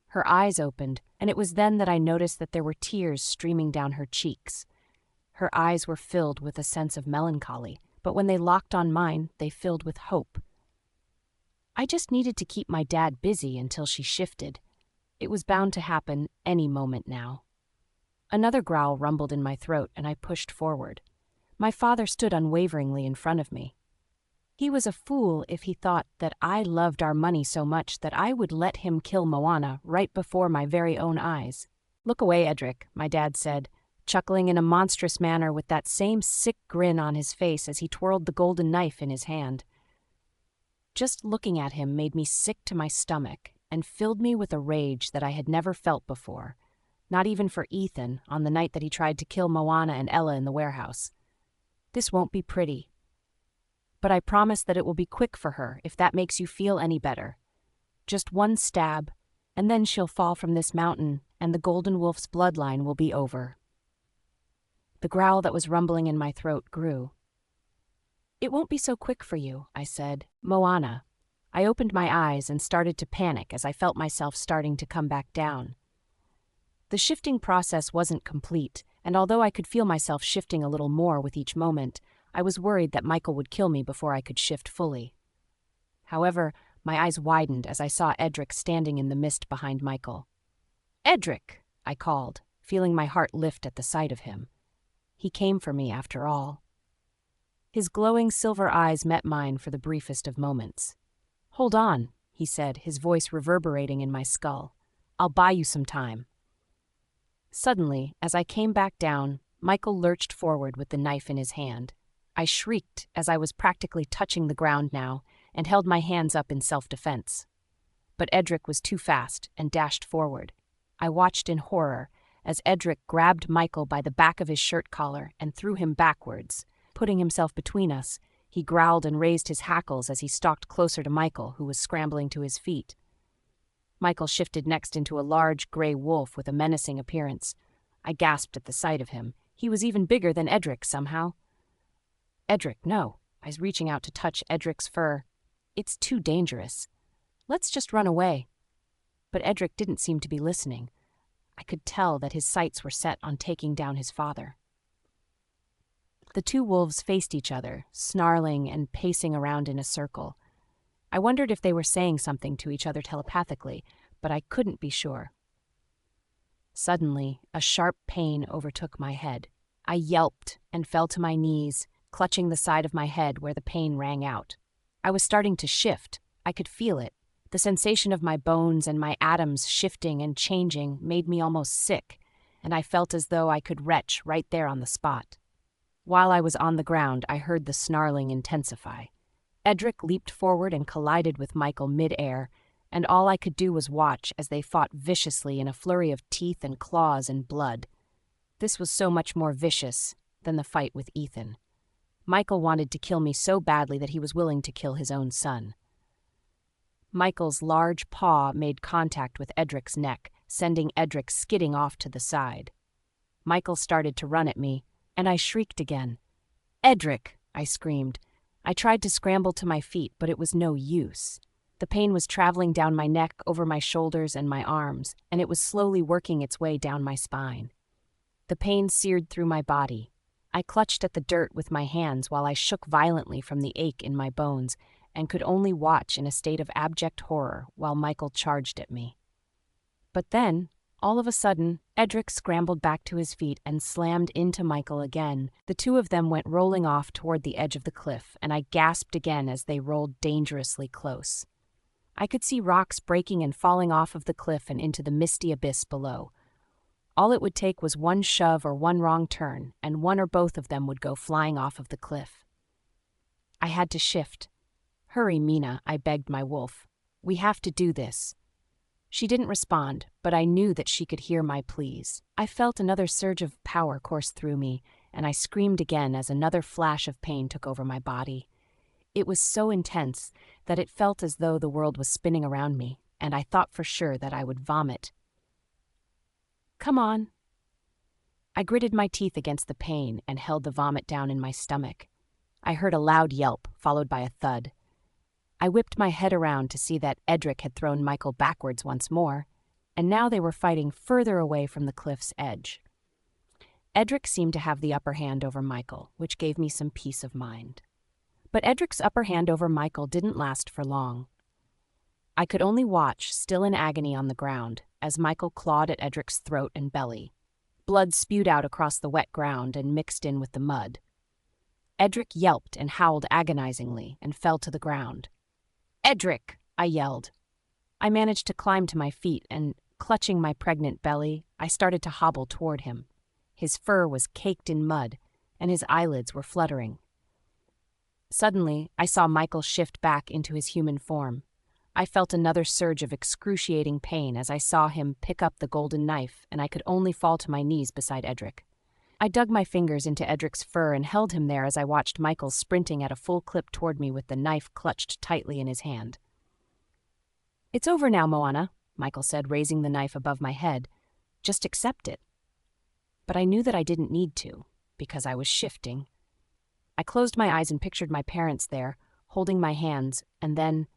Her eyes opened, and it was then that I noticed that there were tears streaming down her cheeks. Her eyes were filled with a sense of melancholy, but when they locked on mine, they filled with hope. I just needed to keep my dad busy until she shifted. It was bound to happen any moment now. Another growl rumbled in my throat, and I pushed forward. My father stood unwaveringly in front of me. He was a fool if he thought that I loved our money so much that I would let him kill Moana right before my very own eyes. "Look away, Edric," my dad said, chuckling in a monstrous manner with that same sick grin on his face as he twirled the golden knife in his hand. Just looking at him made me sick to my stomach and filled me with a rage that I had never felt before, not even for Ethan on the night that he tried to kill Moana and Ella in the warehouse. "This won't be pretty. But I promise that it will be quick for her, if that makes you feel any better. Just one stab, and then she'll fall from this mountain, and the golden wolf's bloodline will be over." The growl that was rumbling in my throat grew. "It won't be so quick for you," I said. "Moana." I opened my eyes and started to panic as I felt myself starting to come back down. The shifting process wasn't complete, and although I could feel myself shifting a little more with each moment, I was worried that Michael would kill me before I could shift fully. However, my eyes widened as I saw Edric standing in the mist behind Michael. "Edric!" I called, feeling my heart lift at the sight of him. He came for me after all. His glowing silver eyes met mine for the briefest of moments. "Hold on," he said, his voice reverberating in my skull. "I'll buy you some time." Suddenly, as I came back down, Michael lurched forward with the knife in his hand. I shrieked as I was practically touching the ground now and held my hands up in self-defense. But Edric was too fast and dashed forward. I watched in horror as Edric grabbed Michael by the back of his shirt collar and threw him backwards. Putting himself between us, he growled and raised his hackles as he stalked closer to Michael, who was scrambling to his feet. Michael shifted next into a large gray wolf with a menacing appearance. I gasped at the sight of him. He was even bigger than Edric somehow. "Edric, no." I was reaching out to touch Edric's fur. "It's too dangerous. Let's just run away." But Edric didn't seem to be listening. I could tell that his sights were set on taking down his father. The two wolves faced each other, snarling and pacing around in a circle. I wondered if they were saying something to each other telepathically, but I couldn't be sure. Suddenly, a sharp pain overtook my head. I yelped and fell to my knees, clutching the side of my head where the pain rang out. I was starting to shift. I could feel it. The sensation of my bones and my atoms shifting and changing made me almost sick, and I felt as though I could retch right there on the spot. While I was on the ground, I heard the snarling intensify. Edric leaped forward and collided with Michael mid-air, and all I could do was watch as they fought viciously in a flurry of teeth and claws and blood. This was so much more vicious than the fight with Ethan. Michael wanted to kill me so badly that he was willing to kill his own son. Michael's large paw made contact with Edric's neck, sending Edric skidding off to the side. Michael started to run at me, and I shrieked again. "Edric!" I screamed. I tried to scramble to my feet, but it was no use. The pain was traveling down my neck, over my shoulders and my arms, and it was slowly working its way down my spine. The pain seared through my body. I clutched at the dirt with my hands while I shook violently from the ache in my bones and could only watch in a state of abject horror while Michael charged at me. But then, all of a sudden, Edric scrambled back to his feet and slammed into Michael again. The two of them went rolling off toward the edge of the cliff, and I gasped again as they rolled dangerously close. I could see rocks breaking and falling off of the cliff and into the misty abyss below. All it would take was one shove or one wrong turn, and one or both of them would go flying off of the cliff. I had to shift. "Hurry, Mina," I begged my wolf. "We have to do this." She didn't respond, but I knew that she could hear my pleas. I felt another surge of power course through me, and I screamed again as another flash of pain took over my body. It was so intense that it felt as though the world was spinning around me, and I thought for sure that I would vomit. "Come on." I gritted my teeth against the pain and held the vomit down in my stomach. I heard a loud yelp, followed by a thud. I whipped my head around to see that Edric had thrown Michael backwards once more, and now they were fighting further away from the cliff's edge. Edric seemed to have the upper hand over Michael, which gave me some peace of mind. But Edric's upper hand over Michael didn't last for long. I could only watch, still in agony on the ground, as Michael clawed at Edric's throat and belly. Blood spewed out across the wet ground and mixed in with the mud. Edric yelped and howled agonizingly and fell to the ground. "Edric!" I yelled. I managed to climb to my feet and, clutching my pregnant belly, I started to hobble toward him. His fur was caked in mud, and his eyelids were fluttering. Suddenly, I saw Michael shift back into his human form. I felt another surge of excruciating pain as I saw him pick up the golden knife, and I could only fall to my knees beside Edric. I dug my fingers into Edric's fur and held him there as I watched Michael sprinting at a full clip toward me with the knife clutched tightly in his hand. "It's over now, Moana," Michael said, raising the knife above my head. "Just accept it." But I knew that I didn't need to, because I was shifting. I closed my eyes and pictured my parents there, holding my hands, and then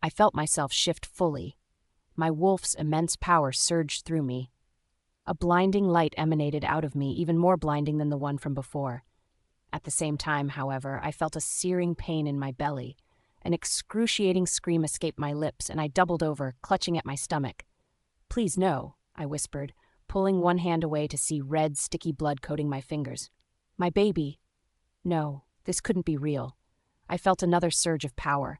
I felt myself shift fully. My wolf's immense power surged through me. A blinding light emanated out of me, even more blinding than the one from before. At the same time, however, I felt a searing pain in my belly. An excruciating scream escaped my lips, and I doubled over, clutching at my stomach. "Please no," I whispered, pulling one hand away to see red, sticky blood coating my fingers. "My baby." No, this couldn't be real. I felt another surge of power.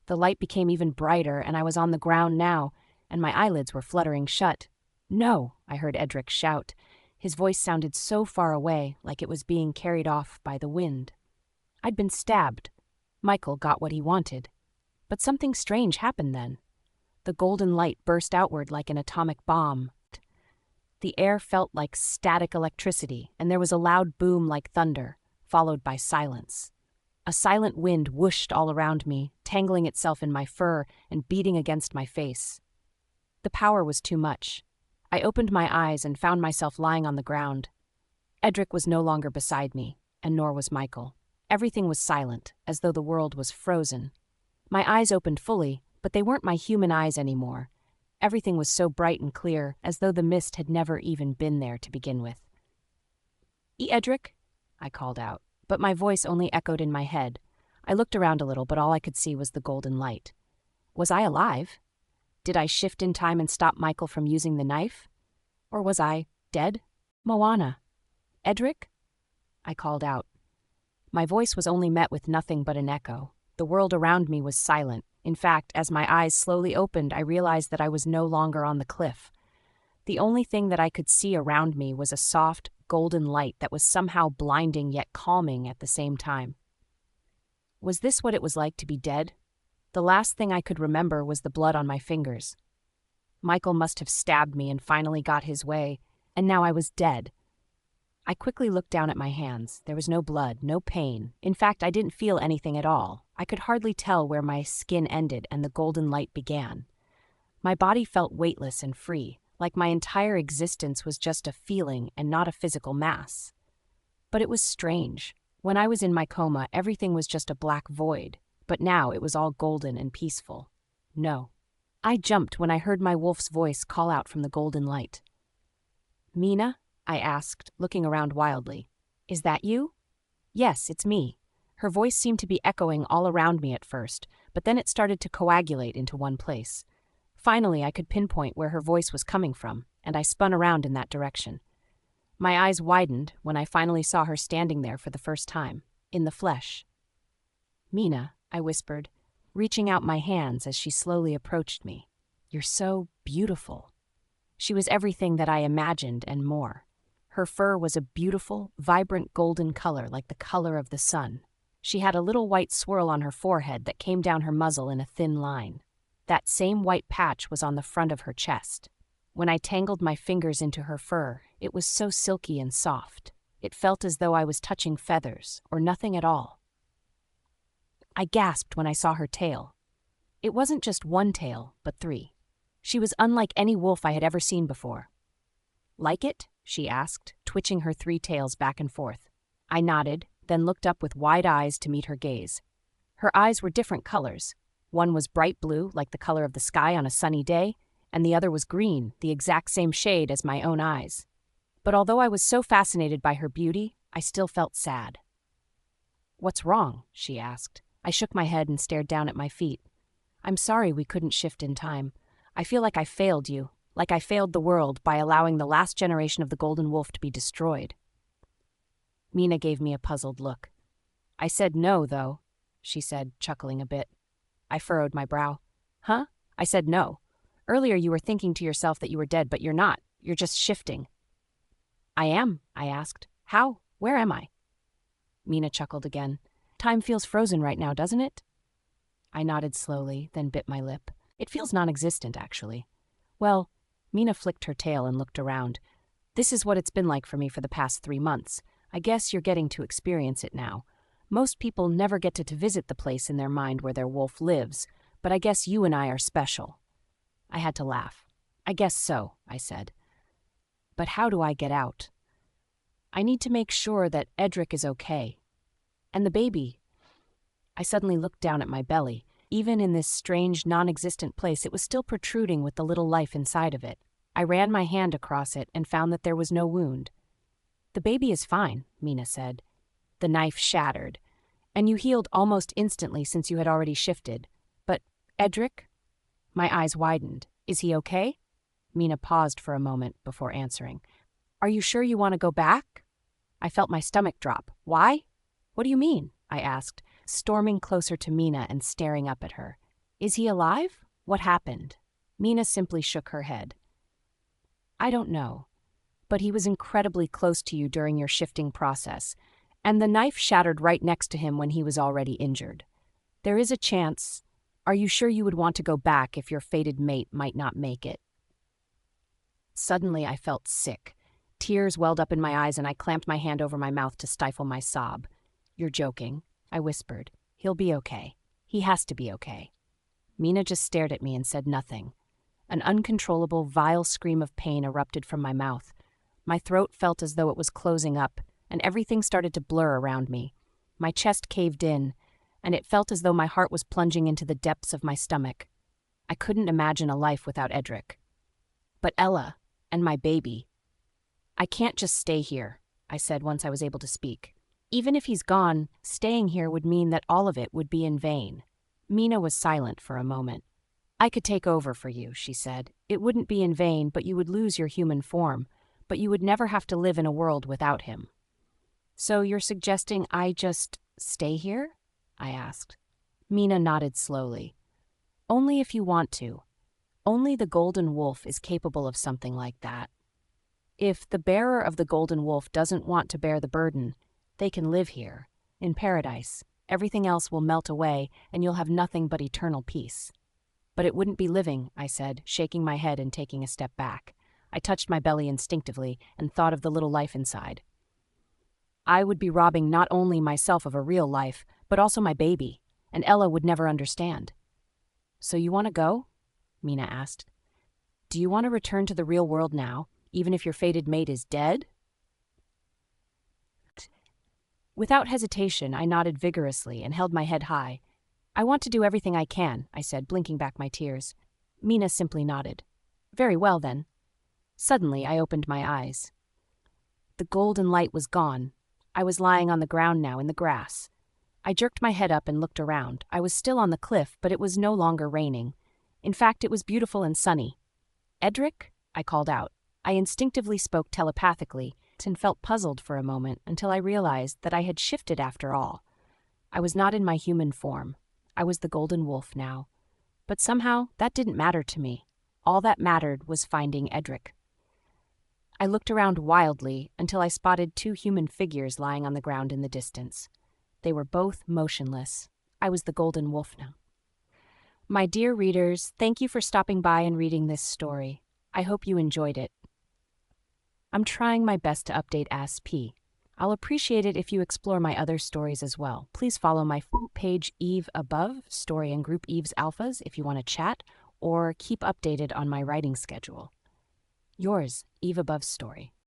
The light became even brighter, and I was on the ground now, and my eyelids were fluttering shut. "No," I heard Edric shout. His voice sounded so far away, like it was being carried off by the wind. I'd been stabbed. Michael got what he wanted. But something strange happened then. The golden light burst outward like an atomic bomb. The air felt like static electricity, and there was a loud boom like thunder, followed by silence. A silent wind whooshed all around me, tangling itself in my fur and beating against my face. The power was too much. I opened my eyes and found myself lying on the ground. Edric was no longer beside me, and nor was Michael. Everything was silent, as though the world was frozen. My eyes opened fully, but they weren't my human eyes anymore. Everything was so bright and clear, as though the mist had never even been there to begin with. "Edric," I called out. but my voice only echoed in my head. I looked around a little, but all I could see was the golden light. Was I alive? Did I shift in time and stop Michael from using the knife? Or was I dead? Moana. Edric? I called out. My voice was only met with nothing but an echo. The world around me was silent. In fact, as my eyes slowly opened, I realized that I was no longer on the cliff. The only thing that I could see around me was a soft, golden light that was somehow blinding yet calming at the same time. Was this what it was like to be dead? The last thing I could remember was the blood on my fingers. Michael must have stabbed me and finally got his way, and now I was dead. I quickly looked down at my hands. There was no blood, no pain. In fact, I didn't feel anything at all. I could hardly tell where my skin ended and the golden light began. My body felt weightless and free, like my entire existence was just a feeling and not a physical mass. But it was strange. When I was in my coma, everything was just a black void, but now it was all golden and peaceful. No. I jumped when I heard my wolf's voice call out from the golden light. "Mina?" I asked, looking around wildly. "Is that you?" "Yes, it's me." Her voice seemed to be echoing all around me at first, but then it started to coagulate into one place. Finally, I could pinpoint where her voice was coming from, and I spun around in that direction. My eyes widened when I finally saw her standing there for the first time, in the flesh. "Mina," I whispered, reaching out my hands as she slowly approached me. "You're so beautiful." She was everything that I imagined and more. Her fur was a beautiful, vibrant golden color like the color of the sun. She had a little white swirl on her forehead that came down her muzzle in a thin line. That same white patch was on the front of her chest. When I tangled my fingers into her fur, it was so silky and soft. It felt as though I was touching feathers, or nothing at all. I gasped when I saw her tail. It wasn't just one tail, but 3. She was unlike any wolf I had ever seen before. "Like it?" she asked, twitching her 3 tails back and forth. I nodded, then looked up with wide eyes to meet her gaze. Her eyes were different colors. One was bright blue, like the color of the sky on a sunny day, and the other was green, the exact same shade as my own eyes. But although I was so fascinated by her beauty, I still felt sad. "What's wrong?" she asked. I shook my head and stared down at my feet. "I'm sorry we couldn't shift in time. I feel like I failed you, like I failed the world by allowing the last generation of the golden wolf to be destroyed." Mina gave me a puzzled look. "I said no, though," she said, chuckling a bit. I furrowed my brow. "Huh?" I said no. "Earlier you were thinking to yourself that you were dead, but you're not. You're just shifting." "I am," I asked. "How? Where am I?" Mina chuckled again. "Time feels frozen right now, doesn't it?" I nodded slowly, then bit my lip. "It feels non-existent, actually." "Well," Mina flicked her tail and looked around. "This is what it's been like for me for the past 3 months. I guess you're getting to experience it now. Most people never get to visit the place in their mind where their wolf lives, but I guess you and I are special." I had to laugh. "I guess so," I said. "But how do I get out?" "I need to make sure that Edric is okay. And the baby." I suddenly looked down at my belly. Even in this strange, non-existent place, it was still protruding with the little life inside of it. I ran my hand across it and found that there was no wound. "The baby is fine," Mina said. "The knife shattered, and you healed almost instantly since you had already shifted. But Edric?" My eyes widened. "Is he okay?" Mina paused for a moment before answering. "Are you sure you want to go back?" I felt my stomach drop. "Why? What do you mean?" I asked, storming closer to Mina and staring up at her. "Is he alive? What happened?" Mina simply shook her head. "I don't know, but he was incredibly close to you during your shifting process, and the knife shattered right next to him when he was already injured. There is a chance. Are you sure you would want to go back if your fated mate might not make it?" Suddenly, I felt sick. Tears welled up in my eyes, and I clamped my hand over my mouth to stifle my sob. "You're joking," I whispered. "He'll be okay. He has to be okay." Mina just stared at me and said nothing. An uncontrollable, vile scream of pain erupted from my mouth. My throat felt as though it was closing up, and everything started to blur around me. My chest caved in, and it felt as though my heart was plunging into the depths of my stomach. I couldn't imagine a life without Edric. But Ella, and my baby. "I can't just stay here," I said once I was able to speak. Even if he's gone, staying here would mean that all of it would be in vain. Mina was silent for a moment. I could take over for you, she said. It wouldn't be in vain, but you would lose your human form. But you would never have to live in a world without him. So you're suggesting I just stay here? I asked. Mina nodded slowly. Only if you want to. Only the golden wolf is capable of something like that. If the bearer of the golden wolf doesn't want to bear the burden, they can live here, in paradise. Everything else will melt away, and you'll have nothing but eternal peace. But it wouldn't be living, I said, shaking my head and taking a step back. I touched my belly instinctively and thought of the little life inside. I would be robbing not only myself of a real life, but also my baby, and Ella would never understand. So you want to go? Mina asked. Do you want to return to the real world now, even if your fated mate is dead? Without hesitation, I nodded vigorously and held my head high. I want to do everything I can, I said, blinking back my tears. Mina simply nodded. Very well, then. Suddenly, I opened my eyes. The golden light was gone. I was lying on the ground now in the grass. I jerked my head up and looked around. I was still on the cliff, but it was no longer raining. In fact, it was beautiful and sunny. Edric? I called out. I instinctively spoke telepathically and felt puzzled for a moment until I realized that I had shifted after all. I was not in my human form. I was the golden wolf now. But somehow, that didn't matter to me. All that mattered was finding Edric. I looked around wildly until I spotted two human figures lying on the ground in the distance. They were both motionless. I was the golden wolf now. My dear readers, thank you for stopping by and reading this story. I hope you enjoyed it. I'm trying my best to update ASP. I'll appreciate it if you explore my other stories as well. Please follow my page Eve Above, Story and Group Eve's Alphas if you want to chat, or keep updated on my writing schedule. Yours, Eve Above Story.